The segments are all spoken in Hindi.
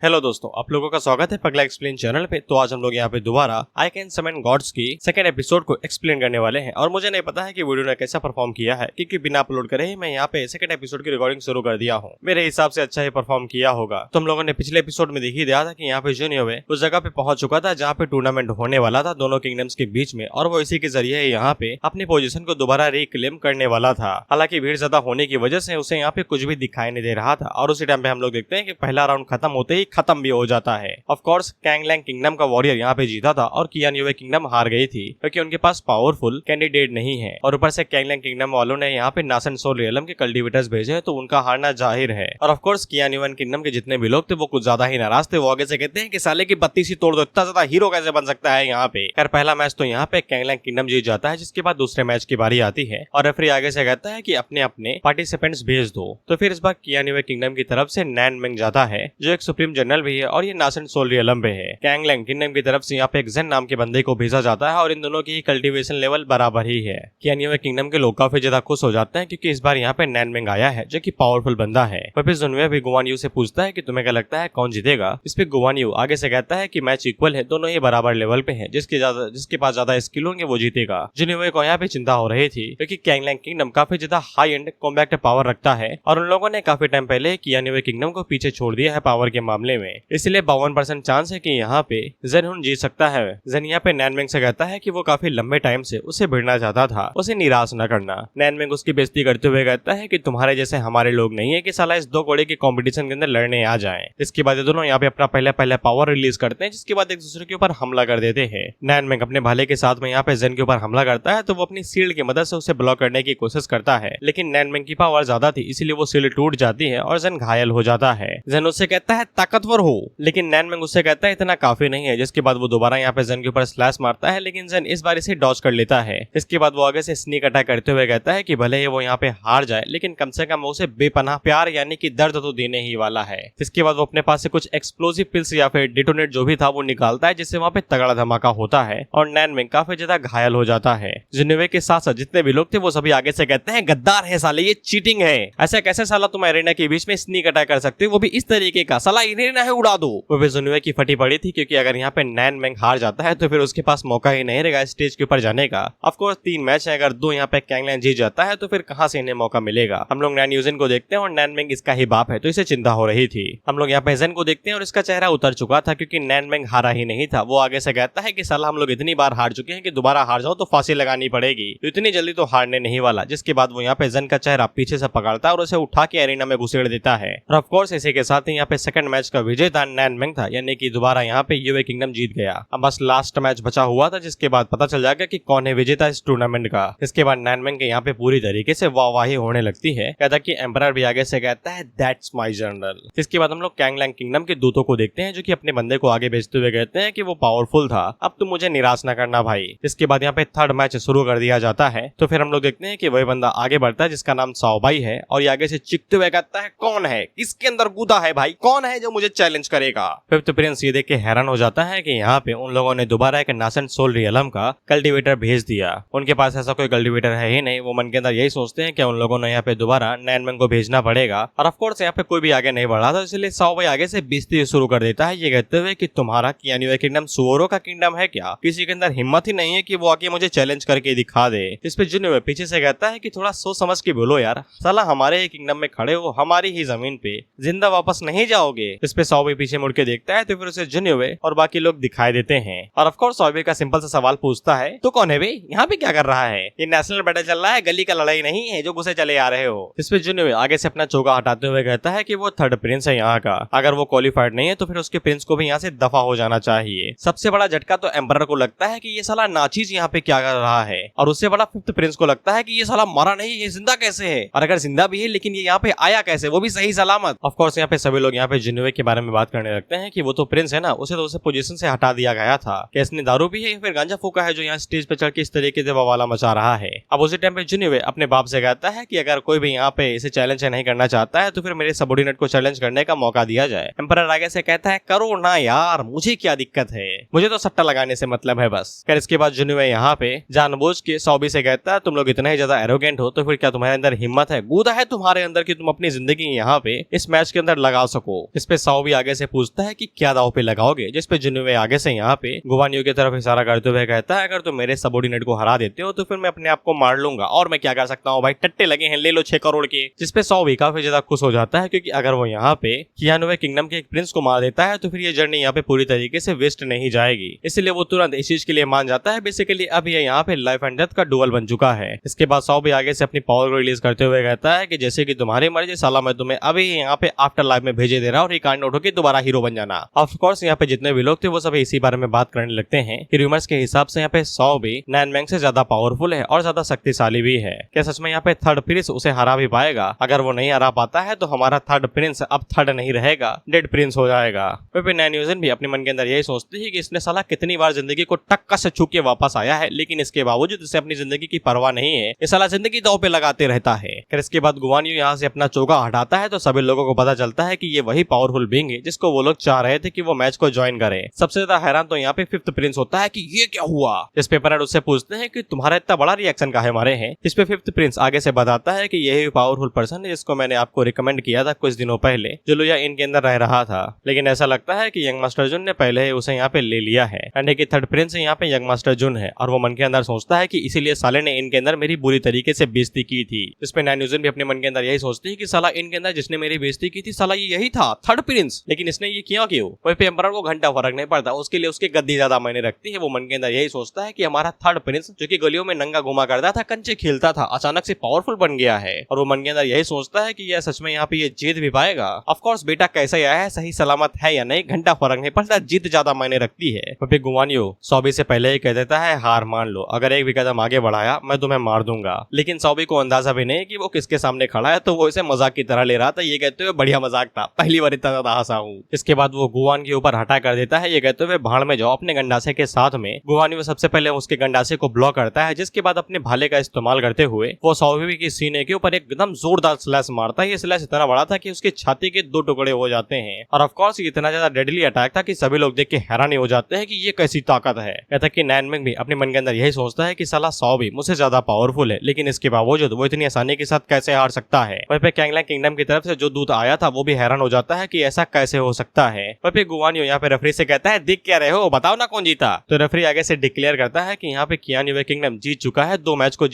हेलो दोस्तों, आप लोगों का स्वागत है पगला एक्सप्लेन चैनल पे। तो आज हम लोग यहाँ पे दोबारा आई कैन समन गॉड्स की सेकंड एपिसोड को एक्सप्लेन करने वाले हैं। और मुझे नहीं पता है कि वीडियो ने कैसा परफॉर्म किया है, क्योंकि बिना अपलोड करे ही मैं यहाँ पे सेकंड एपिसोड की रिकॉर्डिंग शुरू कर दिया हूँ। मेरे हिसाब से अच्छा ही परफॉर्म किया होगा। तो हम लोगों ने पिछले एपिसोड में देख ही दिया था कि यहाँ पे जुनियोवे उस जगह पे पहुंच चुका था जहाँ पे टूर्नामेंट होने वाला था दोनों किंगडम्स के बीच में, और वो इसी के जरिए यहाँ पे अपनी पोजीशन को दोबारा रिक्लेम करने वाला था। हालांकि भीड़ ज्यादा होने की वजह से उसे यहाँ पे कुछ भी दिखाई नहीं दे रहा था। और उसी टाइम पे हम लोग देखते हैं कि पहला राउंड खत्म होते ही खत्म भी हो जाता है। ऑफ कोर्स कैंगलैंग किंगडम का वॉरियर यहाँ पे जीता था और कियानयुवे किंगडम हार गई थी, क्योंकि उनके पास पावरफुल कैंडिडेट नहीं है। और ऊपर से कैंगलैंग किंगडम वालों ने यहाँ पे नासन सोल रियलम के कल्टिवेटर्स भेजे हैं, तो उनका हारना जाहिर है। और ऑफ कोर्स कियानयुवे किंगडम के जितने भी लोग थे वो कुछ ज्यादा ही नाराज थे। वो आगे से कहते हैं कि साले की बत्ती सी तोड़ दो, इतना ज्यादा हीरो कैसे बन सकता है यहाँ पे। खैर पहला मैच तो यहाँ पे कैंगलैंग किंगडम जीत जाता है, जिसके बाद दूसरे मैच की बारी आती है और रेफरी आगे से कहता है कि अपने अपने पार्टिसिपेंट्स भेज दो। तो फिर इस बार कियानयुवे किंगडम की तरफ से नैन मेंग जाता है, जो एक सुप्रीम जनरल भी है, और ये नासन सोल रियलम पे है। कैंगलैंग किंगडम की तरफ से यहाँ पे एक जेन नाम के बंदे को भेजा जाता है, और इन दोनों की कल्टीवेशन लेवल बराबर ही है। कियानयुवे किंगडम के लोग काफी ज्यादा खुश हो जाते हैं, क्योंकि इस बार यहाँ पे नैन मेंग आया है, जो कि पावरफुल बंदा है। फिर जुनियोवे भी गुवान यू से पूछता है कि तुम्हें क्या लगता है कौन जीतेगा। इस पे गुवान यू आगे से कहता है कि मैच इक्वल है, दोनों ही बराबर लेवल पे हैं, जिसके पास ज्यादा स्किल होंगे वो जीतेगा। जुनियोवे को यहाँ पे चिंता हो रही थी, क्योंकि कैंगलैंग किंगडम काफी ज्यादा हाई एंड कॉम्बैक्ट पावर रखता है, और उन लोगों ने काफी टाइम पहले कियानयुवे किंगडम को पीछे छोड़ दिया है पावर के मामले में। इसलिए 52% चांस है कि यहाँ पे जेन जीत सकता है। जेन यहाँ पे नैन मेंग से कहता है कि वो काफी लंबे टाइम से उसे भिड़ना चाहता था, उसे निराश न करना। नैन मेंग उसकी बेइज्जती करते हुए कहता है कि तुम्हारे जैसे हमारे लोग नहीं है कि साला इस दो घोड़े के कंपटीशन के अंदर लड़ने आ जाएं। इसके बाद ये दोनों यहाँ पे अपना पहले पावर रिलीज करते हैं, जिसके बाद एक दूसरे के ऊपर हमला कर देते हैं। नैन मेंग अपने भाले के साथ में यहाँ पे जेन के ऊपर हमला करता है, तो वो अपनी शील्ड की मदद से उसे ब्लॉक करने की कोशिश करता है, लेकिन नैन मेंग की पावर ज्यादा थी, इसीलिए वो शील्ड टूट जाती है और जेन घायल हो जाता है। जेन उससे कहता है ताकतवर हो, लेकिन नैन मेंग उससे कहता है इतना काफी नहीं है। जिसके बाद वो दोबारा यहाँ पे जेन के ऊपर स्लैश मारता है, लेकिन जेन इस बार इसे डॉज कर लेता है। इसके बाद वो आगे से स्नीक अटैक करते हुए कहता है कि भले ही वो यहाँ पे हार जाए, लेकिन कम से कम वो उसे बेपनाह प्यार यानी कि दर्द तो देने ही वाला है। इसके बाद वो अपने पास से कुछ एक्सप्लोसिव पिल्स या फिर डिटोनेट जो भी था वो निकालता है, जिससे वहाँ पे तगड़ा धमाका होता है और नैन मेंग काफी ज्यादा घायल हो जाता है। जुनियोवे के साथ साथ जितने भी लोग थे वो सभी आगे से कहते हैं गद्दार है साले, ये चीटिंग है, ऐसा कैसे साला तुम एरेना के बीच में स्नीक अटैक कर सकते हो, वो भी इस तरीके का, साला एरेना है उड़ा दो। वो भी जुनियोवे की फटी पड़ी थी, क्योंकि अगर यहाँ पे नैन मेंग हार जाता है तो फिर उसके पास मौका ही नहीं रहेगा स्टेज के ऊपर जाने का। ऑफ कोर्स 3 मैच है, अगर 2 यहाँ पे कैंगलैंग जीत जाता है तो फिर कहां से इन्हें मौका मिलेगा। हम लोग नैन यूजिन को देखते हैं और नैन मेंग इसका ही बाप है, तो इसे चिंता हो रही थी। हम लोग यहाँ पे जेन को देखते हैं और इसका चेहरा उतर चुका था, क्योंकि नैन मेंग हारा ही नहीं था। वो आगे से कहता है कि साला हम लोग इतनी बार हार चुके हैं कि दोबारा हार जाओ तो फांसी लगानी पड़ेगी, तो इतनी जल्दी तो हारने नहीं वाला। जिसके बाद वो यहाँ पे जेन का चेहरा पीछे से पकड़ता है और उसे उठा के एरिना में घुसेड़ देता है। और ऑफ कोर्स इसी के साथ ही यहाँ पे सेकंड मैच का विजेता नैन मेंग था, यानी कि दोबारा यहाँ पे युवे किंगडम जीत गया। अब बस लास्ट मैच बचा हुआ था, जिसके बाद पता चल जाएगा कि कौन है विजेता इस टूर्नामेंट का। इसके बाद नैन मेंग के यहाँ पे पूरी तरीके से वाहवाही होने लगती है। कहता कि एम्परर भी आगे से कहता है दैट्स माय जनरल। इसके बाद हम लोग कैंगलैंग किंगडम के दूतों को देखते हैं, जो कि अपने बंदे को आगे भेजते हुए कहते हैं कि वो पावरफुल था, अब तुम मुझे निराश न करना भाई। इसके बाद यहाँ पे थर्ड मैच शुरू कर दिया जाता है। तो फिर हम लोग देखते हैं कि वही बंदा आगे बढ़ता है जिसका नाम साओबाई है, और ये आगे से चिखते हुए कहता है कौन है, किसके अंदर कूदा है भाई, कौन है जो मुझे चैलेंज करेगा। फिफ्थ प्रिंस ये देख के हैरान हो जाता है कि यहाँ पे उन लोगों ने दोबारा एक नासन सोल रियलम का कल्टीवेटर भेज दिया। उनके पास ऐसा कोई कल्टीवेटर है ही नहीं। वो मन के अंदर यही सोचते हैं कि उन लोगों ने यहाँ पे दोबारा नैन मेंग को भेजना पड़ेगा। और ऑफ कोर्स यहाँ पे कोई भी आगे नहीं बढ़ा था, इसलिए साओबाई आगे से बेइज्जती शुरू कर देता है, ये कहते हुए कि तुम्हारा कियानयुवे किंगडम सुअरों का किंगडम है क्या, किसी के अंदर हिम्मत ही नहीं है कि वो आके मुझे चैलेंज करके दिखा दे। इस पे जुनियोवे पीछे से कहता है कि थोड़ा सोच समझ के बोलो यार, साला हमारे ही किंगडम में खड़े हो, हमारी ही जमीन पे, जिंदा वापस नहीं जाओगे। इस पे साओबाई पीछे मुड़ के देखता है, तो फिर उसे जुनियोवे और बाकी लोग दिखाई देते हैं। और ऑफ कोर्स साओबाई का सिंपल सा सवाल पूछता है, तो कौन है बे, यहाँ पे क्या कर रहा है, ये नेशनल बैटल चल रहा है, गली का लड़ाई नहीं है जो घुसे चले आ रहे हो। इस पे जुनियोवे आगे से अपना चोगा हटाते हुए कहता है कि वो थर्ड प्रिंस है यहाँ का, अगर वो क्वालिफाइड नहीं है तो फिर उसके प्रिंस को भी यहाँ से दफा हो जाना चाहिए। सबसे बड़ा झटका तो एम्परर को लगता है कि ये साला नाचीज यहाँ पे क्या कर रहा है, और उससे बड़ा फिफ्थ प्रिंस को लगता है कि ये साला मरा नहीं, ये जिंदा कैसे है, और अगर जिंदा भी है लेकिन ये यहाँ पे आया कैसे, वो भी सही सलामत। ऑफ कोर्स यहाँ पे सभी लोग यहाँ पे जुनियोवे के बारे में बात करने लगते हैं कि वो तो प्रिंस है ना, उसे तो उसे पोजीशन से हटा दिया गया था, क्या इसने दारू भी है या फिर गांजा फूका है जो यहाँ स्टेज पे चढ़ के इस तरीके से बवाला मचा रहा है। अब उसी टाइम पे जुनियोवे अपने बाप से कहता है कि अगर कोई भी यहाँ पे इसे चैलेंज नहीं करना चाहता है तो फिर मेरे सबऑर्डिनेट को चैलेंज करने का मौका दिया जाए। एम्परर आगे से कहता है करो ना यार, मुझे क्या दिक्कत है, मुझे तो सट्टा लगाने से मतलब है बस। खैर इसके बाद जुनियोवे यहाँ पे जानबूझ के साओबाई से कहता है तुम लोग इतना ही ज्यादा एरोगेंट हो तो फिर क्या तुम्हारे अंदर हिम्मत है, गूदा है तुम्हारे अंदर कि तुम अपनी जिंदगी यहाँ पे इस मैच के अंदर लगा सको। इस पे साओ भी आगे से पूछता है कि क्या दाव पे लगाओगे, जिसपे जुन्वे आगे से यहाँ पे गुवानियो की तरफ इशारा करते हुए कहता है अगर तुम मेरे सबॉर्डिनेट को हरा देते हो तो फिर मैं अपने आप को मार लूंगा और मैं क्या कर सकता हूँ भाई, टट्टे लगे हैं, ले लो 6 करोड़ के। जिसपे साओ भी काफी ज्यादा खुश हो जाता है क्योंकि अगर वो यहाँ पे कियानुवे किंगडम के एक प्रिंस को मार देता है तो फिर ये जर्नी यहाँ पे पूरी तरीके से वेस्ट नहीं जाएगी, इसलिए वो तुरंत इस चीज के लिए मान जाता है। बेसिकली अब ये यहाँ पे लाइफ एंड डेथ का डुअल बन चुका है। इसके बाद साओ भी आगे से अपनी पावर को रिलीज करते हुए कहता है कि जैसे कि तुम्हारी मर्जी साला, मैं तुम्हें अभी यहाँ पे आफ्टर लाइफ में भेजे दे रहा हूँ और ये कांड उठो के दोबारा हीरो बन जाना। ऑफ कोर्स यहाँ पे जितने भी लोग थे वो सभी इसी बारे में बात करने लगते हैं कि रूमर्स के हिसाब से यहाँ पे साओ भी नैनमेंग से ज्यादा पावरफुल है और ज्यादा शक्तिशाली भी है। क्या सच में यहाँ पे थर्ड प्रिंस उसे हरा भी पाएगा? अगर वो नहीं हरा पाता है तो हमारा थर्ड प्रिंस अब थर्ड नहीं रहेगा, डेड प्रिंस हो जाएगा। वहीं नैन यूजन भी अपने मन के अंदर यही सोचती है कि इसने साला कितनी बार जिंदगी को टक्का से छू के वापस आया है, लेकिन इसके बावजूद इसे अपनी जिंदगी की परवाह नहीं है, ये साला जिंदगी दांव पे लगाते रहता है। फिर इसके बाद गुवानियो यहाँ से अपना चोगा हटाता है तो सभी लोगों को पता चलता है कि ये वही पावरफुल बीइंग है जिसको वो लोग चाह रहे थे कि वो मैच को ज्वाइन करे। सबसे ज्यादा हैरान तो यहाँ पे फिफ्थ प्रिंस होता है कि ये क्या हुआ। इस पेपर उससे पूछते हैं कि तुम्हारा इतना बड़ा रिएक्शन काहे मारे हैं। इस पे फिफ्थ प्रिंस आगे से बताता है कि यही पावरफुल पर्सन है जिसको मैंने आपको रिकमेंड किया था कुछ दिनों पहले, जो लुया इन के अंदर रह रहा था, लेकिन ऐसा लगता है कि यंग मास्टर जुन ने पहले ही उसे यहाँ पे ले लिया है। यानी कि थर्ड प्रिंस यहाँ पे यंग मास्टर जुन है और वो मन के अंदर सोचता है कि इसीलिए साले ने इनके अंदर मेरी बुरी तरीके से बेइज्जती की थी। इस पे नैन यूजन भी अपने मन के अंदर यही सोचती है कि साला इनके अंदर जिसने मेरी बेइज्जती की थी साला ये यही था, थर्ड प्रिंस, लेकिन इसने ये किया क्यों? वही पे एम्परर को घंटा फर्क नहीं पड़ता, उसके लिए उसकी गद्दी ज्यादा मायने रखती है। वो मन के अंदर यही सोचता है कि हमारा थर्ड प्रिंस जो कि गलियों में नंगा घुमा करता था, कंचे खेलता था, अचानक से पावरफुल बन गया है। और वो मन के अंदर यही सोचता है कि यह सच में यहाँ पे ये जीत भी पाएगा। ऑफ कोर्स बेटा कैसे आया है, सही सलामत है या नहीं, घंटा फर्क नहीं पड़ता, जीत ज्यादा मायने रखती है। फिर गुवानियो सौबी से पहले ही कह देता है हार मान लो, अगर एक भी कदम आगे बढ़ाया मैं तुम्हें मार दूंगा। लेकिन सौबी को अंदाजा भी नहीं कि वो किसके सामने खड़ा है, तो वो इसे मजाक की तरह ले रहा था। ये कहते हुए बढ़िया मजाक था, पहली बार इतना ज्यादा हंसा हूँ। इसके बाद वो गुवान के ऊपर हटा कर देता है, ये कहते हुए भाड़ में जाओ अपने गंडासे के साथ में। गुवानियो सबसे पहले उसके गंडासे को ब्लॉक करता है, जिसके बाद अपने भाले का इस्तेमाल करते हुए वो सौबी की सीने के ऊपर एकदम जोरदार स्लैश मारता है। ये स्लैश इतना बड़ा था कि उसकी छाती के 2 टुकड़े हो जाते हैं और ऑफ कोर्स इतना ज्यादा डेडली अटैक था कि सभी लोग देख के हैरान हो जाते हैं कि ये कैसी ताकत है। कहता कि नैनमेंग भी अपने मन के अंदर यही सोचता है कि साला सौबी मुझसे ज्यादा पावरफुल है, लेकिन इसके बावजूद वो इतनी आसानी के साथ कैसे हार सकता है। वहीं पे कैंगलैंग किंगडम की तरफ से जो दूत आया था वो भी हैरान हो जाता है कि ऐसा कैसे हो सकता है। वहीं पे गुवानियो यहाँ पे रेफरी से कहता है दिख क्या रहे हो, बताओ ना कौन जीता। तो रेफरी आगे से डिक्लेयर करता है कि यहाँ पे कियानुवे किंगडम जीत चुका है 2 मैच को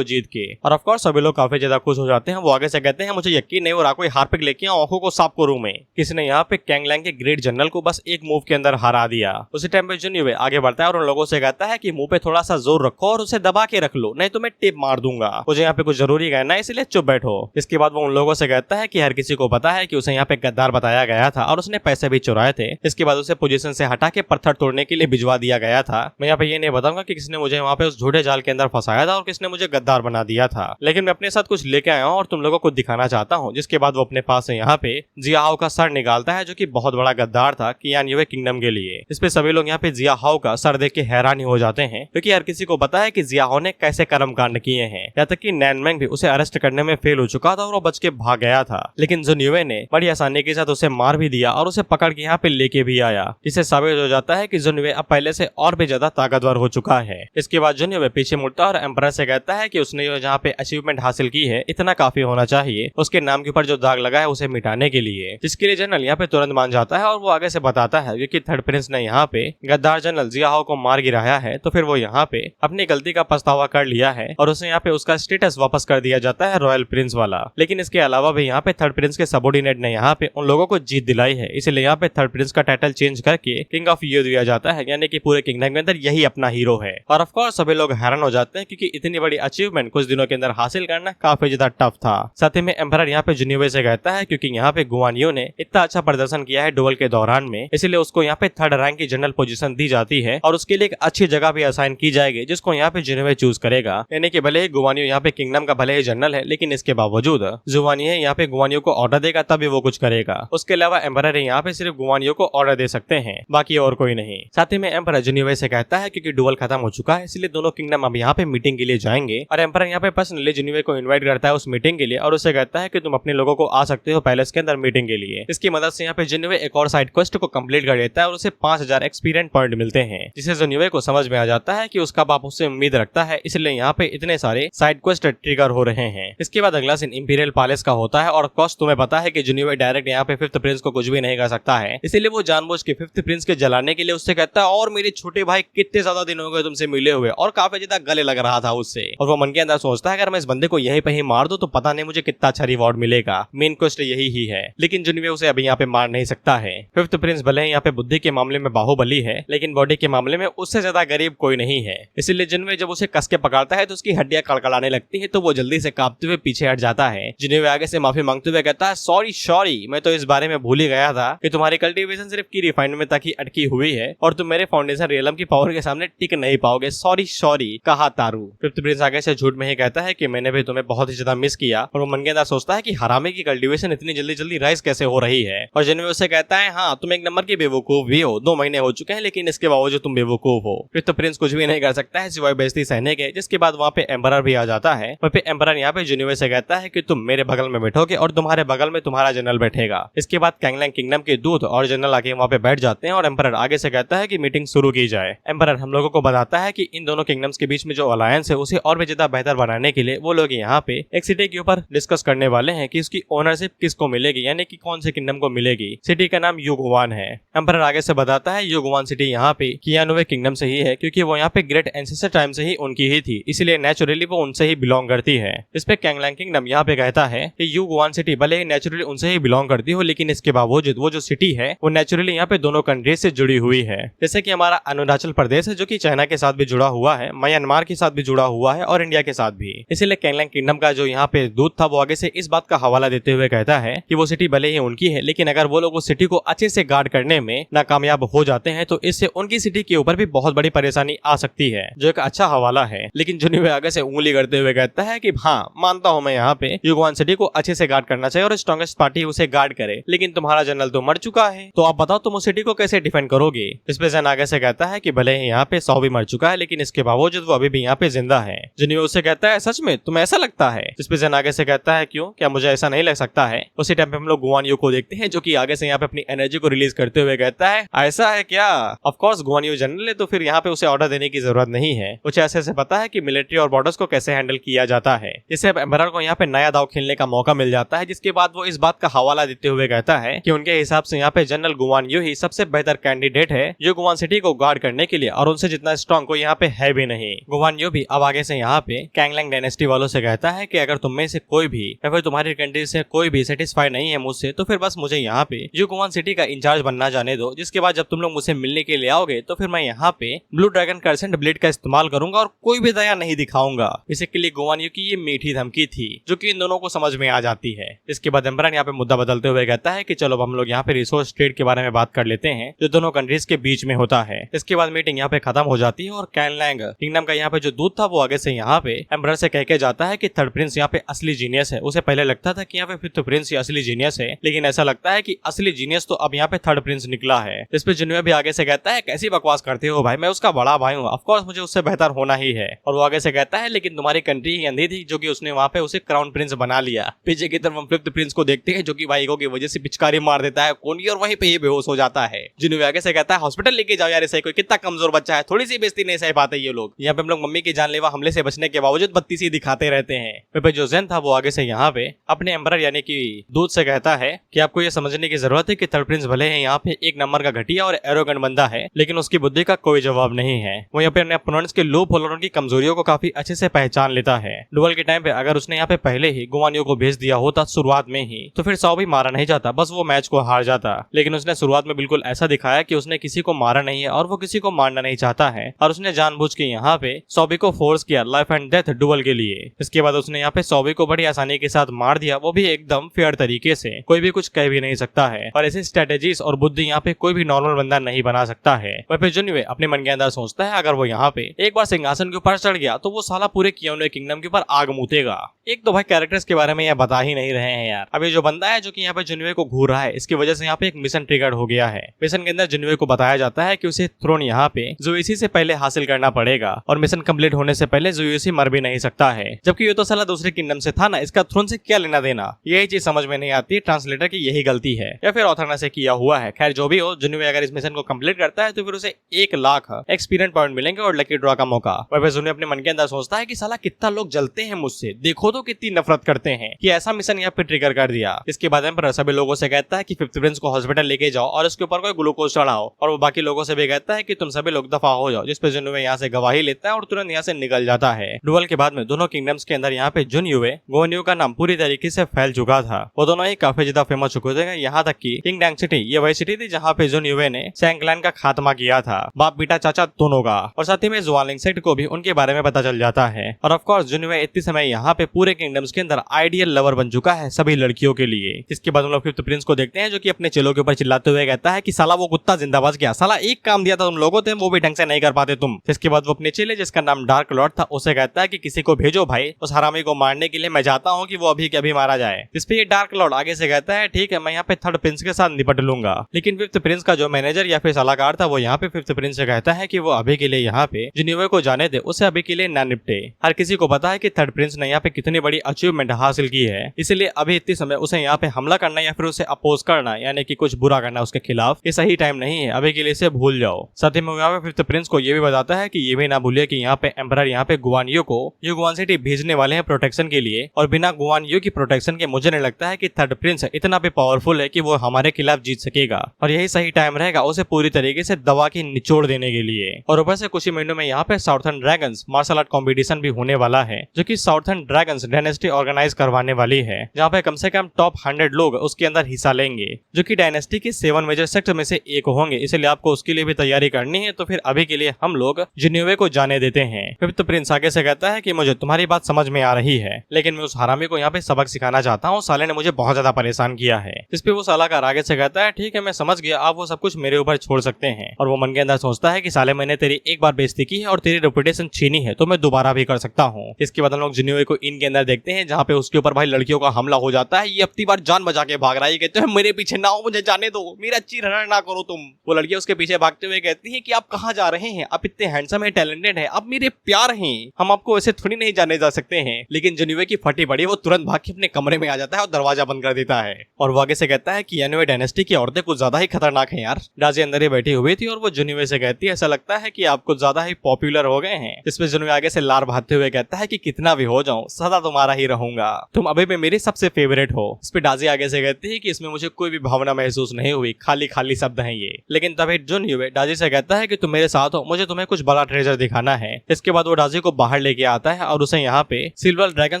जीत के। और ऑफ कोर्स सभी लोग काफी ज्यादा खुश हो जाते हैं। वो आगे से कहते हैं मुझे यकीन नहीं हो रहा, कोई हारपिक लेके आओ, आंखों को साफ करूं मैं। किसी ने यहाँ पे कैंगलैंग के ग्रेट जनरल को बस एक मूव के अंदर हरा दिया। उसी टाइम पे जुन्युवे आगे बढ़ता है और उन लोगों से कहता है कि मुंह पे थोड़ा सा जोर रखो और उसे दबा के रख लो, नहीं तो मैं टेप मार दूंगा। मुझे यहाँ पे कुछ जरूरी कहना है इसलिए चुप बैठो। इसके बाद वो उन लोगों से कहता है कि हर किसी को पता है कि उसे यहाँ पे गद्दार बताया गया था और उसने पैसे भी चुराए थे। इसके बाद उसे पोजीशन से हटा के पत्थर तोड़ने के लिए भिजवा दिया गया था। मैं यहाँ पे ये नहीं बताऊंगा कि किसने मुझे वहाँ पे उस झूठे जाल के अंदर फंसाया था और किसने मुझे गद्दार बना दिया था, लेकिन मैं अपने साथ कुछ लेके आया हूँ और तुम लोगों को दिखाना चाहता हूँ। जिसके बाद वो अपने पास से यहाँ पे जियाहाओ का सर निकालता है जो कि बहुत बड़ा गद्दार था कियानुवे किंगडम के लिए। इस पे सभी लोग यहाँ पे जियाहाओ का सर देख के हैरान ही हो जाते हैं क्योंकि हर किसी को पता है कि जियाहाओ ने कैसे कर्म कांड किए हैं। यहाँ तक कि नैनमेंग भी उसे अरेस्ट करने में फेल हो चुका था और वो बच के भाग गया था, लेकिन जुन्युवे ने बड़ी आसानी के साथ उसे मार भी दिया और उसे पकड़ के यहाँ पे लेके भी आया, जिससे साबित हो जाता है कि जुन्युवे अब पहले से और भी ज्यादा ताकतवर हो चुका है। इसके बाद जुन्युवे पीछे मुड़ता और एम्परर से कहता है कि उसने जहाँ पे अचीवमेंट हासिल की है इतना काफी होना चाहिए उसके नाम के ऊपर जो दाग लगा है उसे मिटाने के लिए, जिसके लिए जनरल यहाँ पे तुरंत मान जाता है और वो आगे से बताता है क्योंकि थर्ड प्रिंस ने यहाँ पे गद्दार जनरल जियाहाओ को मार गिराया है तो फिर वो यहाँ पे अपनी गलती का पछतावा कर लिया है और उसे यहाँ पे उसका स्टेटस वापस कर दिया जाता है रॉयल प्रिंस वाला। लेकिन इसके अलावा भी यहाँ पे थर्ड प्रिंस के सबॉर्डिनेट ने यहाँ पे उन लोगों को जीत दिलाई है, इसलिए यहाँ पे थर्ड प्रिंस का टाइटल चेंज करके किंग ऑफ यू दिया जाता है, यानी कि पूरे किंगडम के अंदर यही अपना हीरो है। और ऑफ कोर्स सभी लोग हैरान हो जाते हैं क्योंकि इतनी बड़ी अचीवमेंट कुछ दिनों के अंदर हासिल करना काफी ज्यादा टफ था। साथ ही में एम्परर यहाँ पे जुन्युवे से कहता है क्योंकि यहाँ पे गुवानियो ने इतना अच्छा प्रदर्शन किया है डुअल के दौरान में, इसलिए उसको यहाँ पे थर्ड रैंक की जनरल पोजीशन दी जाती है और उसके लिए एक अच्छी जगह भी असाइन की जाएगी जिसको यहाँ पे जुन्युवे चूज करेगा। यानी कि भले ही गुवानियो यहाँ पे किंगडम का भले ही जनरल है, लेकिन इसके बावजूद जुवानियो यहाँ पे गुवानियो को ऑर्डर देगा तभी वो कुछ करेगा। उसके अलावा एम्परर यहाँ पे सिर्फ गुवानियो को ऑर्डर दे सकते हैं, बाकी और कोई नहीं। साथ ही में एम्परर जुन्युवे से कहता है क्योंकि डुअल खत्म हो चुका है इसलिए दोनों किंगडम अब यहाँ पे मीटिंग के लिए जाएंगे और एम्परर यहाँ पे पर्सनली जुन्युवे को इन्वाइट करता है उस मीटिंग के लिए और उसे कहता है कि तुम अपने लोगों को आ सकते हो पैलेस के अंदर मीटिंग के लिए। इसकी मदद से यहाँ पे जुन्युवे एक और साइड क्वेस्ट को कंप्लीट कर देता है और उसे 5000 एक्सपीरियंस पॉइंट मिलते हैं, जिसे जुन्युवे को समझ में आ जाता है कि उसका बाप उससे उम्मीद रखता है, इसलिए यहाँ पे इतने सारे साइड क्वेस्ट ट्रिगर हो रहे हैं। इसके बाद अगला सीन इंपीरियल पैलेस का होता है और ऑफ कोर्स तुम्हें पता है कि जुन्युवे डायरेक्ट यहाँ पे फिफ्थ प्रिंस को कुछ भी नहीं कर सकता है, इसीलिए वो जानबूझ के फिफ्थ प्रिंस के जलाने के लिए उससे कहता है और मेरे छोटे भाई कितने ज्यादा दिन हो गए तुमसे मिले हुए, और काफी ज्यादा गले लग रहा था उससे। और वो मन के अंदर सोचता है अगर मैं इस बंदे को यहीं पे ही मार दूं तो पता नहीं मुझे कितना अच्छा रिवॉर्ड मिलेगा, मेन क्वेस्ट यही ही है। लेकिन जुनवे उसे अभी यहाँ पे मार नहीं सकता है। फिफ्थ प्रिंस भले ही यहाँ पे बुद्धि के मामले में बाहुबली है, लेकिन बॉडी के मामले में उससे ज्यादा गरीब कोई नहीं है। इसीलिए जुनवे जब उसे कस के पकड़ता है तो उसकी हड्डियां कड़कड़ाने लगती है, तो वो जल्दी से कांपते हुए पीछे हट जाता है। जुनवे आगे से माफी मांगते हुए कहता है सॉरी मैं तो इस बारे में भूल ही गया था कि तुम्हारी कल्टीवेशन सिर्फ की रिफाइनमेंट तक ही अटकी हुई है और तुम मेरे फाउंडेशन रियलम की पावर के सामने टिक नहीं पाओगे, सॉरी कहा तारू। फिफ्थ प्रिंस आगे से झूठ में ही कहता है कि मैंने भी तुम्हें बहुत ही ज्यादा मिस किया, और वो मन के अंदर सोचता है कि हरामे की कल्टीवेशन इतनी जल्दी राइज कैसे हो रही है। और जुनवे उससे कहता है हाँ तुम एक नंबर की बेवकूफ भी हो, 2 महीने हो चुके हैं लेकिन इसके बावजूद तुम बेवकूफ हो। फिफ्थ प्रिंस कुछ भी नहीं कर सकता है सिवाय बेइज्जती सहने के, जिसके बाद वहाँ पे एम्परर भी आ जाता है। वहाँ पे एम्परर यहाँ पे जुनवे से कहता है कि तुम मेरे बगल में बैठोगे और तुम्हारे बगल में तुम्हारा जनरल बैठेगा। इसके बाद कैंगलैंग किंगडम के दूत और जनरल आके वहाँ पे बैठ जाते हैं और एम्परर आगे से कहता है कि मीटिंग शुरू की जाए। एम्परर हम लोगों को बताता है कि इन दोनों किंगडम्स के बीच में जो अलायंस है उसे और भी ज्यादा बेहतर बनाने के लिए वो लोग यहाँ पे एक सिटी के ऊपर डिस्कस करने वाले हैं कि उसकी ओनरशिप किसको मिलेगी, यानी कि कौन से किंगडम को मिलेगी। सिटी का नाम युगवान है। एम्परर आगे से बताता है युगवान सिटी यहाँ पे कियानुवे किंगडम से ही है, क्योंकि वो यहाँ पे ग्रेट एंसेस्टर टाइम से ही उनकी ही थी, इसलिए नेचुरली वो उनसे ही बिलोंग करती है। इस पे कैंगलैंग किंगडम यहाँ पे कहता है कि युगवान सिटी भले ही नेचुरली उनसे ही बिलोंग करती हो, लेकिन इसके बावजूद वो जो सिटी है वो नेचुरली यहाँ पे दोनों कंट्रीज से जुड़ी हुई है। जैसे कि हमारा अरुणाचल प्रदेश है जो कि चाइना के साथ भी जुड़ा हुआ है, म्यांमार के साथ भी जुड़ा हुआ है और इंडिया के साथ भी। इसीलिए कैंगलैंग किंगडम का जो यहाँ पे दूत था वो आगे से इस बात का हवाला देते हुए कहता है कि वो सिटी भले ही उनकी है, लेकिन अगर वो लोग उस सिटी को अच्छे से गार्ड करने में नाकामयाब हो जाते हैं तो इससे उनकी सिटी के ऊपर भी बहुत बड़ी परेशानी आ सकती है, जो एक अच्छा हवाला है। लेकिन जुनवे आगे से उंगली करते हुए कहता है कि हाँ मानता हूँ मैं यहाँ पे युगवान सिटी को अच्छे से गार्ड करना चाहिए और स्ट्रॉन्गेस्ट पार्टी उसे गार्ड करे, लेकिन तुम्हारा जनरल तो मर चुका है, तो आप बताओ तुम उस सिटी को कैसे डिफेंड करोगे। इस पे जन आगे से कहता है कि भले ही यहाँ पे 100 भी मर चुका है, लेकिन इसके बावजूद वो अभी भी यहाँ पे जिंदा है। जुनवे उससे कहता है सच में तुम्हें ऐसा लगता है। इस पे जन आगे से कहता है क्यों, क्या मुझे ऐसा नहीं लग सकता है। उसी टाइम पे हम लोग गुआन यू को देखते हैं जो कि आगे से यहाँ पे अपनी एनर्जी को रिलीज करते हुए कहता है ऐसा है क्या। Of course Guan you general है तो फिर यहाँ पे उसे ऑर्डर देने की जरूरत नहीं है, उसे ऐसे से पता है कि मिलिट्री और बॉर्डर्स को कैसे हैंडल किया जाता है। इससे अब एम्परर को यहाँ पे नया दाव खेलने का मौका मिल जाता है, जिसके बाद वो इस बात का हवाला देते हुए कहता है कि उनके हिसाब से यहाँ पे जनरल गुआन यू ही सबसे बेहतर कैंडिडेट है जो गुआन सिटी को गार्ड करने के लिए, और उनसे जितना स्ट्रॉन्ग कोई यहाँ पे है भी नहीं। गुआन यू भी अब आगे से यहाँ पे कैंगलैंग डायनेस्टी वालों से कहता है कि अगर तुम में से कोई भी या फिर तुम्हारी कंट्री से कोई भी सेटिस्फाई नहीं है मुझसे, तो फिर बस मुझे यहाँ पे युगवान सिटी का इंचार्ज बनना जाने दो, जिसके बाद जब तुम लोग मुझसे मिलने के लिए आओगे तो फिर मैं यहाँ पे ब्लू ड्रैगन कर्सेंट ब्लेड का इस्तेमाल करूंगा और कोई भी दया नहीं दिखाऊंगा। इसी के लिए गुआन यू की ये मीठी धमकी थी जो कि इन दोनों को समझ में आ जाती है। इसके बाद एम्परर यहाँ पे मुद्दा बदलते हुए कहता है कि चलो हम लोग यहाँ पे रिसोर्स ट्रेड के बारे में बात कर लेते हैं जो दोनों कंट्रीज के बीच में होता है। इसके बाद मीटिंग यहाँ पे खत्म हो जाती है और कैंगलैंग किंगडम का यहाँ पे जो दूत था वो आगे से यहाँ पे एम्परर से कह के जाता है कि थर्ड प्रिंस यहाँ पे असली जीनियस है। उसे पहले लगता था कि यहाँ पे फिफ्थ प्रिंस ही असली जीनियस है, लेकिन ऐसा लगता है कि असली जीनियस तो अब यहाँ पे थर्ड प्रिंस निकला है। इस पे जुनवे भी आगे से कहता है कैसी बकवास करते हो भाई, मैं उसका बड़ा भाई हूँ, ऑफ कोर्स मुझे उससे बेहतर होना ही है। और वो आगे से कहता है लेकिन तुम्हारी कंट्री ही अंधी थी जो कि उसने वहाँ पे उसे क्राउन प्रिंस बना लिया। पीछे की तरफ हम फिफ्थ प्रिंस को देखते हैं जो कि भाईगो की वजह से पिचकारी मार देता है कोनी और वहीं पे ही बेहोश हो जाता है। जुनवे आगे से कहता है हॉस्पिटल लेके जाओ यार, इसे कोई कितना कमजोर बच्चा है, थोड़ी सी बेइज्जती नहीं सह पाते ये लोग। यहाँ पे हम लोग मम्मी के जानलेवा हमले से बचने के बावजूद बत्ती सी दिखाते रहते हैं। पे जो जेन था वो आगे से यहाँ पे अपने एम्परर यानी कि दूत से कहता है कि आपको ये समझने की जरूरत है कि थर्ड प्रिंस भले ही यहाँ पे एक नंबर का घटिया और एरोगेंट बंदा है, लेकिन उसकी बुद्धि का कोई जवाब नहीं है। वो यहाँ पे अपने अपोनेंट्स के लूप होल और उनकी कमजोरियों को काफी अच्छे से पहचान लेता है। डुअल के टाइम पे अगर उसने यहाँ पे पहले ही गुआन यू को भेज दिया होता शुरुआत में ही तो फिर 100 भी मारा नहीं जाता, बस वो मैच को हार जाता। लेकिन उसने शुरुआत में बिल्कुल ऐसा दिखाया कि उसने किसी को मारा नहीं है और वो किसी को मारना नहीं चाहता है, और उसने जानबूझ के यहाँ पे सॉबी को फोर्स किया लाइफ एंड डेथ डुअल के लिए। इसके बाद उसने यहाँ पे सॉबी को बड़ी आसानी के साथ मार दिया, वो भी एकदम फेयर तरीके से, कोई भी कुछ कह भी नहीं सकता है। और ऐसी स्ट्रेटेजीज और बुद्धि यहाँ पे कोई भी नॉर्मल बंदा नहीं बना सकता है। वह पे जुनवे अपने मन के अंदर सोचता है अगर वो यहाँ पे एक बार सिंहासन के ऊपर चढ़ गया तो वो साला पूरे कियानुवे किंगडम के ऊपर आग मूतेगा। एक तो भाई कैरेक्टर्स के बारे में यह बता ही नहीं रहे हैं यार। अब ये जो बंदा है जो कि यहाँ पे जुनवे को घूर रहा है, इसकी वजह से यहाँ पे एक मिशन ट्रिगर हो गया है। मिशन के अंदर जुनवे को बताया जाता है कि उसे थ्रोन यहाँ पे जुइसी से पहले हासिल करना पड़ेगा, और मिशन कंप्लीट होने से पहले जुइसी मर भी नहीं सकता है, जबकि ये तो साला दूसरे किंगडम से था ना, इसका थ्रोन से क्या लेना देना। यही चीज समझ में नहीं आती ट्रांसलेटर की यही गलती है या फिर ऑथर ने से किया हुआ है। खैर जो भी हो, जुनवे अगर इस मिशन को कंप्लीट करता है तो फिर उसे 1 लाख एक्सपीरियंस पॉइंट मिलेंगे और लकी ड्रॉ का मौका। वह जुनवे अपने मन के अंदर सोचता है कि साला कितना लोग जलते हैं मुझसे, देखो तो कितनी नफरत करते हैं कि ऐसा मिशन यहाँ पे ट्रिगर कर दिया। इसके बाद एम्परर सभी लोगों से कहता है कि फिफ्थ प्रिंस को हॉस्पिटल लेके जाओ और उसके ऊपर कोई ग्लूकोज चढ़ाओ, और वो बाकी लोगों से भी कहता है कि तुम सभी लोग दफा हो जाओ, जिसपे जुनयुए यहाँ से गवाही लेता है और तुरंत यहाँ से निकल जाता है। डुअल के बाद में दोनों किंगडम्स के अंदर यहाँ पे जुनयुए गोवनयू का नाम पूरी तरीके से फैल चुका था। वो दोनों ही काफी ज्यादा फेमस चुके थे, यहाँ तक कि किंगडैंग सिटी ये वही सिटी थी जहाँ पे जुनयुए ने सैंग क्लैन का खात्मा किया था, बाप बेटा चाचा दोनों का। और साथ ही में जुआनलिंग सेक्ट को भी उनके बारे में पता चल जाता है। और ऑफ कोर्स जुनयुए इतने समय यहाँ पे पूरे किंगडम्स के अंदर आइडियल लवर बन चुका है सभी लड़कियों के लिए। इसके बाद हम लोग फिफ्थ प्रिंस को देखते हैं जो कि अपने चेलों के ऊपर चिल्लाते हुए कहता है कि साला वो कुत्ता जिंदा बच गया, साला एक काम दिया था तुम लोगों ने वो भी ढंग से नहीं कर पाते तुम। इसके बाद वो अपने चेले जिसका नाम डार्क लॉर्ड था उसे कहता है कि किसी को भेजो भाई, उस हरामी को मारने के लिए मैं चाहता हूँ कि वो अभी के अभी मारा जाए। इस पे ये डार्क लॉर्ड आगे से कहता है ठीक है मैं यहाँ पे थर्ड प्रिंस के साथ निपट लूंगा। लेकिन फिफ्थ प्रिंस का जो मैनेजर या फिर सलाहकार था वो यहाँ पे फिफ्थ प्रिंस से कहता है कि वो अभी के लिए यहाँ पे जुनयुए को जाने दे, उसे अभी के लिए ना निपटे। हर किसी को पता है कि थर्ड प्रिंस ने यहाँ पे कितनी बड़ी अचीवमेंट हासिल की है, इसलिए अभी इतने समय उसे यहाँ पे हमला करना या फिर उसे अपोज करना यानी कि कुछ बुरा करना उसके खिलाफ ये सही टाइम नहीं है, अभी के लिए इसे भूल जाओ। साथ ही में यहाँ पे फिफ्थ प्रिंस को ये भी बताता है कि ये भी ना भूलिए कि यहाँ पे एम्परर यहाँ पे गुआनयू को युगवान सिटी भेजने वाले हैं प्रोटेक्शन के लिए, और बिना गुआनयू की प्रोटेक्शन के मुझे नहीं लगता है कि थर्ड प्रिंस इतना भी पावरफुल है कि वो हमारे खिलाफ जीत सकेगा, और यही सही टाइम रहेगा उसे पूरी तरीके से दवा की निचोड़ देने के लिए। और ऊपर से कुछ ही महीनों में यहाँ पे southern dragons martial art competition भी होने वाला है जो कि साउथर्न ड्रैगन्स डायनेस्टी ऑर्गेनाइज करवाने वाली है, जहाँ पे कम से कम टॉप 100 लोग उसके अंदर हिस्सा लेंगे जो कि डायनेस्टी के 7 मेजर सेक्टर में से एक होंगे, इसलिए आपको उसके लिए भी तैयारी करनी है। तो फिर अभी के लिए हम लोग जुनयुए को जाने देते हैं। फिफ्थ प्रिंस आगे से कहता है कि मुझे तुम्हारी बात समझ में आ रही है, लेकिन मैं उस हरामी को यहाँ पे सबक सिखाना चाहता हूँ, साले ने मुझे बहुत ज्यादा परेशान किया है। इस पे वो सलाहकार आगे से कहता है ठीक है मैं समझ गया, आप वो सब कुछ मेरे ऊपर छोड़ सकते हैं। और वो मन के अंदर सोचता है कि साले मैंने तेरी एक बार बेइज्जती की है और तेरी रेपुटेशन छीनी है तो मैं दोबारा भी कर सकता हूँ। इसके बाद हम लोग जुनयुए को इन के अंदर देखते हैं जहाँ पे उसके ऊपर भाई लड़कियों का हमला हो जाता है। ये अपनी बार जान बचा के भाग रहा है, कहते हैं मेरे पीछे ना हो, मुझे जाने दो, मेरा चीरहरण ना करो तुम। वो लड़कियां उसके पीछे भागते हुए कहती है कि आप कहाँ जा रहे हैं, आप इतने हैंडसम है, टैलेंटेड है, आप मेरे प्यार हैं, हम आपको ऐसे थोड़ी नहीं जाने जा सकते हैं। लेकिन जुनयुए की फटी बड़ी वो तुरंत भाग के अपने कमरे में आ जाता है और दरवाजा बंद कर देता है। और वो आगे से कहता है कि यानुए डायनेस्टी की औरतें कुछ ज्यादा ही खतरनाक हैं यार। डाजी अंदर ही बैठी हुई थी और वो जुनयुए से कहती है ऐसा लगता है कि आप कुछ ज्यादा ही पॉपुलर हो गए हैं। इसमें जुनयुए आगे से लार भागते हुए कहता है कि कितना भी हो जाऊं सदा तुम्हारा ही रहूंगा, तुम अभी भी मेरी सबसे फेवरेट हो। इस पे डाजी आगे से कहती है कि इसमें मुझे कोई भी भावना महसूस नहीं हुई, खाली खाली शब्द हैं ये। लेकिन तभी जुनयुए डाजी से कहता है कि तुम मेरे साथ हो, मुझे तुम्हें कुछ बड़ा ट्रेजर दिखाना है। इसके बाद वो डाजी को बाहर लेके आता है और उसे यहाँ पे silver dragon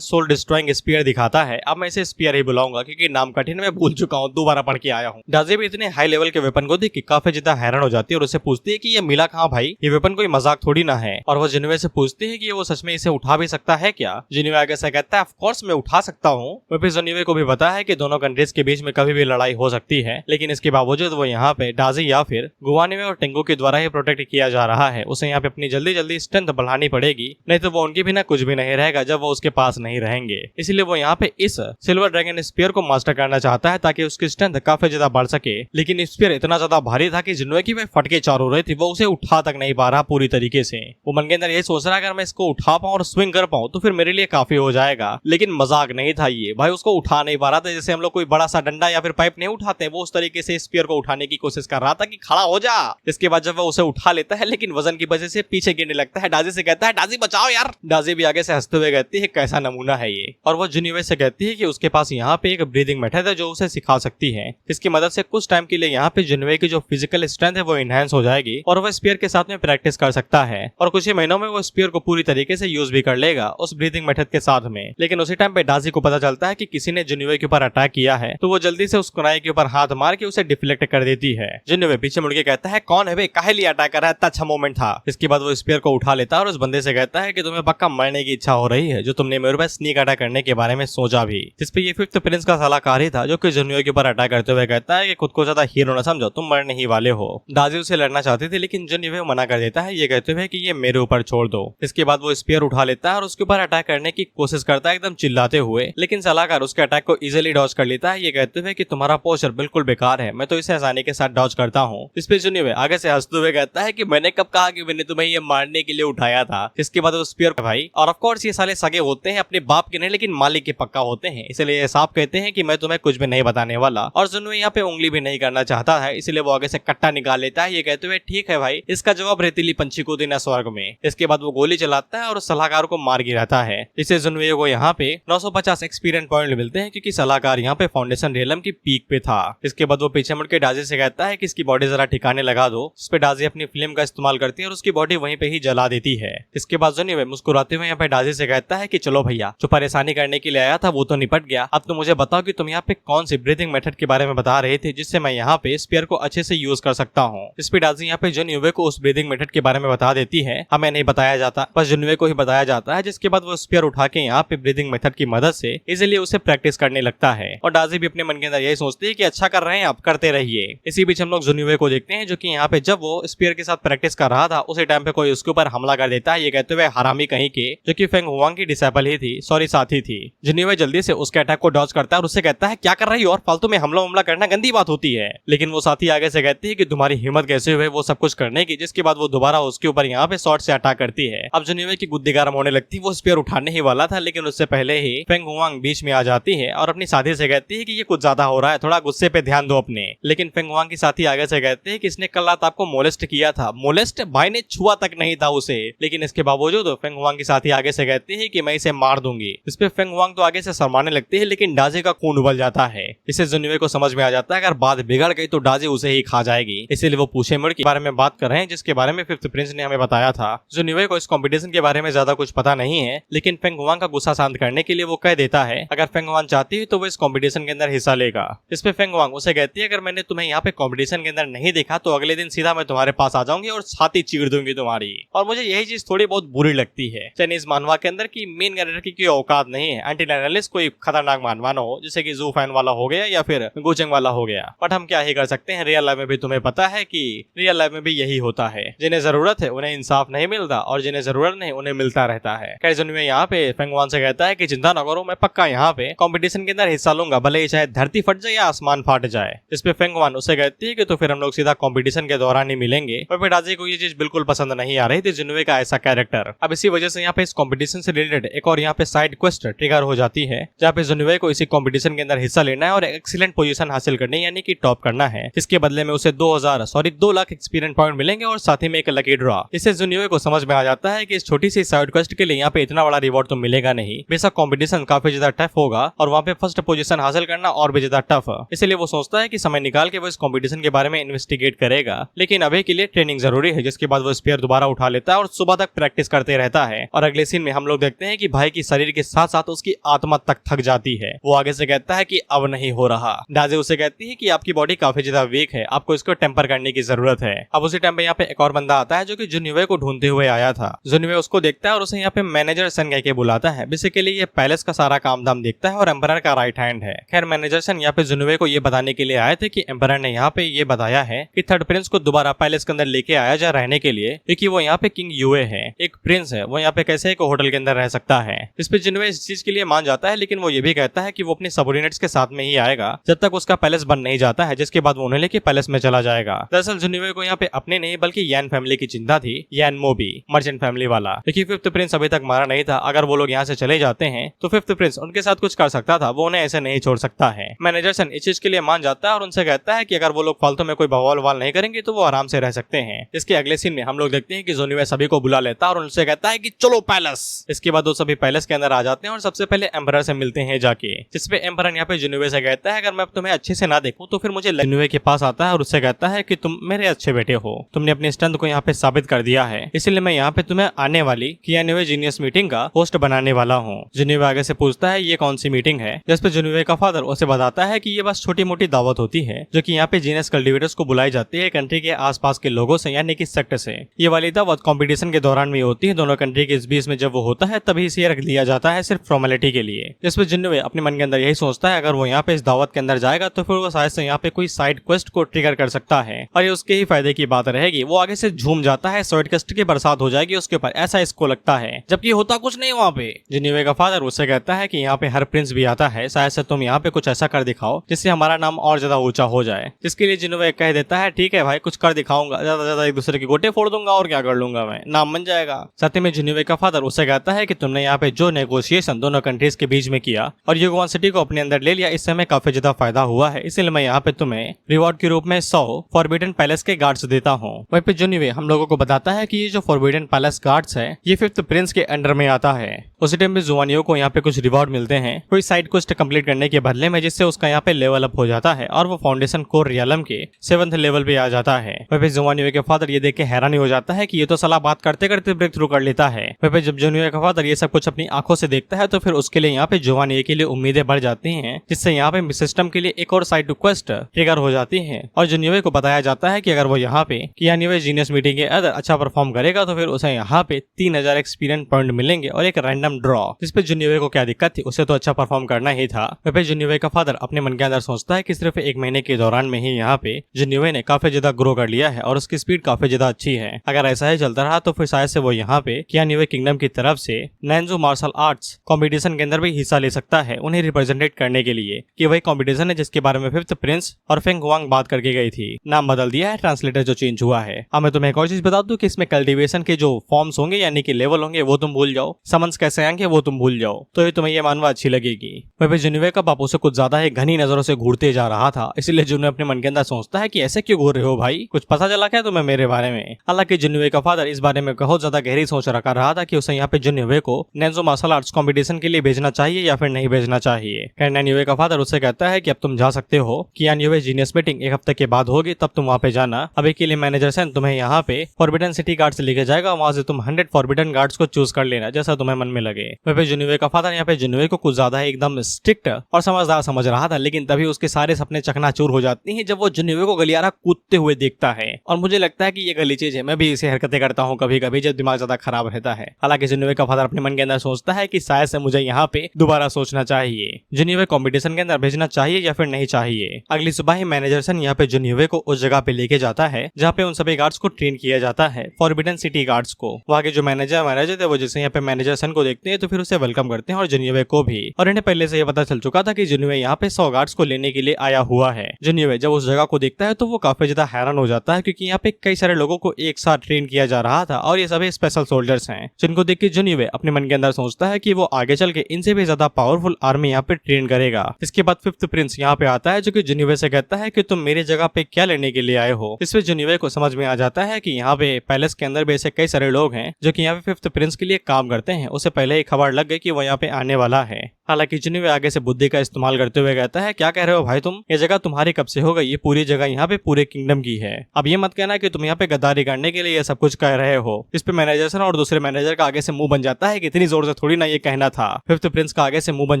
soul destroying spear दिखाता है। अब मैं इसे स्पीयर ही बुलाऊंगा क्योंकि नाम कठिन मैं भूल चुका हूँ, दोबारा पढ़ के आया हूँ। डाजी भी इतने हाई लेवल के वेपन को देख के काफी ज्यादा हैरान हो जाती है और उसे पूछती है कि ये मिला कहाँ भाई, ये वेपन कोई मजाक थोड़ी ना है। और वो जुनयुए से पूछती है कि वो सच में इसे उठा भी सकता है क्या। जुनयुए आगे से कहता है ऑफ कोर्स मैं उठा सकता हूँ। फिर जुनयुए को भी पता है कि दोनों कंट्रीज के बीच में कभी भी लड़ाई हो सकती है, लेकिन इसके बावजूद वो यहाँ पे डाजी या फिर गुआनयुए और टेंगू के द्वारा ही प्रोटेक्ट किया जा रहा है। उसे यहाँ पे अपनी जल्दी जल्दी स्ट्रेंथ बढ़ानी पड़ेगी, नहीं तो वो उनके बिना कुछ भी नहीं रहेगा जब वो उसके पास नहीं रहेंगे। इसलिए वो यहाँ पे इस सिल्वर ड्रैगन स्पीयर को मास्टर करना चाहता है ताकि उसकी स्ट्रेंथ काफी ज्यादा बढ़ सके। लेकिन स्पीयर इतना ज्यादा भारी था कि जुनयुए की वह फटके चार हो रही थी, वो उसे उठा तक नहीं पा रहा पूरी तरीके से। वो मन के अंदर यही सोच रहा है अगर मैं इसको उठा पाऊं और स्विंग कर पाऊं तो फिर मेरे लिए काफी हो जाएगा। लेकिन मजाक नहीं था ये भाई, उसको उठा नहीं पा रहा था। जैसे हम लोग कोई बड़ा सा डंडा या फिर पाइप नहीं उठाते, वो उस तरीके से स्पीयर को उठाने की कोशिश कर रहा था कि खड़ा हो जा। इसके बाद जब वो उसे उठा लेता है लेकिन वजन की वजह से पीछे गिरने लगता है। डाजी से कहता है डाजी बचाओ यार। डाजी भी आगे से हंसते हुए कहती है कैसा नमूना है ये। और वो जुनयुए से कहती है कि उसके पास यहाँ पे एक ब्रीदिंग मेथड है जो उसे सिखा सकती है। इसकी मदद से कुछ टाइम के लिए यहाँ पे जुनयुए की जो फिजिकल स्ट्रेंथ है वो इनहेंस हो जाएगी और वह स्पीयर के साथ में प्रैक्टिस कर सकता है। और कुछ ही महीनों में वो स्पीयर को पूरी तरीके से यूज भी कर लेगा उस ब्रीदिंग मेथड के साथ में। लेकिन उसी टाइम पे डाजी को पता चलता है कि किसी ने जुनयुए के ऊपर अटैक किया है, तो वो जल्दी से उस कुनाई के ऊपर हाथ मार के उसे डिफ्लेक्ट कर देती है। जुनयुए पीछे मुड़ के कहता है कौन है बे, काहे लिए अटैक कर रहा है, इतना अच्छा मोमेंट था। इसके बाद वो स्पीयर को उठा लेता है और उस बंदे से कहता है कि तुम्हें पक्का मरने की इच्छा हो रही है जो तुमने मेरे ऊपर स्नीक अटैक करने के बारे में सोचा भी। इस पे ये फिफ्थ प्रिंस का सलाहकार ही था जो कि जुनयुए के ऊपर अटैक करते हुए कहता है कि खुद को ज्यादा हीरो न समझो, तुम मरने ही वाले हो। डाजी उसे लड़ना चाहती थी लेकिन जुनयुए मना कर देता है ये कहते हुए कि ये मेरे ऊपर छोड़ दो। इसके बाद वो स्पीयर उठा लेता है और उसके ऊपर अटैक करने की कोशिश करता है एकदम चिल्लाते हुए, लेकिन सलाहकार उसके अटैक को इजीली डॉज कर लेता है ये कहते हुए कि तुम्हारा पोस्टर बिल्कुल बेकार है, मैं तो इसे आसानी के साथ डॉज करता हूँ। इस पे जुनयुए आगे से हंसते हुए कहता है कि मैंने कब कहा कि मैंने तुम्हें ये मारने के लिए उठाया था। इसके बाद वो स्पीयर भाई, और ऑफ कोर्स ये साले सगे होते हैं अपने बाप के नहीं लेकिन मालिक के पक्का होते हैं, इसलिए ये साफ कहते हैं कि मैं तुम्हें कुछ भी नहीं बताने वाला। और जुनयुए यहाँ पे उंगली भी नहीं करना चाहता है, इसलिए वो आगे से कट्टा निकाल लेता है ये कहते हुए ठीक है भाई, इसका जवाब रेतीली पंछी को देना स्वर्ग में। इसके बाद वो गोली चलाता है और उस सलाहकार को मार गिराता है। इसे जुनयुए को यहाँ पे 950 एक्सपीरियंस पॉइंट मिलते हैं क्योंकि सलाहकार यहाँ पे फाउंडेशन रियलम की पीक पे था। इसके बाद वो पीछे मुड़ के डाजी से कहता है कि इसकी बॉडी जरा ठिकाने लगा दो, इस पे डाजी अपनी फिल्म का इस्तेमाल करती है और उसकी बॉडी वहीं पे ही जला देती है। इसके बाद जुनिवे मुस्कुराते हुए यहाँ पे डाजी से कहता है कि चलो भैया, जो परेशानी करने के लिए आया था वो तो निपट गया, अब तो मुझे बताओ कि तुम यहाँ पे कौन सी ब्रीथिंग मेथड के बारे में बता रहे थे जिससे मैं यहाँ पे स्पीयर को अच्छे से यूज कर सकता हूँ। इस पे डाजी यहाँ पे जुनिवे को उस ब्रीथिंग मेथड के बारे में बता देती है, हमें नहीं बताया जाता, बस जुनिवे को ही बताया जाता है। जिसके बाद वो स्पीयर उठा के यहाँ पे ब्रीथिंग मेथड की मदद से इजीली उसे प्रैक्टिस करने लगता है और डाजी भी अपने मन के अंदर यही सोचती है कि अच्छा कर रहे हैं, आप करते रहिए। इसी बीच हम लोग जुनिवे को देखते हैं जो कि यहाँ पे जब वो स्पीयर के साथ प्रैक्टिस कर रहा था उसी टाइम पे कोई उसके ऊपर हमला कर देता है, ये कहते हुए हरामी कहीं के, जो कि फेंग हुआंग की डिसेबल ही थी, सॉरी साथी थी। जुनिवे जल्दी से उसके अटैक को डॉज करता है और उससे कहता है क्या कर रही हो और फालतू में हमला करना गंदी बात होती है। लेकिन वो साथी आगे से कहती है कि तुम्हारी हिम्मत कैसे हुई वो सब कुछ करने की। जिसके बाद वो दोबारा उसके ऊपर यहाँ पे शॉट से अटैक करती है। अब जुनिवे की गुद्दी गर्म होने लगती है, वो स्पीयर उठाने ही वाला था लेकिन उससे पहले ही फेंग हुआंग बीच में आ जाती है और अपनी साथी से कहती है कि ये कुछ ज्यादा हो रहा है, थोड़ा गुस्से पे ध्यान दो अपने। लेकिन फेंग हुआंग की साथी आगे से कहते हैं कि इसने कल रात आपको मोलेस्ट किया था। मोलेस्ट? भाई ने छुआ तक नहीं था उसे। लेकिन इसके बावजूद फेंग हुआंग की साथी आगे से कहती है कि मैं इसे मार दूंगी। इस पे फेंग हुआंग तो आगे से शर्माने लगती है लेकिन डाजी का खून उबल जाता है। इससे जुनिवे को समझ में आ जाता है अगर बात बिगड़ गई तो डाजी उसे ही खा जाएगी। इसीलिए वो पूछे मुड़ के बारे में बात कर रहे हैं जिसके बारे में फिफ्थ प्रिंस ने हमें बताया था। जुनिवे को इस कंपटीशन के बारे में ज्यादा कुछ पता नहीं है लेकिन फेंग हुआंग का गुस्सा शांत करने के लिए वो कह देता है अगर फेंग हुआंग चाहती है तो वो इस कंपटीशन के अंदर हिस्सा लेगा। इस पे फेंग हुआंग उसे कहती है अगर मैंने तुम्हें यहाँ पे कंपटीशन के अंदर नहीं देखा तो अगले दिन सीधा मैं तुम्हारे पास आ जाऊंगी और छाती चीर दूंगी तुम्हारी। और मुझे यही चीज थोड़ी बहुत बुरी लगती है चाइनीज मानवा के अंदर की मेन कैरेक्टर की कोई औकात नहीं है, एंटी नायरलिस्ट कोई खतरनाक मानवा न हो जैसे कि जू फैन वाला हो गया या फिर गुचेंग वाला हो गया। बट हम क्या ही कर सकते हैं, रियल लाइफ में भी तुम्हें पता है कि रियल लाइफ में भी यही होता है, जिन्हें जरूरत है उन्हें इंसाफ नहीं मिलता और जिन्हें जरूरत नहीं उन्हें मिलता रहता है। खैर जुनिवे यहाँ पे फेंग हुआंग से कहता है कि चिंता न करो, मैं पक्का यहाँ पे कंपटीशन के अंदर हिस्सा लूंगा, भले ही चाहे धरती फट जाए या आसमान फाट जाए। इस पे फेंग हुआंग उसे कहती है कि तो फिर हम लोग सीधा कंपटीशन के दौरान ही मिलेंगे। और फिर डाजी को ये चीज बिल्कुल पसंद नहीं आ रही थी जुनिवे का ऐसा कैरेक्टर। अब इसी वजह से यहाँ पे इस कंपटीशन से रिलेटेड एक और यहाँ पे साइड क्वेस्ट ट्रिगर हो जाती है जहाँ पे जुनिवे को इसी कंपटीशन के अंदर हिस्सा लेना है और एक्सीलेंट पोजीशन हासिल करनी यानी कि टॉप करना है। इसके बदले में उसे 2 लाख एक्सपीरियंस पॉइंट मिलेंगे और साथ ही में एक लकी ड्रॉ। इससे जुनिवे को समझ में आ जाता है कि इस छोटी सी साइड क्वेस्ट के लिए यहाँ पे इतना बड़ा रिवॉर्ड तो मिलेगा नहीं, बेशक कंपटीशन काफी ज्यादा टफ होगा और वहाँ पे फर्स्ट पोजीशन हासिल करना और भी ज्यादा टफ है। इसलिए वो सोचता है कि समय निकाल के वो इस कंपटीशन के बारे में इन्वेस्टिगेट करेगा, लेकिन अभी के लिए ट्रेनिंग जरूरी है। जिसके बाद वो स्पीयर दोबारा उठा लेता है और सुबह तक प्रैक्टिस करते रहता है। और अगले सीन में हम लोग देखते हैं कि भाई की शरीर के साथ साथ उसकी आत्मा तक थक जाती है। वो आगे से कहता है कि अब नहीं हो रहा। डाजे उसे कहती है कि आपकी बॉडी काफी ज्यादा वीक है, आपको इसको टेम्पर करने की जरूरत है। अब उसी टाइम पे यहाँ पे एक और बंदा आता है जो कि जुनिवे को ढूंढते हुए आया था। जुनिवे उसको देखता है और उसे यहाँ पे मैनेजर सन कह के बुलाता है। बेसिकली ये पैलेस का सारा काम धाम देखता है और एम्परर का राइट हैंड है। खैर मैनेजर सन यहाँ पे जुनिवे को ये बताने के लिए आए थे कि एम्परर ने यहाँ पे ये बताया है कि थर्ड प्रिंस को दोबारा पैलेस के अंदर लेके आया जाए रहने के लिए, क्योंकि वो यहाँ पे किंग यूए है, एक प्रिंस है, वो यहाँ पे कैसे एक होटल के अंदर रह सकता है। इस पे जुनिवे इस चीज के लिए मान जाता है लेकिन वो ये भी कहता है कि वो अपने सबऑर्डिनेट्स के साथ में ही आएगा जब तक उसका पैलेस बन नहीं जाता है, जिसके बाद वो उन्हें लेके पैलेस में चला जाएगा। दरअसल जुनिवे को यहाँ पे अपने नहीं बल्कि यान फैमिली की चिंता थी, यान मोबी मर्चेंट फैमिली वाला, क्योंकि फिफ्थ प्रिंस अभी तक मारा नहीं था। अगर वो लोग यहाँ से चले जाते हैं तो फिफ्थ प्रिंस उनके साथ कुछ कर सकता था, वो उन्हें ऐसे नहीं छोड़ सकता है। मैनेजर सन इस चीज के लिए मान जाता है और उनसे कहता है कि अगर वो लोग फालतू में कोई बवाल वाल नहीं करेंगे तो वो आराम से रह सकते हैं। इसके अगले सीन में हम लोग देखते हैं कि जुनिवे सभी को बुला लेता है और उनसे कहता है कि चलो पैलेस। इसके बाद वो सभी पैलेस के अंदर आ जाते हैं और सबसे पहले एम्परर से मिलते हैं जाके, जिसपे एम्परर यहाँ पे जुनिवे से कहता है अगर मैं तुम्हें अच्छे से ना देखूं तो फिर मुझे जुनिवे के पास आता है और उससे कहता है कि तुम मेरे अच्छे बेटे हो, तुमने अपने स्ट्रेंथ को यहाँ पे साबित कर दिया है, इसलिए मैं यहाँ पे तुम्हें आने वाली कियानुवे जीनियस मीटिंग का होस्ट बनाने वाला हूँ। जुनिवे आगे से पूछता है ये कौन सी मीटिंग है, जिसपे जुनिवे का फादर उसे बताता है कि ये बस छोटी मोटी दावत होती है जो कि यहाँ पे जीनियस कल्टिवेटर्स को बुलाई जाती है कंट्री के आसपास के लोगों से यानी कि सेक्टर से। ये वाली दावत कंपटीशन के दौरान में होती है, दोनों कंट्री के बीच में जब वो होता है तभी इसे रख लिया जाता है सिर्फ फॉर्मेलिटी के लिए। जिसपे जुनिवे अपने मन के अंदर यही सोचता है अगर वो यहाँ पे इस दावत के अंदर जाएगा तो फिर वो शायद से यहाँ पे कोई साइड क्वेस्ट को ट्रिगर कर सकता है और ये उसके ही फायदे की बात रहेगी। वो आगे से झूम जाता है, साइड क्वेस्ट की बरसात हो जाएगी उसके ऊपर, ऐसा इसको लगता है, जबकि होता कुछ नहीं वहाँ पे। जुनिवे का फादर उससे कहता है कि यहाँ पे हर प्रिंस भी आता है, शायद से तुम यहाँ पे कुछ ऐसा कर दिखाओ जिससे हमारा नाम और ज्यादा ऊंचा हो जाए। जिसके लिए जुनिवे कह देता है ठीक है भाई कुछ कर दिखाऊंगा, ज्यादा ज्यादा एक दूसरे के गोटे फोड़ दूंगा और क्या कर लूंगा मैं, नाम बन जाएगा। साथ में जुनिवे का फादर उससे कहता है कि तुमने यहाँ पे जो नेगोशिएशन दोनों कंट्रीज के बीच में किया और युगवान सिटी को अपने अंदर ले लिया, इससे हमें काफी ज्यादा फायदा हुआ है, इसलिए मैं यहाँ पे तुम्हें रिवॉर्ड के रूप में 100 फॉरबिडन पैलेस के गार्ड्स देता हूँ। वहीं पे जुनिवे हम लोगों को बताता है कि ये जो फॉरबिडन पैलेस गार्ड्स है ये फिफ्थ प्रिंस के अंडर में आता है। उसी टाइम पे जुआनियों को यहाँ पे कुछ रिवॉर्ड मिलते हैं। कोई साइड क्वेस्ट कंप्लीट करने के बदले में, जिससे उसका यहाँ पे लेवल अप हो जाता है और वो फाउंडेशन कोर रियलम के 7th लेवल पे आ जाता है। वहीं पे जुआनयुए के फादर ये देख के हैरान ही हो जाता है कि ये तो साला बात करते करते ब्रेक थ्रू कर लेता है। वहीं पे जब जुआनयुए का फादर ये सब कुछ अपनी आंखों से देखता है तो फिर उसके लिए यहाँ पे जुआनयुए के लिए उम्मीदें बढ़ जाती हैं, जिससे यहाँ पे सिस्टम के लिए एक और साइड रिक्वेस्ट ट्रिगर हो जाती है और जुआनयुए को बताया जाता है कि अगर वो यहाँ पे कियान्युए जीनियस मीटिंग के अंदर अच्छा परफॉर्म करेगा तो फिर उसे यहाँ पे 3000 एक्सपीरियंस पॉइंट मिलेंगे और एक रैंडम ड्रॉ। जिसपे जुआनयुए को क्या दिक्कत थी, उसे तो अच्छा परफॉर्म करना ही था। वहीं पे जुआनयुए का फादर अपने मन के अंदर सोचता है कि सिर्फ 1 महीने के दौरान में ही यहाँ पे जुआनयुए ने काफी ज्यादा ग्रो कर लिया है और उसकी स्पीड काफी ज्यादा अच्छी है। अगर ऐसा ही चलता रहा तो फिर शायद से वो यहाँ पे कियान्युए किंगडम की तरफ से नैंजू मार्शल आर्ट्स कंपटीशन के अंदर भी हिस्सा ले सकता है, उन्हें रिप्रेजेंटेट करने के लिए, कि वही कंपटीशन है जिसके बारे में 5th प्रिंस और फेंग हुआंग बात करके गई थी। नाम बदल दिया है, ट्रांसलेटर जो चेंज हुआ है। अब मैं तुम्हें एक और चीज बता दूं कि इसमें कल्टीवेशन के जो फॉर्म्स होंगे यानी कि लेवल होंगे वो तुम भूल जाओ, समन्स कैसे आएंगे वो तुम भूल जाओ, तो ये तुम्हें ये मानवा अच्छी लगेगी। वहीं जुआनयुए का बापू से कुछ ज्यादा ही घनी नजरों से घूरते जा रहा था, इसलिए जुआनयुए अपने मन के अंदर सोचता है कि ऐसे क्यों घूर रहे हो भाई, कुछ पता चला क्या तुम्हें मेरे बारे में। हालांकि जुआनयुए का फादर इस बारे में बहुत ज्यादा गहरी सोच रखा रहा था कि उसे यहाँ पे जुआनयुए को नैंजू मार्शल आर्ट्स कॉम्पिटिशन के लिए भेजना चाहिए या फिर नहीं भेजना चाहिए। नैंजुए का फादर उससे कहता है कि अब तुम जा सकते हो, कियान्युए जीनियस मीटिंग 1 हफ्ते के बाद होगी, तब तुम वहाँ पे जाना। अभी के लिए मैनेजर सेन तुम्हें यहाँ पे फॉरबिडन सिटी गार्ड से लेके जाएगा, वहाँ से तुम 100 फॉरबिडन गार्ड्स को चूज कर लेना जैसा तुम्हें मन में लगे। वहीं पे जुआनयुए का फादर यहाँ पे जुआनयुए को कुछ ज्यादा एकदम स्ट्रिक्ट और समझदार समझ रहा था, लेकिन तभी उसके सारे सपने चकनाचूर हो जाते हैं जब वो जुआनयुए को गलियारा कूदते हुए देखता है। और मुझे लगता है कि ये गली चीज है, मैं भी इसे हरकतें करता हूँ कभी कभी जब दिमाग ज्यादा खराब रहता है। हालांकि जुआनयुए का फादर अपने मन के अंदर सोचता है कि शायद से मुझे यहाँ पे दोबारा सोचना चाहिए, जुआनयुए कंपटीशन के अंदर भेजना चाहिए या फिर नहीं चाहिए। अगली सुबह ही मैनेजर सन यहाँ पे जुआनयुए को उस जगह पे लेके जाता है जहाँ पे उन सभी गार्ड्स को ट्रेन किया जाता है, फॉरबिडन सिटी गार्ड्स को। वहाँ के जो मैनेजर थे वो जैसे यहाँ पे मैनेजर सन को देखते हैं तो फिर उसे वेलकम करते हैं और जुआनयुए को भी। और इन्हें पहले से ये पता चल चुका था कि जुआनयुए यहाँ पे 100 गार्ड्स को लेने के लिए आया हुआ है। जुआनयुए जब उस जगह को देखता है तो वो काफी ज्यादा हैरान हो जाता है, क्योंकि यहाँ पे कई सारे लोगों को एक साथ ट्रेन किया जा रहा था और ये सभी स्पेशल सोल्जर्स हैं, जिनको देख के जुआनयुए अपने मन के अंदर सोचता है कि वो आगे चल के इनसे भी ज्यादा पावरफुल आर्मी यहाँ पे ट्रेन करेगा। इसके बाद 5th प्रिंस यहाँ पे आता है जो कि जुआनयुए से कहता है कि तुम मेरी जगह पे क्या लेने के लिए आए हो। इसमें जुआनयुए को समझ में आ जाता है कि यहाँ पे पैलेस के अंदर भी ऐसे कई सारे लोग हैं जो कि यहाँ पे 5th प्रिंस के लिए काम करते हैं। उसे पहले ही खबर लग गई कि वो यहाँ पे आने वाला है। हालांकि जुआनयुए आगे से बुद्धि का इस्तेमाल करते हुए कहता है, क्या कह रहे हो भाई तुम, ये जगह तुम्हारी कब से हो गई, ये पूरी जगह यहाँ पे पूरे किंगडम की है। अब ये मत कहना कि तुम यहाँ पे गद्दारी करने के लिए ये सब कुछ कह रहे हो। इस पे मैनेजर सर और दूसरे मैनेजर का आगे से मुंह बन जाता है कि इतनी जोर से थोड़ी ना ये कहना था। 5th प्रिंस का आगे से मुंह बन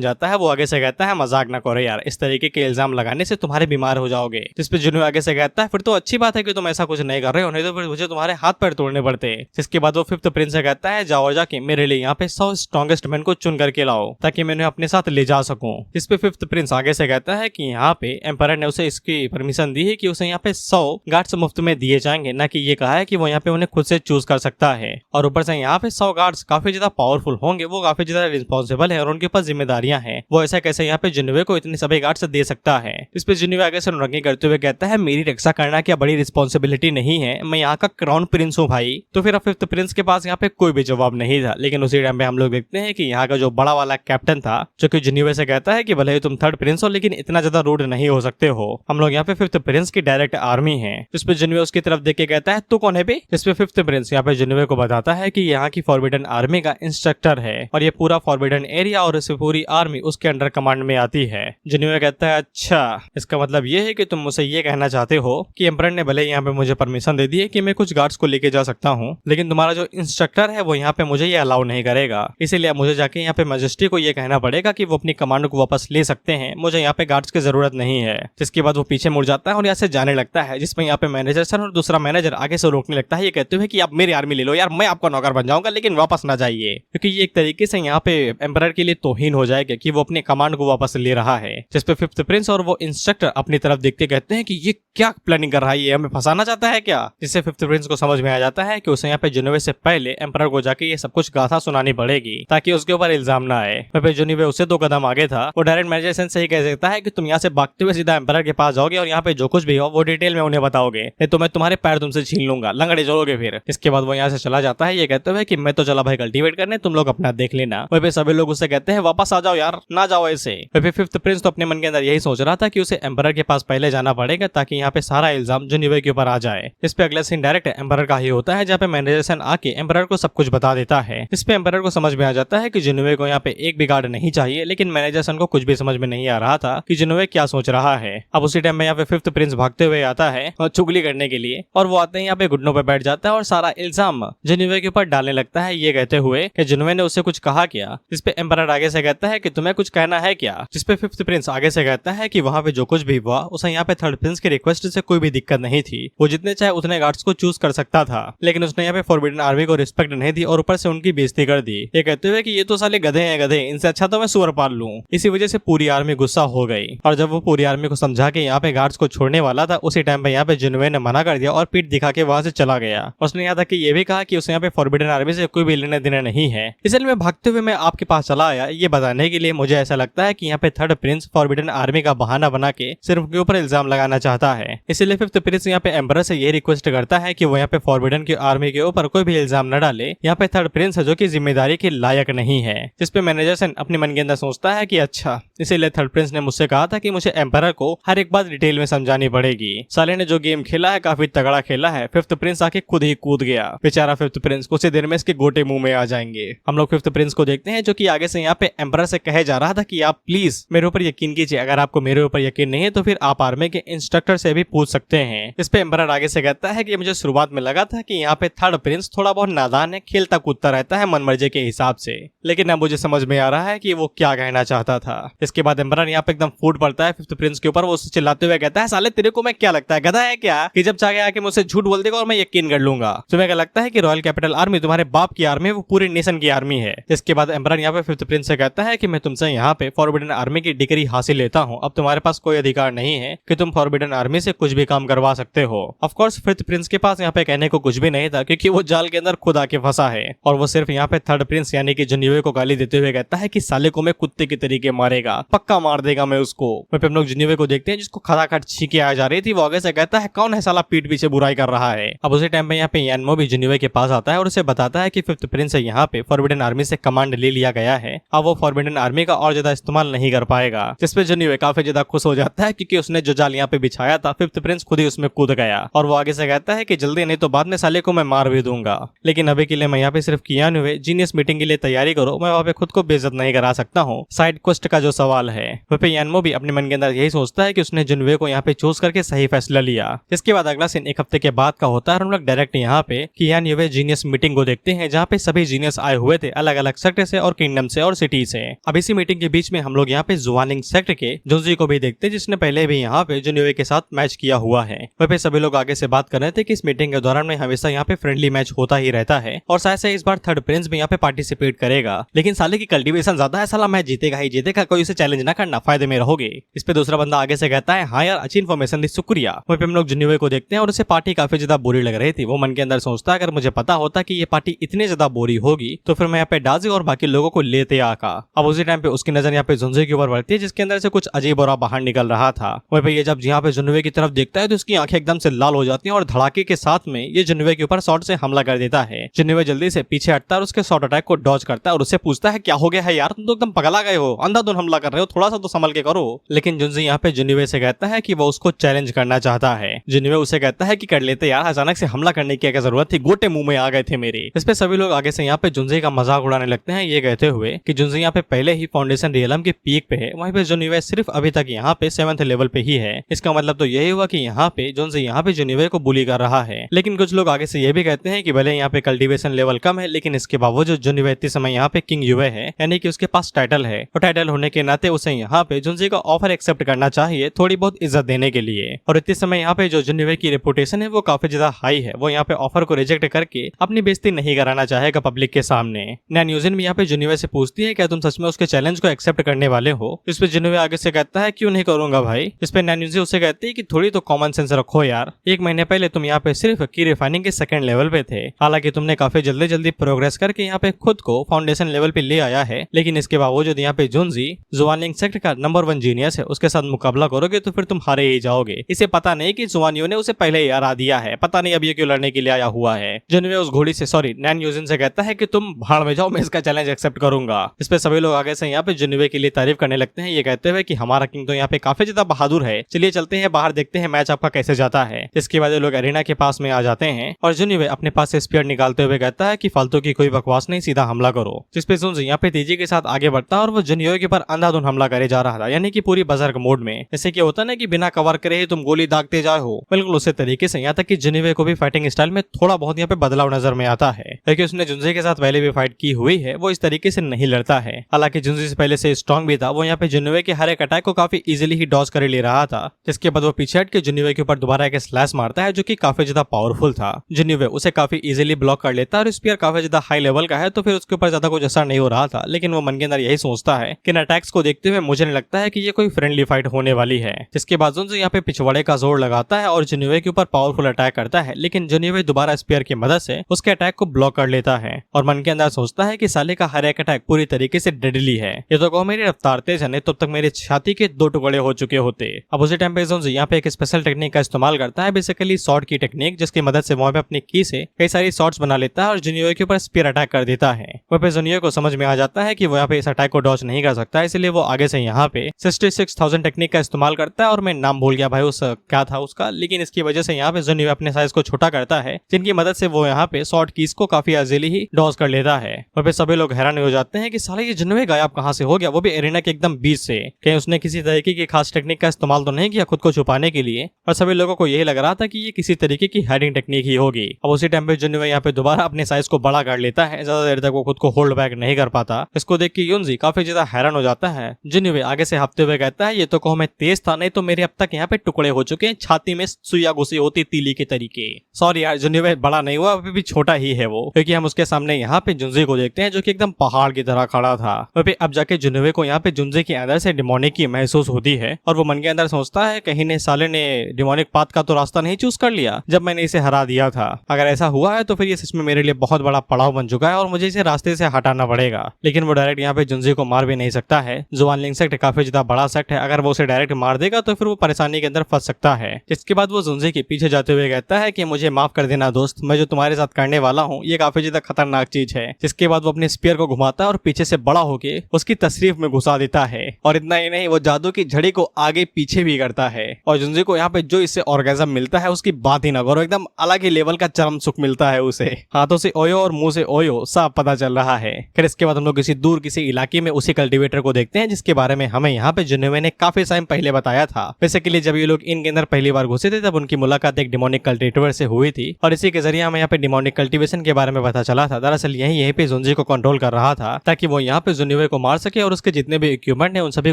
जाता है, वो आगे से कहता है मजाक ना करो यार, इस तरीके के इल्जाम लगाने से तुम्हारे बीमार हो जाओगे। जिस पे जुआनयुए आगे से कहता है फिर तो अच्छी बात है कि तुम ऐसा कुछ नहीं कर रहे हो, नहीं तो फिर मुझे तुम्हारे हाथ पैर तोड़ने पड़ते। जिसके बाद वो 5th प्रिंस से कहता है जाओ जाके मेरे लिए यहाँ पे 100 स्ट्रॉन्गेस्ट मैन को चुन करके लाओ ताकि मैं उन्हें अपने साथ ले जा सकूं। इस पे 5th प्रिंस आगे से कहता है कि यहाँ पे एम्पायर ने उसे इसकी परमिशन दी है कि उसे यहाँ पे 100 गार्ड्स मुफ्त में दिए जाएंगे, ना कि ये कहा है कि वो यहाँ पे उन्हें खुद से चूज कर सकता है। और ऊपर से यहाँ पे 100 गार्ड्स काफी ज्यादा पावरफुल होंगे, वो काफी ज्यादा रिस्पॉन्सिबल है और उनके पास जिम्मेदारियां हैं। वो ऐसा कैसे यहाँ पे जुआनयुए को इतने सभी गार्ड्स दे सकता है। इस पे जुआनयुए आगे से नौटंकी करते हुए कहता है मेरी रक्षा करना क्या बड़ी रिस्पॉन्सिबिलिटी नहीं है, मैं यहाँ का क्राउन प्रिंस हूँ भाई। तो फिर 5th प्रिंस के पास यहाँ पे कोई भी जवाब नहीं था। लेकिन उसी टाइम पे हम लोग देखते हैं कि यहाँ का जो बड़ा वाला कैप्टन था जो कि जुआनयुए से कहता है कि भले ही तुम 3rd प्रिंस हो लेकिन इतना ज्यादा रूड नहीं हो सकते हो, हम लोग यहाँ पे 5th प्रिंस की डायरेक्ट आर्मी है। जिस पे जुआनयुए उसकी तरफ देख के कहता है तू कौन है बे। जिस पे 5th प्रिंस यहाँ पे जुआनयुए को बताता है कि यहाँ की फॉरबिडन आर्मी का इंस्ट्रक्टर है और ये पूरा फॉरबिडन एरिया और इस पूरी आर्मी उसके अंडर कमांड में आती है। जुआनयुए कहता है अच्छा, इसका मतलब ये है कि तुम मुझसे ये कहना चाहते हो कि एम्परर ने भले यहाँ पे मुझे परमिशन दे दी है कि मैं कुछ गार्ड्स को लेके जा सकता हूँ, लेकिन तुम्हारा जो इंस्ट्रक्टर है वो यहाँ पे मुझे ये अलाउ नहीं करेगा, इसीलिए मुझे जाके यहाँ पे मैजेस्टी को ये कहना पड़ेगा कि वो अपनी कमांड को वापस ले सकते हैं, मुझे यहाँ पे गार्ड्स की जरूरत नहीं है। जिसके बाद वो पीछे मुड़ जाता है और यहाँ से जाने लगता है, जिसमें यहाँ पे मैनेजर सर और दूसरा मैनेजर आगे से रोकने लगता है, ये कहते हुए कि आप मेरी आर्मी ले लो यार, मैं आपका नौकर बन जाऊंगा लेकिन वापस ना जाइए, क्योंकि ये एक तरीके से यहाँ पे एम्परर के लिए तौहीन हो जाएगा कि वो अपने कमांड को वापस ले रहा है। जिसपे 5th प्रिंस और वो इंस्ट्रक्टर अपनी तरफ देखते कहते हैं कि ये क्या प्लानिंग कर रहा है, ये हमें फंसाना चाहता है क्या। जिससे 5th प्रिंस को समझ में आ जाता है कि उसे यहाँ पे जुआनयुए से पहले एम्परर को जाके ये सब कुछ गाथा सुनानी पड़ेगी ताकि उसके ऊपर इल्जाम ना आए। वहीं पे जुआनयुए उससे 2 कदम आगे था, वो डायरेक्ट मैनेजर सेन से ही कह सकता है कि तुम यहाँ से भागते हुए सीधा एम्परर के पास जाओगे और यहाँ पे जो कुछ भी हो वो डिटेल में उन्हें बताओगे, नहीं तो मैं तुम्हारे पैर तुमसे छीन लूंगा, लंगड़े चलोगे फिर। इसके बाद वो यहाँ से चला जाता है, ये कहते हुए कि मैं तो चला भाई कल्टीवेट करने, तुम लोग अपना देख लेना। वहीं पे सभी लोग उससे कहते हैं वापस आ जाओ यार, ना जाओ ऐसे। वहीं पे 5th प्रिंस तो अपने मन के अंदर यही सोच रहा था कि उसे एम्परर के पास पहले जाना पड़ेगा ताकि यहाँ पे सारा इल्जाम जुआनयुए के ऊपर आ जाए। इस पे अगला सीन डायरेक्ट एम्परर का ही होता है, जहाँ पे मैनेजर सेन आके एम्परर को सब कुछ बता देता है। इस पे एम्परर को समझ में आ जाता है कि जुआनयुए को यहाँ पे एक भी गार्ड नहीं चाहिए, लेकिन मैनेजर सेन को कुछ भी भी समझ में नहीं आ रहा था कि जिनोवे क्या सोच रहा है। अब उसी टाइम में यहाँ पे फिफ्थ प्रिंस भागते हुए आता है और चुगली करने के लिए, और वो आते हैं यहाँ पे घुटनों पे बैठ जाता है और सारा इल्जाम जिनोवे के ऊपर डालने लगता है, ये कहते हुए कि जिनोवे ने उससे कुछ कहा क्या। जिसपे एम्परर आगे से कहता है कि तुम्हें कुछ कहना है क्या। जिसपे फिफ्थ प्रिंस आगे से कहता है कि वहाँ पे जो कुछ भी हुआ उसे यहाँ पे थर्ड प्रिंस की रिक्वेस्ट से कोई भी दिक्कत नहीं थी, वो जितने चाहे उतने गार्ड्स को चूज कर सकता था, लेकिन उसने यहाँ पे फॉरबिडन आर्मी को रिस्पेक्ट नहीं दी और ऊपर से उनकी बेइज्जती कर दी, ये कहते हुए कि ये तो साले गधे हैं गधे, इनसे अच्छा तो मैं सुअर पाल लूं। इसी वजह से पूरी आर्मी गुस्सा हो गई, और जब वो पूरी आर्मी को समझा के यहाँ पे गार्ड्स को छोड़ने वाला था, उसी टाइम पे यहाँ पे जिनोवे ने मना कर दिया और पीठ दिखा के वहां से चला गया। उसने यहाँ तक कि ये भी कहा कि उसे यहाँ पे फॉरबिडन आर्मी से कोई भी लेने देना नहीं है। इसलिए मैं भागते हुए मैं आपके पास चला आया ये बताने के लिए, मुझे ऐसा लगता है कि यहाँ पे थर्ड प्रिंस फॉरबिडन आर्मी का बहाना बना के सिर्फ उनके ऊपर इल्जाम लगाना चाहता है। इसलिए फिफ्थ प्रिंस यहाँ पे एम्परर से ये रिक्वेस्ट करता है कि वो यहाँ पे फॉरबिडन की आर्मी के ऊपर कोई भी इल्जाम न डाले, यहाँ पे थर्ड प्रिंस है जो कि जिम्मेदारी के लायक नहीं है। जिसपे मैनेजर सन अपने मन के अंदर सोचता है कि अच्छा, इसीलिए थर्ड प्रिंस ने मुझसे कहा था कि मुझे एम्परर को हर एक बात डिटेल में समझानी पड़ेगी। साले ने जो गेम खेला है काफी तगड़ा खेला है। फिफ्थ प्रिंस आके खुद ही कूद गया, बेचारा फिफ्थ प्रिंस, कुछ देर में इसके गोटे मुंह में आ जाएंगे। हम लोग फिफ्थ प्रिंस को देखते हैं जो कि आगे से यहाँ पे एम्परर से कहे जा रहा था कि आप प्लीज मेरे ऊपर यकीन कीजिए, अगर आपको मेरे ऊपर यकीन नहीं है तो फिर आप आर्मी के इंस्ट्रक्टर से भी पूछ सकते हैं। इस पे एम्परर आगे से कहता है कि मुझे शुरुआत में लगा था कि यहाँ पे थर्ड प्रिंस थोड़ा बहुत नादान है, खेलता कूदता रहता है मनमर्जी के हिसाब से, लेकिन अब मुझे समझ में आ रहा है कि वो क्या कहना चाहता था। इसके बाद एम्परर यहाँ पे एकदम फूट पड़ता है फिफ्थ प्रिंस के ऊपर, वो उससे चिल्लाते हुए कहता है साले तेरे को मैं क्या लगता है, गधा है क्या, कि जब चाहे आके मुझसे झूठ बोल देगा और मैं यकीन कर लूंगा। तुम्हें क्या लगता है कि रॉयल कैपिटल आर्मी तुम्हारे बाप की आर्मी है, वो पूरी नेशन की आर्मी है। इसके बाद एम्परर यहाँ पे फिफ्थ प्रिंस से कहता है कि मैं तुमसे यहाँ पे फॉरबिडन आर्मी की डिग्री हासिल लेता हूँ, अब तुम्हारे पास कोई अधिकार नहीं है कि तुम फॉरबिडन आर्मी से कुछ भी काम करवा सकते हो। ऑफ कोर्स फिफ्थ प्रिंस के पास यहाँ पे कहने को कुछ भी नहीं था, क्योंकि वो जाल के अंदर खुद आके फंसा है, और वो सिर्फ यहाँ पे थर्ड प्रिंस यानी कि जिनोवे को गाली देते हुए कहता है कि साले को मैं कुत्ते के तरीके मारेगा, पक्का मार देगा मैं उसको। वहीं पे हम लोग जिनोवे को देखते हैं जिसको खटाखट छींके आ जा रही थी, वो आगे से कहता है कौन है साला पीठ पीछे बुराई कर रहा है। अब उसी टाइम पे यहाँ पे यानमो भी जिनोवे के पास आता है और उसे बताता है कि फिफ्थ प्रिंस यहाँ पे फॉरबिडन आर्मी से कमांड ले लिया गया है, अब वो फॉरबिडन आर्मी का और ज्यादा इस्तेमाल नहीं कर पाएगा। जिसपे जिनोवे काफी ज्यादा खुश हो जाता है, क्योंकि उसने जो जाल यहाँ पे बिछाया था फिफ्थ प्रिंस खुद ही उसमें कूद गया, और वो आगे से कहता है कि जल्दी नहीं तो बाद में साले को मैं मार भी दूंगा, लेकिन अभी के लिए मैं यहाँ पे सिर्फ कियानुवे जीनियस मीटिंग के लिए तैयारी करो, मैं वहाँ पे खुद को बेइज्जत नहीं करा सकता हूँ। साइड क्वेस्ट का जो सवाल है, वहाँ पे यानमो भी अपने मन के अंदर यही सोचता है कि उसने जिनोवे को यहाँ पे चूज करके सही फैसला लिया। इसके बाद अगला सीन एक हफ्ते के बाद का होता है, और हम लोग डायरेक्ट यहाँ पे कियानुवे जीनियस मीटिंग को देखते हैं, जहाँ पे सभी जीनियस आए हुए थे अलग अलग सेक्टर से और किंगडम से और सिटी से। अब इसी मीटिंग के बीच में हम लोग यहाँ पे जुआनिंग सेक्टर के जुंजी को भी देखते हैं, जिसने पहले भी यहाँ पे जिनोवे के साथ मैच किया हुआ है। वहाँ पे सभी लोग आगे से बात कर रहे थे कि इस मीटिंग के दौरान में हमेशा यहाँ पे फ्रेंडली मैच होता ही रहता है, और शायद से इस बार थर्ड प्रिंस भी यहाँ पे पार्टिसिपेट करेगा, लेकिन साले की कल्टीवेशन ज्यादा है, साला मैच जीतेगा ही जीतेगा, कोई उसे चैलेंज ना करना, फायदे में रहोगे। इस पे दूसरा बंदा आगे से कहता है हाँ यार अच्छी इन्फॉर्मेशन दी, शुक्रिया। वहीं पे हम लोग जिनोवे को देखते हैं और उसे पार्टी काफी ज्यादा बुरी लग रही थी। वो मन के अंदर सोचता है अगर मुझे पता होता कि ये पार्टी इतनी ज्यादा बुरी होगी तो फिर मैं यहाँ पे डाजी और बाकी लोगों को लेते आका। अब उसी टाइम पे उसकी नजर यहाँ पे जुंजे के ऊपर पड़ती है, जिसके अंदर से कुछ अजीब और बाहर निकल रहा था। वहीं पे ये जब यहाँ पे जिनोवे की तरफ देखता है तो उसकी आंखें एकदम से लाल हो जाती हैं, और धड़ाके के साथ में ये जिनोवे के ऊपर शॉट से हमला कर देता है। जिनोवे जल्दी से पीछे हटता है और उसके शॉट अटैक को डॉज करता है और उससे पूछता है क्या हो गया है यार, तुम तो एकदम पगला गए हो, अंधाधुन हमला कर रहे हो, थोड़ा सा तो संभल के करो। लेकिन जुंजी यहाँ पे जिनोवे से कहता है कि वो उसको चैलेंज करना चाहता है। जिनोवे उसे कहता है कि कर लेते यार, अचानक से हमला करने की क्या जरूरत थी, गोटे मुंह में आ गए थे मेरे। इस पे सभी लोग आगे से यहाँ पे जुंजी का मजाक उड़ाने लगते हैं, ये कहते हुए कि जुंजी यहाँ पे पहले ही फाउंडेशन रियलम के पीक पे है, वहीं पे जिनोवे सिर्फ अभी तक यहाँ पे 7th लेवल पे ही है। इसका मतलब तो यही हुआ कि यहाँ पे जुंजी यहाँ पे जिनोवे को बुली कर रहा है। लेकिन कुछ लोग आगे से ये भी कहते हैं कि भले यहाँ पे कल्टीवेशन लेवल कम है, लेकिन इसके बावजूद जिनोवे इतने समय यहाँ पे किंग युवे है, यानी कि उसके पास टाइटल है, और टाइटल होने के नाते उसे यहाँ पे जुंजी का ऑफर एक्सेप्ट करना चाहिए थोड़ी बहुत इज्जत देने के लिए। और इतने समय यहाँ पे जो जिनोवे की रेपुटेशन है वो काफी ज्यादा हाई है, वो यहाँ पे ऑफर को रिजेक्ट करके अपनी बेइज्जती नहीं कराना चाहेगा पब्लिक के सामने। नैन यूजिन भी यहाँ पे जिनोवे से पूछती है क्या तुम सच में उसके चैलेंज को एक्सेप्ट करने वाले हो। इस पे जिनोवे आगे से कहता है क्यों नहीं करूंगा भाई। इस पे नैन यूजिन उसे कहती है कि थोड़ी तो कॉमन सेंस रखो यार, 1 महीने पहले तुम यहाँ पे सिर्फ की रिफाइनिंग के 2nd लेवल पे थे, हालांकि तुमने काफी जल्दी प्रोग्रेस करके यहाँ पे खुद को फाउंडेशन लेवल पे ले आया है, लेकिन इसके बावजूद यहाँ पे जुंजी जुआनिंग सेक्टर का नंबर 1 जीनियस है, उसके साथ मुकाबला करोगे तो फिर तुम हारे ही जाओगे। इसे पता नहीं कि जुआनियो ने उसे पहले ही हरा दिया है, पता नहीं अब ये क्यों लड़ने के लिए आया हुआ है। जिनोवे उस घोड़ी से सॉरी नैन यूजिन से कहता है कि तुम भाड़ में जाओ, मैं इसका चैलेंज एक्सेप्ट करूंगा। इस पे सभी लोग आगे से यहाँ पे जिनोवे के लिए तारीफ करने लगते हैं, ये कहते हुए कि हमारा किंग तो यहाँ पे काफी ज्यादा बहादुर है, चलिए चलते हैं बाहर देखते हैं मैच आपका कैसे जाता है। इसके बाद लोग एरिना के पास में आ जाते हैं और जिनोवे अपने पास से स्पीयर निकालते हुए कहता है कि फालतू की कोई बकवास नहीं, सीधा हमला करो। जिसपे जुंजी यहाँ पे तेजी के साथ आगे बढ़ता है और वो जिनोवे के ऊपर अंधाधुन अंधाधुन हमला करे जा रहा था, यानी कि पूरी बजर्ग मोड में। जैसे कि होता ना कि बिना कवर करे ही तुम गोली दागते जाए हो, बिल्कुल उसी तरीके से। यहाँ तक कि जिन्होवे को भी फाइटिंग स्टाइल में थोड़ा बहुत यहाँ पे बदलाव नजर में आता है, क्योंकि उसने जुंजी के साथ पहले भी फाइट की हुई है, वो इस तरीके से नहीं लड़ता है। हालांकि जुंजी से पहले से स्ट्रॉन्ग भी था, वो यहाँ पे जिन्होवे के हर एक अटैक को काफी इजीली ही डॉज कर ले रहा था। जिसके बाद वो पीछे हट के जिन्होवे के ऊपर दोबारा एक स्लैश मारता है, जो कि काफी ज्यादा पावरफुल था। जिन्होवे उसे काफी इजीली ब्लॉक कर लेता है और स्पीयर काफी ज्यादा हाई लेवल का है, तो फिर उसके ऊपर ज्यादा कुछ असर नहीं हो रहा था। लेकिन वो मन के अंदर यही सोचता है कि इन अटैक्स को देखते हुए मुझे नहीं लगता है कि ये कोई फ्रेंडली फाइट होने वाली है। जिसके बाद जुंजी यहाँ पे पिछवाड़े का जोर लगाता है और जिन्होवे के ऊपर पावरफुल अटैक करता है, लेकिन जिन्होवे दोबारा स्पीयर की मदद से उसके अटैक को ब्लॉक कर लेता है और मन के अंदर सोचता है कि साले का हर एक अटैक पूरी तरीके से डेडली है। ये तो कहो मेरी रफ्तार तेज है, नहीं तब तक मेरे छाती के 2 टुकड़े हो चुके होते। अब उसी टाइम पे जुंजी यहाँ पे एक स्पेशल टेक्निक का इस्तेमाल करता है, बेसिकली शॉर्ट की टेक्निक, जिसकी मदद से वहाँ पे अपनी की से कई सारी शॉट्स बना लेता है और जिन्होवे के ऊपर स्पीयर अटैक कर देता है। वहाँ पे जिन्होवे को समझ में आ जाता है कि वो यहाँ पे इस अटैक को डॉज नहीं कर सकता, इसलिए वो आगे से यहाँ पे 66,000 टेक्निक का इस्तेमाल करता है। और मैं नाम भूल गया भाई उस क्या था उसका, लेकिन इसकी वजह से यहाँ पे जिन्होवे अपने साइज को छोटा करता है, जिनकी मदद से वो यहाँ पे शॉर्ट कीज को काफी इजीली ही डॉज कर लेता है। वहाँ पे सभी लोग हैरान हो जाते हैं कि साले ये जिन्होवे गायब कहाँ से हो गया, वो भी एरिना के एकदम बीच से। कहीं उसने किसी तरीके की खास टेक्निक का इस्तेमाल तो नहीं किया खुद को छुपाने के लिए, और सभी लोगों को यही लग रहा था कि ये किसी तरीके की हाइडिंग टेक्निक ही होगी। अब उसी टाइम पे जिन्होवे यहाँ पे दोबारा अपने साइज को बड़ा कर लेता है, ज्यादा देर तक वो खुद को होल्ड बैक नहीं कर पाता। इसको देख के युनजी काफी ज्यादा हैरान हो जाता है। जिन्होवे आगे से हाँफते हुए कहता है, ये तो कहो मैं तेज था, नहीं तो मेरे अब तक यहाँ पे टुकड़े हो चुके हैं, छाती में सुइया घुसी होती तीली के तरीके। सॉरी यार, जिन्होवे बड़ा नहीं हुआ, अभी भी छोटा ही है वो, क्योंकि हम उसके सामने यहाँ पे जुंजी को देखते हैं जो कि एकदम पहाड़ की तरह खड़ा था। वहाँ पे अब जाके जिन्होवे को यहाँ पे जुंजी के अंदर से डिमोनिक की महसूस होती है और वो मन के अंदर सोचता है कहीं ने साले ने डिमोनिक पाथ का तो रास्ता नहीं चूज कर लिया जब मैंने इसे हरा दिया था। अगर ऐसा हुआ है तो फिर ये सच में मेरे लिए बहुत बड़ा पड़ाव बन चुका है और मुझे इसे रास्ते से हटाना पड़ेगा। लेकिन वो डायरेक्ट यहाँ पे जुंजी को मार भी नहीं सकता है। जुआनलिंग सेक्ट काफी ज्यादा बड़ा सेक्ट है, अगर वो उसे डायरेक्ट मार देगा तो फिर वो परेशानी के अंदर फंस सकता है। जिसके बाद वो जुंजी के पीछे जाते हुए कहता है कि मुझे माफ कर देना दोस्त, मैं जो तुम्हारे साथ करने वाला हूँ ये काफी ज्यादा खतरनाक चीज है। जिसके बाद वो अपने स्पीयर को घुमाता है और पीछे से बड़ा होके उसकी तशरीफ में घुसा देता है, और इतना ही नहीं वो जादू की झड़ी को आगे पीछे भी करता है। और जुंजी को यहाँ पे जो इससे ऑर्गेजम मिलता है उसकी बात ही ना करो, एकदम अलग ही लेवल का चरम सुख मिलता है उसे। हाथों से ओयो और मुंह से ओयो सब पता चल रहा है। फिर इसके बाद हम लोग किसी दूर किसी इलाके में उसी कल्टीवेटर को देखते हैं जिसके बारे में हमें यहाँ पे जिन्होवे ने काफी टाइम पहले बताया था। बेसिकली जब ये लोग इनके अंदर पहली बार घुसे थे तब उनकी मुलाकात एक डिमोनिक कल्टीवेटर से हुई थी और इसी के जरिए हमें यहाँ पे डिमोनिक कल्टीवेशन के बारे में पता चला था। दरअसल यही पे जुंजी को कंट्रोल कर रहा था ताकि वो यहाँ पे जिन्होवे को मार सके और उसके जितने भी इक्विपमेंट है उन सभी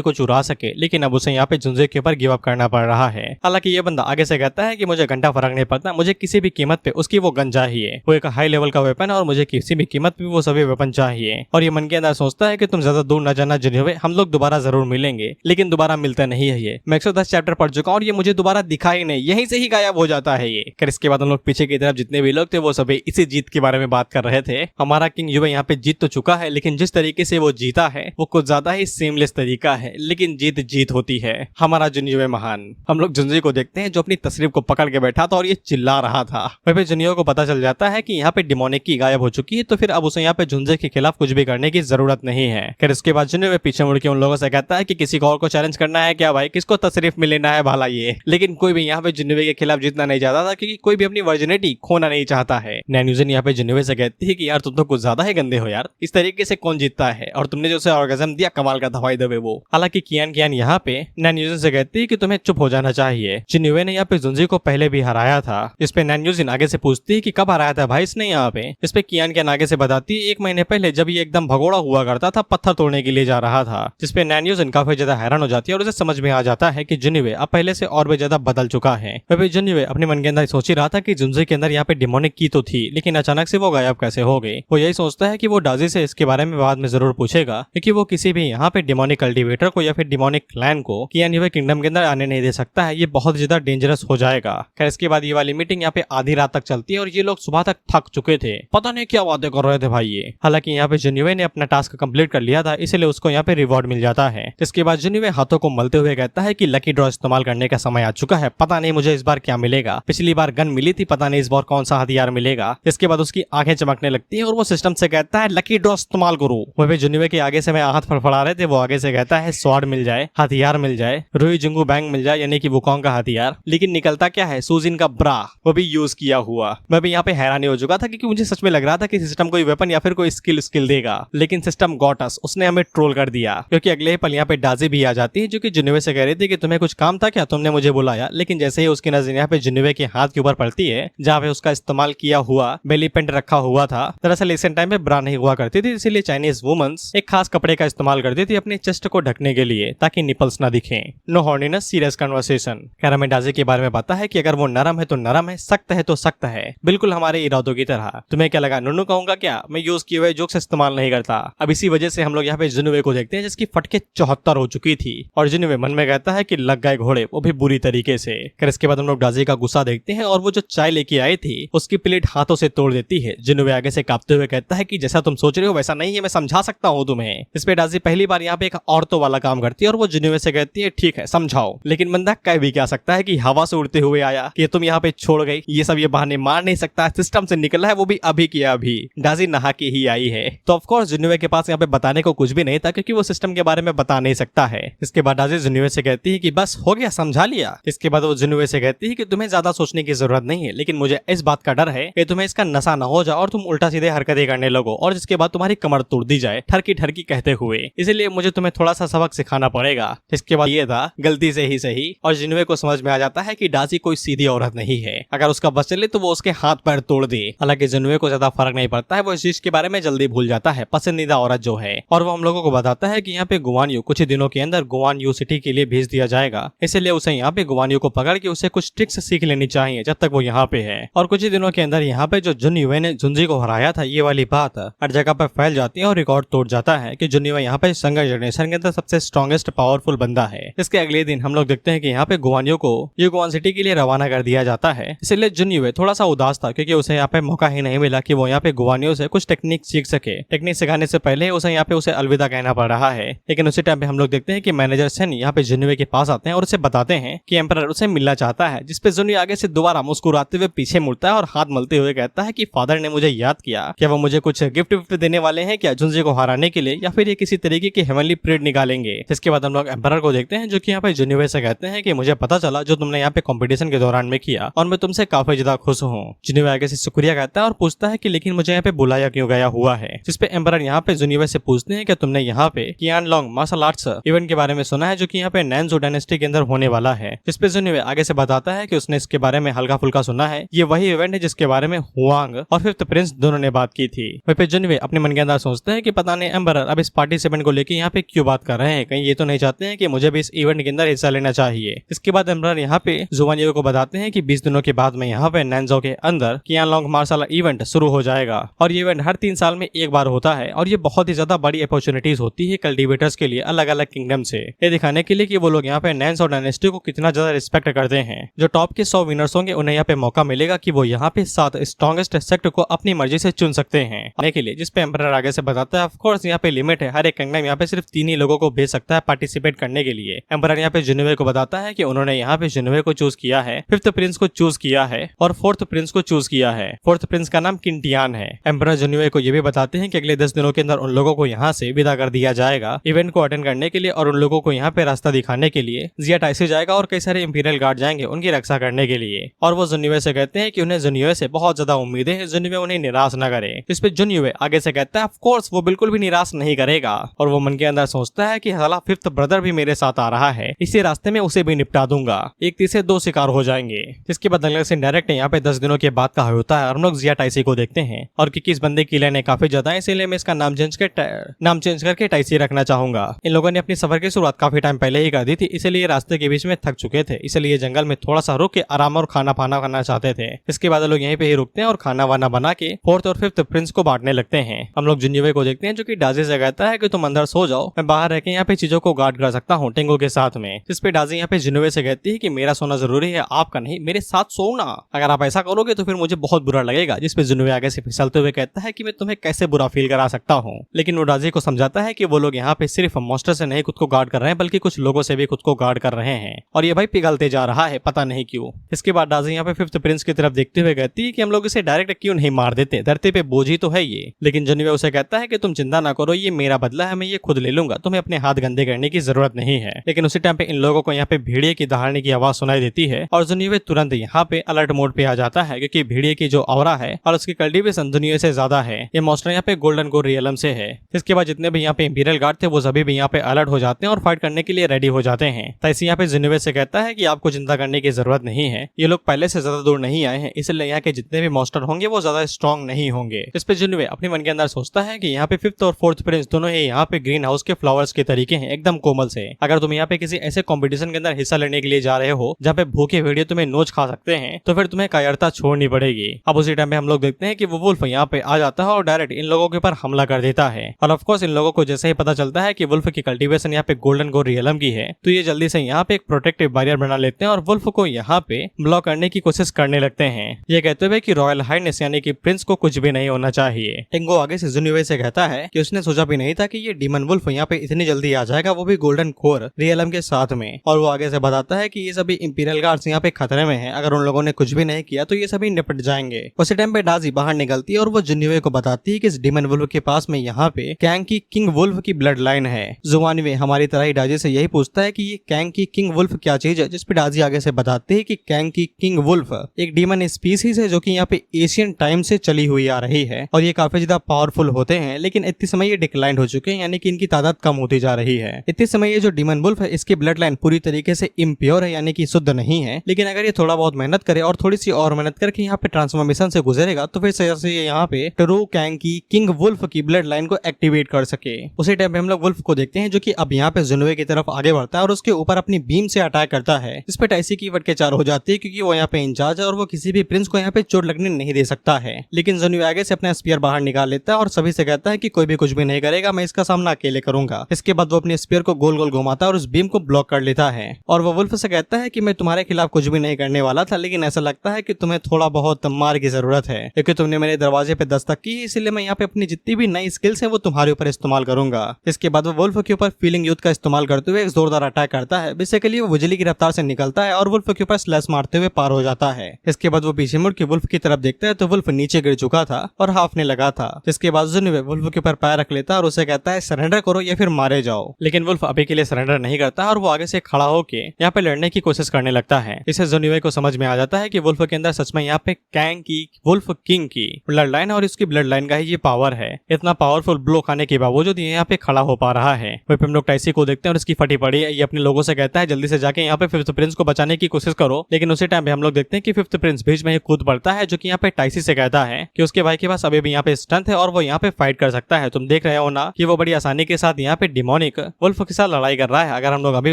को चुरा सके। लेकिन अब उसे यहाँ पे जुंजी के ऊपर गिव अप करना पड़ रहा है। हालांकि ये बंदा आगे से कहता है कि मुझे घंटा फर्क नहीं पड़ता, मुझे किसी भी कीमत पे उसकी वो गन चाहिए, वो एक हाई लेवल का वेपन है और मुझे किसी भी कीमत पे वो सभी वेपन चाहिए। और ये मन के अंदर सोचता है कि तुम ज्यादा दूर न जाना जिन्होवे, हम लोग दोबारा जरूर मिलेंगे। लेकिन दोबारा मिलता नहीं है ये। मैं 110 चैप्टर पढ़ चुका हूँ और ये मुझे दोबारा दिखा ही नहीं, यहीं से ही गायब हो जाता है ये। फिर इसके बाद हम लोग पीछे की तरफ जितने भी लोग थे वो सभी इसी जीत के बारे में बात कर रहे थे। हमारा किंग युवे यहाँ पे जीत तो चुका है, लेकिन जिस तरीके से वो जीता है वो कुछ ज्यादा ही सीमलेस तरीका है, लेकिन जीत जीत होती है। हमारा जुन्युवे महान। हम लोग जुंजी को देखते हैं जो अपनी तस्वीर को पकड़ के बैठा था और ये चिल्ला रहा था। वहीं पे जुनियो को पता चल जाता है कि यहाँ पे डिमोनिक की गायब हो चुकी है, तो फिर अब उसे यहाँ पे जुंजे के खिलाफ कुछ भी करने की जरूरत नहीं है। फिर इसके बाद जुनियो पीछे मुड़ के उन लोगों से कहता है कि किसी और को चैलेंज करना है क्या भाई, किसको तशरीफ में लेना है भाला ये। लेकिन कोई भी यहाँ पे जुनियो के खिलाफ जीतना नहीं चाहता था, क्योंकि कोई भी अपनी वर्जिनिटी खोना नहीं चाहता है। नैन्यूजन यहाँ पे जुनियो से कहती है कि यार तुम तो कुछ ज्यादा ही गंदे हो यार, इस तरीके से कौन जीतता है, और तुमने जो उसे ऑर्गेजम दिया कमाल का दवाई दबे वो। हालांकि कियान यहाँ पे नैन्यूजन से कहती है कि तुम्हें चुप हो जाना चाहिए। जुनियो ने यहाँ पे जुंजी को पहले भी हराया था। इस पे नैन्यूजन आगे से पूछती है कि कब हराया था भाई इसने यहाँ पे। इस पे कियान आगे से बताती है 1 महीने पहले, जब ये एकदम भगोड़ा हुआ करता था, पत्थर तोड़ने के लिए जा रहा था। जिसपे नैन्यूजन काफी ज्यादा हैरान हो जाती है और उसे समझ में आ जाता है कि जुनियो अब पहले से और भी ज्यादा बदल चुका है। वही जुनियो अपने मन के अंदर सोच ही रहा था कि जुंजी के अंदर यहाँ पे डिमोनिक की तो थी, लेकिन अचानक से वो गायब कैसे हो गई। वो यही सोचता है कि वो डाजी से इसके बारे में बाद में जरूर पूछेगा, क्योंकि वो किसी भी यहाँ पे डिमोनिक कल्टीवेटर को या फिर डिमोनिक क्लैन को कियान किंगडम के अंदर आने नहीं दे सकता है, ये बहुत ज्यादा डेंजरस हो जाएगा। खैर इसके बाद ये वाली मीटिंग यहाँ पे आधी रात तक चलती है और ये लोग सुबह तक थक चुके थे, पता नहीं क्या बातें कर रहे थे भाई ये। हालांकि यहाँ पे जुनियो ने अपना टास्क कंप्लीट कर लिया था, इसलिए उसको यहाँ पे रिवॉर्ड मिल जाता है। जिसके बाद जुनियो हाथों को मलते हुए कहता है कि लकी ड्रॉ इस्तेमाल करने का समय आ चुका है, पता नहीं मुझे इस बार क्या मिलेगा, पिछली बार गन मिली थी, पता नहीं इस बार कौन सा हथियार मिलेगा। इसके बाद उसकी आंखें चमकने लगती है और वो सिस्टम से कहता है लकी ड्रॉ इस्तेमाल करो। वही जुनियो के आगे से मैं हाथ फड़फड़ा रहे थे, वो आगे से कहता है स्वॉर्ड मिल जाए, हथियार मिल जाए, रुई जुंगू बैंग मिल जाए, यानी कि वुकोंग का हथियार। लेकिन निकलता क्या है, सूजिन का ब्रा, वो भी यूज किया हुआ। मैं भी यहाँ पे हैरानी हो चुका था, क्योंकि मुझे सच में लग रहा था कि सिस्टम कोई वेपन या फिर कोई स्किल देगा, लेकिन सिस्टम गॉट अस, उसने हमें ट्रोल कर दिया। क्योंकि अगले ही पल यहाँ पे डाजी भी आ जाती है जो कि जुनवे से कह रही थी कि तुम्हें कुछ काम था क्या, तुमने मुझे बुलाया। लेकिन जैसे ही उसकी नजर यहाँ पे जुनवे के हाथ के ऊपर पड़ती है जहाँ पे उसका इस्तेमाल किया हुआ बेली पेंट रखा हुआ था। दरअसल इस टाइम पे ब्रा नहीं हुआ करती थी, इसीलिए चाइनीज वुमेन्स एक खास कपड़े का इस्तेमाल करती थी अपने चेस्ट को ढकने के लिए ताकि निपल्स ना दिखे। No horniness serious conversation. कैरामे डाजी के बारे में बताता है कि अगर वो नरम है तो नरम है, सख्त है तो सख्त है, बिल्कुल हमारे इरादों की तरह। तुम्हें क्या लगा नुनू कहूंगा क्या, मैं यूज किए हुए जोक्स इस्तेमाल नहीं करता। अब इसी वजह से हम लोग यहाँ पे जुनवे को देखते हैं जिसकी फटके 74 हो चुकी थी और जुनवे मन में कहता है कि लग गए घोड़े, वो भी बुरी तरीके से। फिर इसके बाद हम लोग डाजी का गुस्सा देखते हैं और वो जो चाय लेके आई थी उसकी प्लेट हाथों से तोड़ देती है। जुनवे आगे से कांपते हुए कहता है कि जैसा तुम सोच रहे हो वैसा नहीं है, मैं समझा सकता हूँ तुम्हें। इस पे डाजी पहली बार यहाँ पे एक औरतों वाला काम करती है और वो जुनवे से कहती है ठीक है समझाओ। लेकिन बंदा कह भी क्या सकता है कि हवा से उड़ते हुए आया कि तुम यहाँ पे छोड़ गई, ये सब ये बहाने मार नहीं सकता, सिस्टम से निकला है वो भी अभी किया अभी। डाजी नहा के ही आई है तो ऑफ कोर्स जुनवे के पास यहाँ पे बताने को कुछ भी नहीं था क्योंकि वो सिस्टम के बारे में बता नहीं सकता है। इसके बाद डाजी जुनवे से कहती है कि बस हो गया, समझा लिया। इसके बाद वो जुनवे से कहती है कि तुम्हें ज्यादा सोचने की जरूरत नहीं है, लेकिन मुझे इस बात का डर है कि तुम्हें इसका नशा न हो जाए और तुम उल्टा सीधे हरकतें करने लगो और जिसके बाद तुम्हारी कमर तोड़ दी जाए ठरकी ठरकी कहते हुए, इसलिए मुझे तुम्हें थोड़ा सा सबक सिखाना पड़ेगा। इसके बाद ये था गलती से ही सही और जुनवे को समझ में आ जाता है कि डाजी कोई सीधी औरत नहीं है, अगर उसका बस चले तो वो उसके हाथ पैर तोड़ दे। हालांकि जुनवे को ज्यादा फर्क नहीं पड़ता है, वो इस चीज के बारे में जल्दी भूल जाता है, पसंदीदा औरत जो है। और वो हम लोगों को बताता है कि यहाँ पे गुआन यू कुछ ही दिनों के अंदर गुआन यू सिटी के लिए भेज दिया जाएगा, इसलिए उसे यहाँ पे गुआन यू को पकड़ के उसे कुछ ट्रिक्स सीख लेनी चाहिए जब तक वो यहाँ पे है। और कुछ ही दिनों के अंदर यहाँ पे जो जुन युए ने जुनजी को हराया था, ये वाली बात हर जगह पर फैल जाती है और रिकॉर्ड तोड़ जाता है कि जुन युए यहाँ पे संघर्ष जनरेशन के अंदर सबसे स्ट्रॉन्गेस्ट पावरफुल बंदा है। इसके अगले दिन हम लोग देखते हैं कि यहाँ पे गुआन यू को युगुआन सिटी के लिए रवाना कर दिया जाता है। इसलिए जुन युए थोड़ा सा उदास था क्योंकि उसे यहाँ पे मौका ही नहीं मिला कि वो यहाँ पे गुआन यू से कुछ टेक्निक सीख सके। टेक्निक सिखाने से पहले उसे यहाँ पे उसे अलविदा कहना पड़ रहा है। लेकिन उसी टाइम पे हम लोग देखते हैं कि मैनेजर सेन यहाँ पे जुन युए के पास आते हैं और उसे बताते हैं कि एम्परर उसे मिलना चाहता है, जिसपे जुन युए आगे से दोबारा मुस्कुराते हुए पीछे मुड़ता है और हाथ मलते हुए कहता है कि फादर ने मुझे याद किया, क्या वो मुझे कुछ गिफ्ट विफ्ट देने वाले हैं क्या जुनजी को हराने के लिए, या फिर ये किसी तरीके की हेवनली परेड निकालेंगे। इसके बाद हम लोग एम्परर को देखते हैं जो कि यहाँ पे जुन युए से कहते हैं कि मुझे पता चला जो तुमने यहाँ पे कंपटीशन के दौरान में किया और मैं तुमसे काफी ज्यादा खुश हूँ। जुन युए आगे से शुक्रिया कहता है और पूछता है कि लेकिन मुझे यहाँ पे बुलाया क्यों गया हुआ है। जिसपे एम्परर यहाँ पे जुन युए से पूछते हैं कि तुमने यहाँ पे कियान लॉन्ग मार्शल आर्ट्स इवेंट के बारे में सुना है जो कि यहाँ पे नैनजो डायनेस्टी के अंदर होने वाला है। जिसपे जुन युए आगे से बताता है कि उसने इसके बारे में हल्का फुल्का सुना है, ये वही इवेंट है जिसके बारे में हुआंग और फिफ्थ प्रिंस दोनों ने बात की थी। वहीं पे जुन युए अपने मन के अंदर सोचते हैं कि पता नहीं एम्परर अब इस पार्टिसिपेंट को लेके यहाँ पे क्यों बात कर रहे हैं, कहीं ये तो नहीं चाहते हैं कि मुझे भी इस इवेंट के अंदर हिस्सा लेना चाहिए। इसके बाद एम्परर यहाँ पे जुआन यू को बताते हैं कि 20 दिनों के बाद में यहाँ पे नैनजो के अंदर कियान लॉन्ग मार्शल इवेंट शुरू हो जाएगा और ये इवेंट हर 3 साल में एक बार होता है और ये बहुत ही ज्यादा बड़ी अपॉर्चुनिटीज होती है कल्टिवेटर्स के लिए अलग अलग किंगडम से, ये दिखाने के लिए कि वो लोग यहाँ पे नैनजो डायनेस्टी को कितना ज्यादा रिस्पेक्ट करते हैं। जो टॉप के 100 विनर्स होंगे उन्हें यहाँ पे मौका मिलेगा कि वो यहाँ पे 7 स्ट्रॉन्गेस्ट सेक्ट को अपनी मर्जी से चुन सकते हैं आने के लिए। जिसपे एम्परर आगे से बताता है ऑफ कोर्स यहाँ पे लिमिट है, हर एक किंगडम यहाँ पे सिर्फ 3 ही लोगों को भेज सकता है पार्टिसिपेट करने के लिए। एम्परर यहाँ पे जुन युए को बताता है कि उन्होंने यहाँ पे जुन युए को चूज किया है, फिफ्थ प्रिंस को चूज किया है और फोर्थ प्रिंस को चूज किया है। फोर्थ प्रिंस का नाम किंटियान है। एम्परर जुन युए को ये भी बताते हैं कि अगले 10 दिनों के अंदर उन लोगों को यहाँ से विदा कर दिया जाएगा इवेंट को अटेंड करने के लिए और उन लोगों को यहाँ पे रास्ता दिखाने के लिए जिया टाइसी जाएगा और कई सारे इंपीरियल गार्ड जाएंगे उनकी रक्षा करने के लिए। और वो जुन युए से कहते हैं कि उन्हें जुन युए से बहुत ज्यादा उम्मीदें हैं, जुन युए उन्हें निराश न करे। इस पे जुन युए आगे से कहता है ऑफ कोर्स वो बिल्कुल भी निराश नहीं करेगा और वो मन के अंदर सोचता है कि साला फिफ्थ ब्रदर भी मेरे साथ आ रहा है, इसी रास्ते में उसे भी निपटा दूंगा, एक तीर से 2 शिकार हो जाएंगे। इसके बाद अगले से डायरेक्ट यहाँ पे 10 दिनों के बाद का होता है और हम लोग जिया टाइसी को देखते हैं और क्योंकि इस बंदे की लाइनें काफी ज्यादा है इसलिए मैं इसका नाम चेंज करके टाइसी रखना चाहूंगा। इन लोगों ने अपनी सफर की शुरुआत काफी टाइम पहले ही कर दी थी, इसलिए रास्ते के बीच में थक चुके थे, इसलिए जंगल में थोड़ा सा रुक के आराम और खाना पाना करना चाहते थे। इसके बाद लोग यहीं पे ही रुकते हैं और खाना वाना बना के फोर्थ और फिफ्थ प्रिंस को बांटने लगते हैं। हम लोग जुन युए को देखते हैं जो कि डाजी से कहता है कि तुम अंदर सो जाओ, मैं बाहर रह के यहाँ पे चीजों को गार्ड कर सकता हूँ टेंगो के साथ में। जिस पे डाजी यहाँ पे जुन युए से कहती है कि मेरा सोना जरूरी है, आपका नहीं, मेरे साथ सोना, अगर आप ऐसा करोगे तो फिर मुझे बहुत बुरा लगेगा। जिस पे जुन युए आगे से फिसलते हुए कहता है कि मैं तुम्हें कैसे बुरा फील करा सकता हूँ। लेकिन वो डाजी को समझाता है कि वो लोग यहाँ पे सिर्फ मॉन्स्टर से नहीं खुद को गार्ड कर रहे हैं बल्कि कुछ लोगों से भी खुद को गार्ड कर रहे हैं और ये भाई पिघलते जा रहा है पता नहीं क्यों। इसके बाद डाजी यहाँ पे फिफ्थ प्रिंस की तरफ देखते हुए कहती है कि हम लोग इसे डायरेक्ट क्यों नहीं मार देते, धरती पे बोझ ही तो है ये। लेकिन जुन युए उसे कहता है कि तुम चिंता ना करो, ये मेरा बदला है, मैं ये खुद ले लूंगा, तुम्हें अपने हाथ गंदे करने की जरूरत नहीं है। लेकिन उसी टाइम पे इन लोगों को यहाँ पे भेड़िए की दहाड़ने की आवाज सुनाई देती है और जुन युए तुरंत यहाँ पे अलर्ट मोड पे आ जाता है क्योंकि भेड़िए की जो ऑरा है और उसकी कल्टीवेशन दुनिया से ज्यादा है। ये मॉन्स्टर यहाँ पे गोल्डन गोर रियलम से है। इसके बाद जितने भी यहाँ पे इंपीरियल गार्ड गार्ड थे वो सभी भी यहाँ पे अलर्ट हो जाते हैं और फाइट करने के लिए रेडी हो जाते हैं। ताइसी यहाँ पे जिन्युवे से कहता है कि आपको चिंता करने की जरूरत नहीं है, ये लोग पहले से ज्यादा दूर नहीं आए हैं, इसलिए यहाँ के जितने भी मॉन्स्टर होंगे वो ज्यादा स्ट्रॉन्ग नहीं होंगे। इस पे जिन्युवे अपने मन के अंदर सोचता है कि यहाँ पे 5th और 4th प्रिंस दोनों ही यहाँ पे ग्रीन हाउस के फ्लावर्स के तरीके हैं, एकदम कोमल से। अगर तुम यहाँ पे किसी ऐसे कॉम्पिटिशन के अंदर हिस्सा लेने के लिए जा रहे हो जहाँ पे भूखे भेड़िए तुम्हें नोच खा सकते हैं, तो फिर तुम्हें कायरता छोड़नी पड़ेगी। अब उसी टाइम पे हम लोग देखते हैं कि वो वुल्फ यहाँ पे आ जाता है और डायरेक्ट इन लोगों के ऊपर हमला कर देता है। और ऑफ कोर्स इन लोगों को जैसे ही पता चलता है कि वुल्फ की कल्टीवेशन यहाँ पे गोल्डन गोर रियलम की है, तो ये जल्दी से यहाँ पे एक प्रोटेक्टिव बैरियर बना लेते हैं और वुल्फ को यहाँ पे ब्लॉक करने की कोशिश करने लगते हैं, ये कहते हुए कि रॉयल हाइनेस यानी कि प्रिंस को कुछ भी नहीं होना चाहिए। टिंगो आगे से जिन्युवे से कहता है कि उसने सोचा भी नहीं था कि ये डीमन वुल्फ यहाँ पे इतनी जल्दी आ जाएगा, वो भी गोल्डन कोर रियलम के साथ में। और वो आगे से बताता है कि ये सभी इंपीरियल गार्ड्स यहाँ पे खतरे में हैं, अगर उन लोगों ने कुछ भी नहीं किया तो ये सभी निपट जाएंगे। उसी टाइम पे डाजी बाहर निकलती है और वो जिन्युवे को बताती है कि इस डीमन वुल्फ के पास में यहाँ पे कैंग की किंग वुल्फ की ब्लड लाइन है। जुआनवे हमारी तरह ही डाजी से यही पूछता है कि ये कैंग की किंग वुल्फ क्या चीज है, जिसपे डाजी आगे से बताते है कि कैंग की किंग वुल्फ एक डीमन स्पीसीज है जो कि यहाँ पे एशियन टाइम से चली हुई आ रही है और ये काफी ज्यादा पावरफुल होते हैं, लेकिन इतने समय ये डिक्लाइन हो चुके हैं, यानी कि इनकी तादाद कम होती जा रही है। इतने समय ये जो डीमन वुल्फ है इसकी ब्लड लाइन पूरी तरीके से इम्प्योर है, यानी कि शुद्ध नहीं है, लेकिन अगर ये थोड़ा बहुत मेहनत करे और थोड़ी सी और मेहनत करके यहाँ पे ट्रांसफॉर्मेशन से गुजरेगा तो फिर से यहाँ पे ट्रू कैंग की किंग वुल्फ की ब्लड लाइन को एक्टिवेट कर सके। उसी टाइम पे हम लोग वुल्फ को देखते हैं जो कि अब यहाँ पे जिन्युवे की तरफ आगे बढ़ता है और उसके ऊपर अपनी बीम से अटैक करता है। इस पे टाइसी की वट के चार हो जाती है क्योंकि वो यहाँ पे इंचार्ज है और वो किसी भी प्रिंस को यहाँ पे चोट लगने नहीं दे सकता है। लेकिन जिन्युवे आगे से अपना स्पीयर बाहर निकाल लेता है और सभी से कहता है कि कोई भी कुछ भी नहीं करेगा, मैं इसका सामना अकेले करूंगा। इसके बाद वो अपने स्पीयर को गोल गोल घुमाता है और उस बीम को ब्लॉक कर लेता है और वो वुल्फ से कहता है कि मैं तुम्हारे खिलाफ कुछ भी नहीं करने वाला था, लेकिन ऐसा लगता है कि तुम्हें थोड़ा बहुत मार की जरूरत है क्योंकि तुमने मेरे दरवाजे पे दस्तक की, इसलिए मैं यहाँ पे अपनी जितनी भी नई स्किल्स है वो तुम्हारे ऊपर इस्तेमाल करूंगा। इसके बाद वो वुल्फ के ऊपर फीलिंग यूथ का इस्तेमाल करते हुए एक जोरदार अटैक करता है। बेसिकली वो बिजली की रफ्तार से निकलता है और वुल्फ के ऊपर स्लैश मारते हुए पार हो जाता है। इसके बाद वो पीछे मुड़ के वुल्फ की तरफ देखता है तो वुल्फ नीचे गिर चुका था और हाफने लगा था। जिसके बाद जिन्युवे वुल्फ के ऊपर पैर रख लेता है और उसे कहता है सरेंडर करो या फिर मारे जाओ। लेकिन वुल्फ अभी के लिए सरेंडर नहीं करता और वो आगे से खड़ा होके यहाँ पे लड़ने की कोशिश करने लगता है। इसे जिन्युवे को समझ में आ जाता है कि वुल्फ के अंदर सच में यहाँ पे कैंग की वुल्फ किंग की ब्लड लाइन और इसकी ब्लड लाइन का ही ये पावर है। इतना पावरफुल ब्लो खाने के बावजूद ये यहाँ पे खड़ा हो पा रहा है। वहीं पे हम लोग टाइसी को देखते हैं और इसकी फटी पड़ी ये अपने लोगों से कहता है जल्दी से जाके यहाँ पे 5th प्रिंस को बचाने की कोशिश करो। लेकिन उसी टाइम पे हम लोग देखते हैं कि 5th प्रिंस बीच में कूद पड़ता है जो कि यहाँ पे टाइसी से कहता है कि उसके भाई के पास अभी भी यहाँ पे स्ट्रेंथ है और वो यहाँ पे फाइट कर सकता है। तुम देख रहे हो ना कि वो बड़ी आसानी के साथ यहाँ पे डिमोनिक वुल्फ के साथ लड़ाई कर रहा है। अगर हम लोग अभी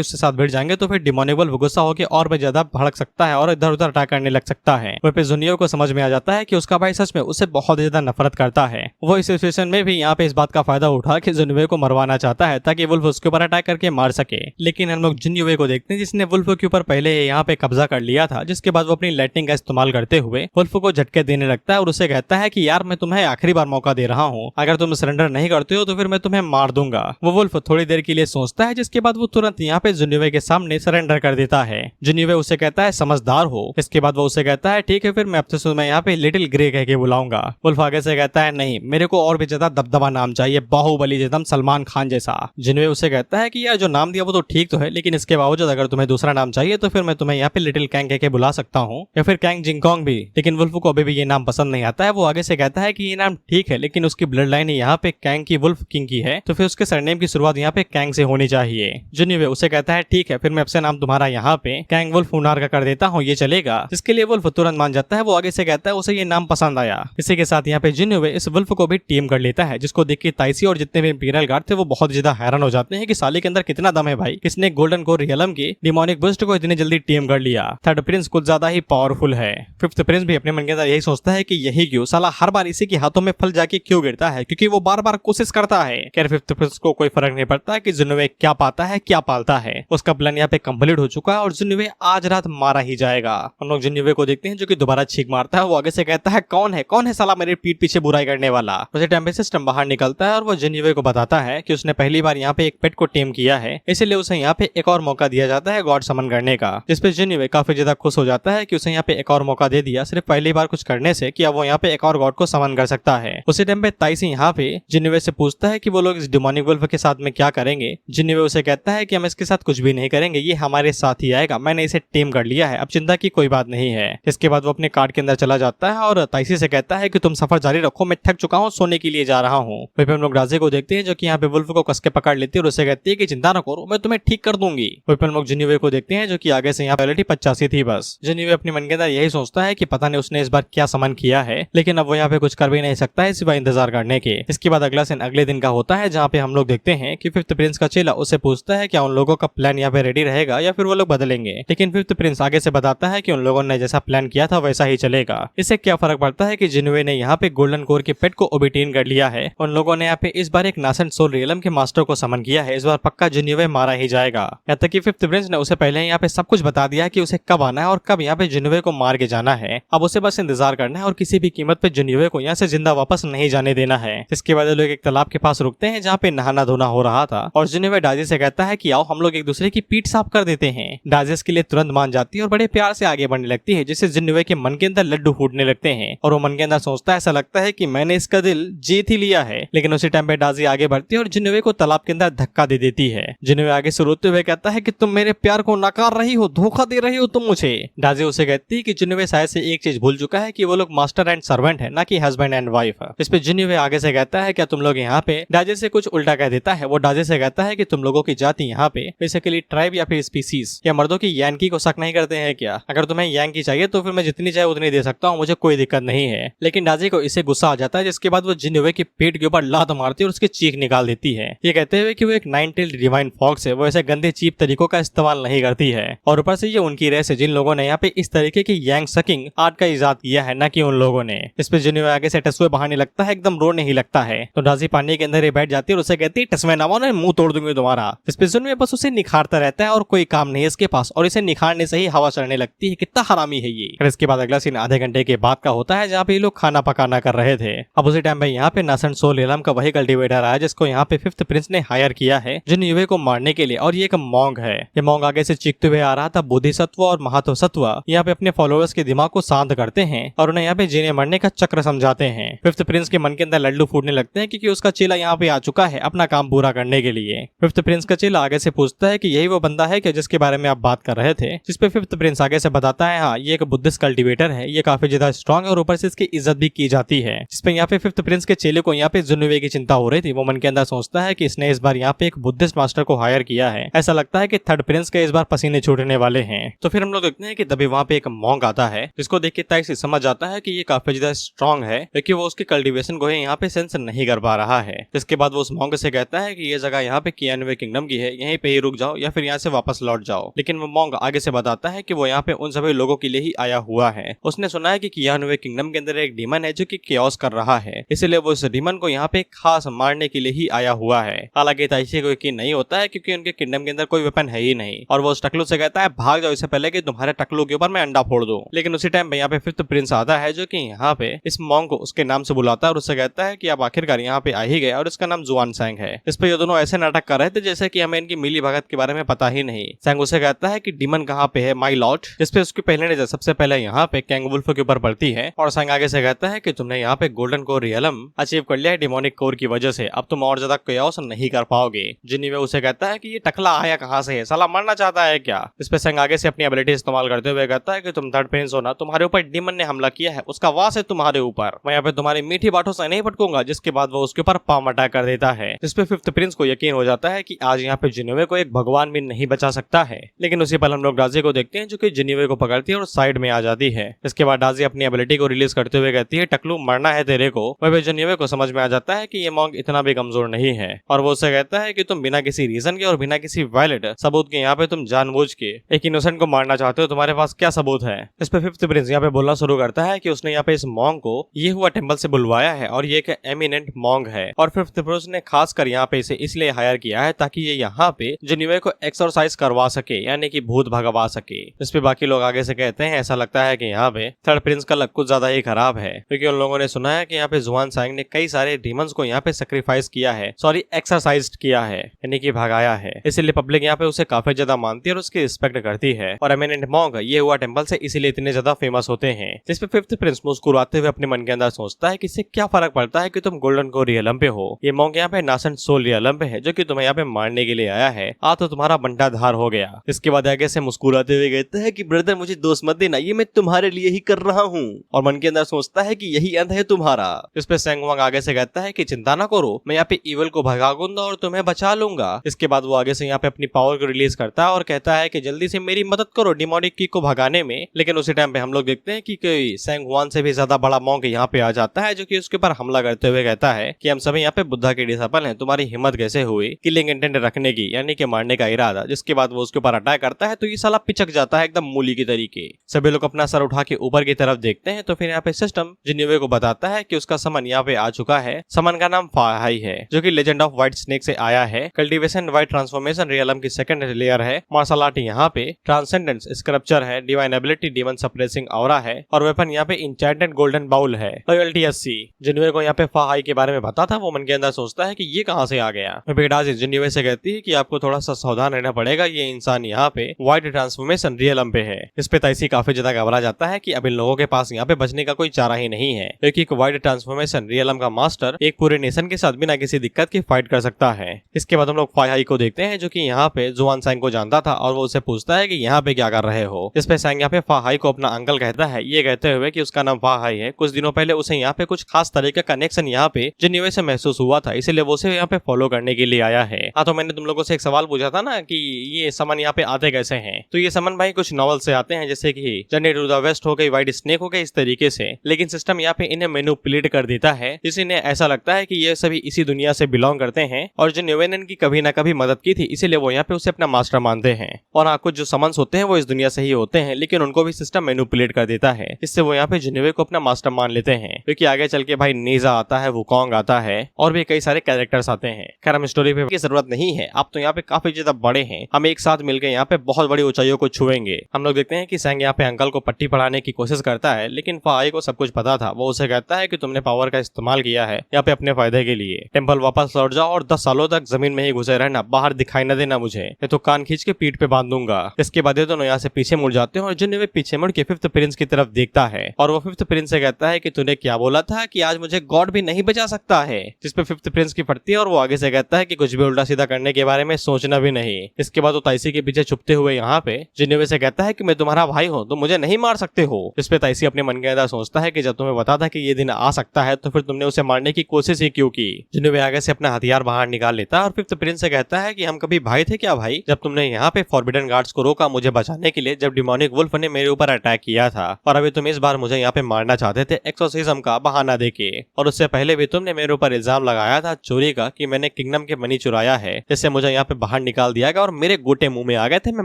उसके साथ भिड़ जाएंगे तो फिर डिमोनिक वुल्फ गुस्सा होकर और भी ज्यादा भड़क सकता है और इधर उधर अटैक करने लग सकता है। वहीं पे जिन्युवे को समझ में आ जाता है कि उसका भाई सच में उससे बहुत ज्यादा नफरत करता है। वो इस सिचुएशन में भी यहाँ पे इस बात का फायदा उठा कि जिन्युवे को मरवाना चाहता है ताकि वुल्फ उसके ऊपर अटैक करके मार सके। लेकिन हम लोग जिन्युवे को देखते हैं जिसने वुल्फ के ऊपर पहले यहाँ पे कब्जा कर लिया था, जिसके बाद वो अपनी लाइटनिंग का इस्तेमाल करते हुए वुल्फ को झटके देने लगता है और उसे कहता है कि यार मैं तुम्हें आखिरी बार मौका दे रहा हूँ, अगर तुम सरेंडर नहीं करते हो तो फिर मैं तुम्हें मार दूंगा। वो वुल्फ थोड़ी देर के लिए सोचता है जिसके बाद वो तुरंत यहाँ पे जिन्युवे के सामने सरेंडर कर देता है। जिन्युवे उसे कहता है समझदार हो। इसके बाद वो उसे कहता है ठीक है फिर मैं अब से मैं यहाँ पे लिटिल ग्रे कह के बुलाऊंगा। वुल्फ आगे से कहता है नहीं, मेरे को और भी ज्यादा दबदबा नाम चाहिए, बाहुबली जैसा, सलमान खान जैसा। जिन्युवे उसे कहता है कि यार जो नाम दिया वो तो ठीक तो है, लेकिन इसके बावजूद अगर तुम्हें दूसरा नाम चाहिए तो फिर मैं तुम्हें यहाँ पे लिटिल कैंग कह के बुला सकता हूँ या फिर कैंग जिंगकोंग भी। लेकिन वुल्फ को अभी भी ये नाम पसंद नहीं आता है। वो आगे से कहता है कि ये नाम ठीक है लेकिन उसकी ब्लड लाइन यहाँ पे कैंग की वुल्फ किंग की है, तो फिर उसके सरनेम की शुरुआत यहाँ पे कैंग से होनी चाहिए। जिन्युवे उसे कहता है ठीक है फिर मैं अब से नाम तुम्हारा यहाँ पे कैंग वुल्फ उनार का कर देता हूँ, ये चलेगा? जिसके लिए वुल्फ तुरंत मान जाता है। वो आगे से कहता है उसे ये नाम पसंद आया। इसी के साथ यहाँ पे जिन्युवे इस वुल्फ को भी टीम कर लेता है, जिसको देख के ताइसी और जितने भी इंपीरियल गार्ड थे वो बहुत ज्यादा हैरान हो जाते हैं कि साले के अंदर कितना दम है भाई, किसने गोल्डन कोर रियलम की डिमोनिक बूस्ट को इतनी जल्दी टीम कर लिया। 3rd प्रिंस कुछ ज्यादा ही पावरफुल है। 5th प्रिंस भी अपने मन के अंदर यही सोचता है कि यही क्यों साला हर बार इसी के हाथों में फल जाके क्यों गिरता है, क्योंकि वो बार बार कोशिश करता है। खैर 5th प्रिंस को कोई फर्क नहीं पड़ता कि जिन्युवे क्या पाता है क्या पालता है, उसका प्लान यहाँ पे कंप्लीट हो चुका है और जिन्युवे आज रात मारा ही जाएगा। हम लोग जिन्युवे को देखते हैं जो कि दोबारा छींक मारता है। वो आगे से कहता है कौन है साला मेरे पीठ पीछे बुराई करने वाला। उसे टाइम पे सिस्टम बाहर निकलता है और वो जिन्युवे को बताता है कि उसने पहली बार यहाँ पे एक पेट को टेम किया है, इसलिए उसे यहाँ पे एक और मौका दिया जाता है गॉड समन करने का। जिसपे जिन्युवे काफी ज्यादा खुश हो जाता है कि उसे यहाँ पे एक और मौका दे दिया सिर्फ पहली बार कुछ करने से कि अब वो यहाँ पे एक और गॉड को समन कर सकता है। उसी टाइम पे ताइसी यहाँ पे जिन्युवे से पूछता है कि वो लोग इस डिमोनिक वुल्फ के साथ में क्या करेंगे। जिन्युवे उसे कहता है कि हम इसके साथ कुछ भी नहीं करेंगे, ये हमारे साथ ही आएगा, मैंने इसे टेम कर लिया है, अब चिंता की कोई बात नहीं है। इसके बाद वो अपने कार्ड के अंदर चला जाता है और ताइसी से कहता है कि तुम सफर जारी रखो, मैं थक चुका हूँ, सोने के लिए जा रहा हूँ। वहीं पे हम लोग राजे को देखते हैं जो कि यहाँ पे वुल्फ को कस के पकड़ लेती है और उसे कहती है कि चिंता न करो, मैं तुम्हें ठीक कर दूंगी। वहीं पर हम लोग जिन्युए को देखते हैं जो कि आगे से यहाँ पे 85 थी बस। जिन्युए अपने मन के अंदर यही सोचता है कि पता नहीं उसने इस बार क्या समन किया है, लेकिन अब वो यहाँ पे कुछ कर भी नहीं सकता है सिवाय इंतजार करने के। इसके बाद अगला सीन अगले दिन का होता है जहाँ पे हम लोग देखते हैं कि फिफ्थ प्रिंस का चेला उससे पूछता है क्या उन लोगों का प्लान यहाँ पे रेडी रहेगा या फिर वो लोग बदलेंगे। लेकिन फिफ्थ प्रिंस आगे से बताता है कि उन लोगों ने जैसा प्लान किया था वैसा ही चलेगा। इससे क्या फर्क पड़ता है कि जिन्युए ने यहाँ पे गोल्डन कोर के पेट को ओबिटीन कर लिया है। उन लोगों ने यहाँ पे इस बार एक नासेंट सोल रियलम के मास्टर को समन किया है। इस बार पक्का जिन्युए मारा ही जाएगा। यहाँ तक कि फिफ्थ प्रिंस ने उसे पहले यहाँ पे सब कुछ बता दिया है कि उसे कब आना है और कब यहाँ पे जिन्युए को मार के जाना है। अब उसे बस इंतजार करना है और किसी भी कीमत पे जिन्युए को यहाँ से जिंदा वापस नहीं जाने देना है। इसके बाद लोग एक तालाब के पास रुकते हैं जहाँ पे नहाना धोना हो रहा था और जिन्युए डाजी से कहता है कि आओ हम लोग एक दूसरे की पीठ साफ कर देते हैं। डाजी इसके लिए तुरंत मान जाती है और बड़े प्यार से आगे बढ़ने लगती है, जिससे जिन्युए के मन के अंदर लड्डू फूटने लगते हैं और वो मन के अंदर सोचता है ऐसा लगता है कि मैंने इसका दिल जीत ही लिया है। लेकिन उसी टाइम पे डाजी आगे बढ़ती है और जिन्युए को तालाब के अंदर धक्का दे देती है। जिन्युए आगे से रोते हुए कहता है कि तुम मेरे प्यार को नकार रही हो, धोखा दे रही हो तुम मुझे। डाजी उसे कहती है कि जिन्युए शायद से एक चीज भूल चुका है कि वो लोग मास्टर एंड सर्वेंट है, ना कि हस्बैंड एंड वाइफ। इस पे जिन्युए आगे से कहता है क्या तुम लोग यहाँ पे, डाजे से कुछ उल्टा कह देता है। वो डाजे से कहता है कि तुम लोगों की जाति यहाँ पे बेसिकली ट्राइब या फिर स्पीसीज या मर्दों की यानकी को शक नहीं करते हैं क्या? अगर तुम्हें यानकी चाहिए तो फिर मैं जितनी चाहे उतनी दे सकता हूँ, मुझे कोई दिक्कत नहीं है। लेकिन डाजे को इससे गुस्सा आ जाता है, जिसके बाद वो जिन्युए की पेट के ऊपर लात मारती है और उसकी चीख निकाल देती है, ये कहते हुए कि वो एक 9-tailed डिवाइन फॉक्स है, वो ऐसे गंदे चीप तरीकों का इस्तेमाल नहीं करती है। और ऊपर से ये उनकी रेस है जिन लोगों ने यहाँ पे इस तरीके की यांग सकिंग आर्ट का इजाद किया है, ना कि उन लोगों ने। इस पे जिन्युए आगे से टसुए बहाने लगता है, एकदम रोने ही लगता है। तो डाजी पानी के अंदर ही बैठ जाती है और उसे कहती है टसुए ना मानो, मुंह तोड़ दूंगी तुम्हारा। इस पे जिन्युए बस उसे निखारता रहता है और कोई काम नहीं है इसके पास, और इसे निखारने से ही हवा चढ़ने लगती है। कितना हरामी है ये। फिर इसके बाद अगला सीन आधे घंटे के बाद का होता है जहाँ पे ये लोग खाना पकाना कर रहे थे। अब उसी टाइम पे यहाँ पे नासेंट सोल रियलम का वही कल्टीवेटर आया जिसको यहाँ पे फिफ्थ प्रिंस ने हायर किया है जिन्युए को मारने के लिए, और ये एक मॉन्ग है। ये मॉन्ग आगे से चीखते हुए आ रहा था। बोधिसत्व और महातोसत्व यहाँ पे अपने फॉलोअर्स के दिमाग को शांत करते हैं और उन्हें यहाँ पे जीने मरने का चक्र समझाते हैं। फिफ्थ प्रिंस के मन के अंदर लड्डू फूटने लगते हैं क्योंकि उसका चेला यहाँ पे आ चुका है अपना काम पूरा करने के लिए। फिफ्थ प्रिंस का चेला आगे से पूछता है कि यही वो बंदा है क्या जिसके बारे में आप बात कर रहे थे? जिसपे फिफ्थ प्रिंस आगे से बताता है हाँ, ये एक बुद्धिस्ट कल्टीवेटर है, ये काफी ज्यादा स्ट्रॉन्ग है और ऊपर से इसकी इज्जत भी की जाती है। जिसपे यहाँ पे फिफ्थ प्रिंस के चेले को यहाँ पे जिन्युए की चिंता हो रही थी। वो मन के अंदर सोचता है कि इसने इस बार यहाँ पे एक बुद्धिस्ट मास्टर को हायर किया है, ऐसा लगता है कि थर्ड प्रिंस के इस बार पसीने छूटने वाले हैं। तो फिर हम लोग देखते हैं कि तभी वहाँ पे एक मॉन्क आता है जिसको देख के ताइक्स समझ जाता है कि ये काफी ज्यादा स्ट्रॉन्ग है, लेकिन वो उसके कल्टीवेशन को यहाँ पे सेंस नहीं कर पा रहा है। जिसके बाद वो उस मॉन्क से कहता है कि ये जगह यहाँ पे कियानवे किंगडम की है, यहीं पे ही रुक जाओ या फिर यहाँ से वापस लौट जाओ। लेकिन वो मॉन्क आगे से बताता है कि वो यहाँ पे उन सभी लोगों के लिए ही आया हुआ है। उसने सुना है कि कियानवे किंगडम के अंदर एक डीमन है जो कि केओस कर रहा है, इसलिए वो उस डीमन को यहाँ पे खास मारने के लिए ही आया हुआ है। हालांकि ताइशी को यकीन नहीं होता है क्योंकि उनके किंगडम के अंदर कोई वेपन है ही नहीं, और वो उस टकलू से कहता है भाग जाओ इससे पहले कि तुम्हारे टकलू के ऊपर मैं अंडा फोड़ दूं। लेकिन उसी टाइम पे यहाँ पे फिफ्थ प्रिंस आता है जो कि यहाँ पे इस मॉन्क को उसके नाम से बुलाता है और उससे कहता है कि आप आखिरकार यहाँ पे आ ही गए और इसका नाम जुआन सैंग है। इस पे ये दोनों ऐसे नाटक कर रहे थे जैसे कि हमें इनकी मिली भगत के बारे में पता ही नहीं। सैंग उसे कहता है कि डीमन कहाँ पे है माई लॉर्ड, जिसपे उसकी पहले नजर सबसे पहले यहाँ पे कैंगवुल्फ के ऊपर पड़ती है और सैंग आगे से कहता है कि तुमने यहाँ पे गोल्डन कोर रियलम अचीव कर लिया है डिमोनिक कोर की वजह से, अब तुम और ज्यादा केओस नहीं कर पाओगे। जिन्युए उसे कहता है कि ये टकला आया कहाँ से है, साला मरना चाहता है क्या? इस पे सैंग आगे से अपनी एबिलिटी इस्तेमाल करते हुए कहता है कि तुम थर्ड प्रिंस हो ना, तुम्हारे ऊपर डीमन ने हमला किया है, उसका वास है तुम्हारे ऊपर, मैं यहाँ पे तुम्हारी मीठी बातों से नहीं भटकूंगा। जिसके बाद वो उसके ऊपर पाम अटैक कर देता है। इस पे फिफ्थ प्रिंस को यकीन हो जाता है कि आज यहाँ पे जिन्युए को एक भगवान भी नहीं बचा सकता है। लेकिन उसी पल हम लोग डाजी को देखते हैं जो कि जिन्युए को पकड़ती है और साइड में आ जाती है। इसके बाद डाजी अपनी एबिलिटी को रिलीज करते हुए कहती है टकलू मरना है तेरे को। वह जिन्युए को समझ में आ जाता है कि ये मॉन्क इतना भी कमजोर नहीं है और वो उसे कहता है कि तुम बिना किसी रीजन के और बिना किसी वैलिड सबूत के यहाँ पे तुम जानबूझ के एक इनोसेंट को मारना चाहते हो, तुम्हारे पास क्या सबूत है? इस पे फिफ्थ प्रिंस यहाँ पे बोलना शुरू करता है कि उसने यहाँ पे इस मॉन्क को ये हुआ टेम्पल से बुलवाया है और ये एक एमिनेंट मॉन्क है और फिफ्थ प्रिंस ने खास कर यहाँ पे इसे इसलिए हायर किया है ताकि ये यहाँ पे जिन्युए को एक्सरसाइज करवा सके, यानी कि भूत भगवा सके। इस पे बाकी लोग आगे से कहते हैं ऐसा लगता है कि यहाँ पे थर्ड प्रिंस का लक कुछ ज्यादा ही खराब है, क्योंकि उन लोगों ने सुना है कि यहाँ पे जुआन सैंग ने कई सारे डीमंस को यहाँ पे सेक्रीफाइस किया है, सॉरी एक्सरसाइज किया है, यानी कि भगाया है। इसलिए पब्लिक यहाँ पे उसे काफी ज्यादा मानती है और उसकी रिस्पेक्ट करती है और एमिनेंट मॉन्क ये हुआ टेम्पल से इसीलिए इतने ज्यादा फेमस होते हैं। जिसपे फिफ्थ प्रिंस मुस्कुराते हुए अपने मन के अंदर सोचता है कि इससे क्या फर्क पड़ता है कि तुम गोल्डन कोर रियलम पे हो, ये मॉन्क यहाँ पे नासेंट सोल रियलम पे है जो कि तुम्हें यहाँ पे मारने के लिए आया है, आ तो तुम्हारा बंटा धार हो गया। इसके बाद आगे से मुस्कुराते हुए कहते हैं कि ब्रदर मुझे दोस्त मत देना, ये मैं तुम्हारे लिए ही कर रहा हूँ, और मन के अंदर सोचता है कि यही अंत है तुम्हारा। इस पे सैंग वांग आगे से कहता है कि चिंता ना करो, मैं यहाँ पे इविल को भगाऊंगा और तुम्हें बचा लूंगा। इसके बाद वो आगे से यहाँ पे अपनी पावर को रिलीज करता है और कहता है कि जल्दी से मेरी मदद करो डिमोनिक की को भगाने में। लेकिन उसी टाइम पे हम लोग देखते हैं कि कोई सैंग हुआन से भी ज्यादा बड़ा मॉन्क यहाँ पे आ जाता है, जो कि उसके ऊपर हमला करते हुए कहता है कि हम सभी यहाँ पे बुद्धा के डिसाइपल हैं, तुम्हारी हिम्मत कैसे हुई किलिंग इंटेंट रखने की, यानी कि मारने का इरादा। जिसके बाद वो उसके ऊपर अटैक करता है तो ये साला पिचक जाता है एकदम मूली की तरीके। सभी लोग अपना सर उठा के ऊपर की तरफ देखते हैं तो फिर यहाँ पे सिस्टम जिन्युए को बताता है कि उसका समन यहाँ पे आ चुका है। समन का नाम फाहाई है, जो कि लेजेंड ऑफ व्हाइट स्नेक से आया है। कल्टीवेशन व्हाइट ट्रांसफॉर्मेशन रियलम की सेकंड लेयर है। मार्शल आर्ट यहाँ पे ट्रांसेंडेंस स्क्रप्चर है। Divine ability demon suppressing aura है और वेपन यहाँ पे इंचैंटेड गोल्डन बाउल है। लॉयल्टी 80। जिन्युए को यहाँ पे फाहाई के बारे में पता था, वो मन के अंदर सोचता है कि ये कहाँ से आ गया। बेडाजी जिन्युए से कहती है कि आपको थोड़ा सा सावधान रहना पड़ेगा, ये इंसान यहाँ पे व्हाइट ट्रांसफॉर्मेशन रियलम पे है। इस पे ताइसी काफी ज्यादा घबरा जाता है कि अब इन लोगों के पास यहाँ पे बचने का कोई चारा ही नहीं है, क्योंकि एक व्हाइट ट्रांसफॉर्मेशन रियलम का मास्टर एक पूरे नेशन के साथ बिना किसी दिक्कत के फाइट कर सकता है। इसके बाद हम लोग फाहाई को देखते हैं, जो कि यहाँ पे जुआन सैंग को जानता था और वो उससे पूछता है कि यहाँ पे क्या कर रहे हो। इस पे सैंग यहाँ पे फाहाई को अपना अंकल कहता है, ये कहते हुए कि उसका नाम फाहाई है। कुछ दिनों पहले उसे यहाँ पे कुछ खास तरह का कनेक्शन यहाँ पे जिन्युए से महसूस हुआ था, इसीलिए वो उसे यहाँ पे फॉलो करने के लिए आया है। हाँ, तो मैंने तुम लोगों से एक सवाल पूछा था ना कि ये समन यहाँ पे आते कैसे हैं। तो ये समन भाई कुछ नॉवल से आते हैं, जैसे कि जर्नी टू द वेस्ट हो गई, व्हाइट स्नेक हो गई, इस तरीके से। लेकिन सिस्टम यहाँ पे इन्हें मैनिपुलेट कर देता है, जिससे इन्हें ऐसा लगता है कि ये सभी इसी दुनिया से बिलोंग करते हैं और जो न्यूवेनन की कभी ना कभी मदद की थी, इसीलिए वो यहाँ पे उसे अपना मास्टर मानते हैं। और हाँ, कुछ जो समन्स होते हैं वो इस दुनिया से ही होते हैं, लेकिन उनको भी सिस्टम मैनिपुलेट कर देता है, इससे वो यहाँ पे जिन्युए को अपना मास्टर मान लेते हैं। क्योंकि आगे चल के भाई नीजा आता है, वुकोंग आता है और भी कई सारे कैरेक्टर्स आते हैं। खैर, हम स्टोरी पे की जरूरत नहीं है, आप तो यहाँ पे काफी ज्यादा बड़े हैं, हम एक साथ मिलकर यहाँ पे बहुत बड़ी ऊंचाइयों को छुएंगे। हम लोग देखते हैं कि सैंग यहाँ पे अंकल को पट्टी पढ़ाने की कोशिश करता है, लेकिन फाहाई को सब कुछ पता था। वो उसे कहता है कि तुमने पावर का इस्तेमाल किया है यहाँ पे अपने फायदे के लिए। टेंपल वापस लौट जाओ और 10 सालों तक जमीन में ही घुसे रहना, बाहर दिखाई न देना मुझे, ये तो कान खींच के पीठ पे बांध दूंगा। इसके बाद ये दोनों यहाँ से पीछे मुड़ जाते हैं और जिन्युए पीछे मुड़ के फिफ्थ प्रिंस की तरफ देखता है और वो फिफ्थ प्रिंस से कहता है कि तूने क्या बोला था कि आज मुझे गॉड भी नहीं बचा सकता है। जिस पे फिफ्थ प्रिंस की पड़ती है और वो आगे से कहता है कि कुछ भी उल्टा सीधा करने के बारे में सोचना भी नहीं। इसके बाद वो ताइसी के पीछे छुपते हुए यहाँ पे जिन्युए से कहता है कि मैं तुम्हारा भाई हूँ, तो मुझे नहीं मार सकते हो। इस पे ताइसी अपने मन के अंदर सोचता है कि जब तुम्हें पता था कि ये दिन आ सकता है तो फिर तुमने उसे मारने की कोशिश ही क्यों की। जिन्युए आगे से अपना हथियार बाहर निकाल लेता है और फिफ्थ प्रिंस से कहता है कि हम कभी भाई थे क्या भाई, जब तुमने यहाँ पे फॉरबिडन गार्ड्स को रोका मुझे बचाने के लिए, जब डिमोनिक वुल्फ ने मेरे ऊपर अटैक किया था, और अभी तुम इस बार मुझे यहाँ पे मारना चाहते थे एक्सोर्सिज्म का बहाना देके। और उससे पहले भी तुमने मेरे ऊपर इल्जाम लगाया था चोरी का कि मैंने किंगडम के मनी चुराया है, जिससे मुझे यहाँ पे बाहर निकाल दिया गया और मेरे गोटे मुंह में आ गए थे, मैं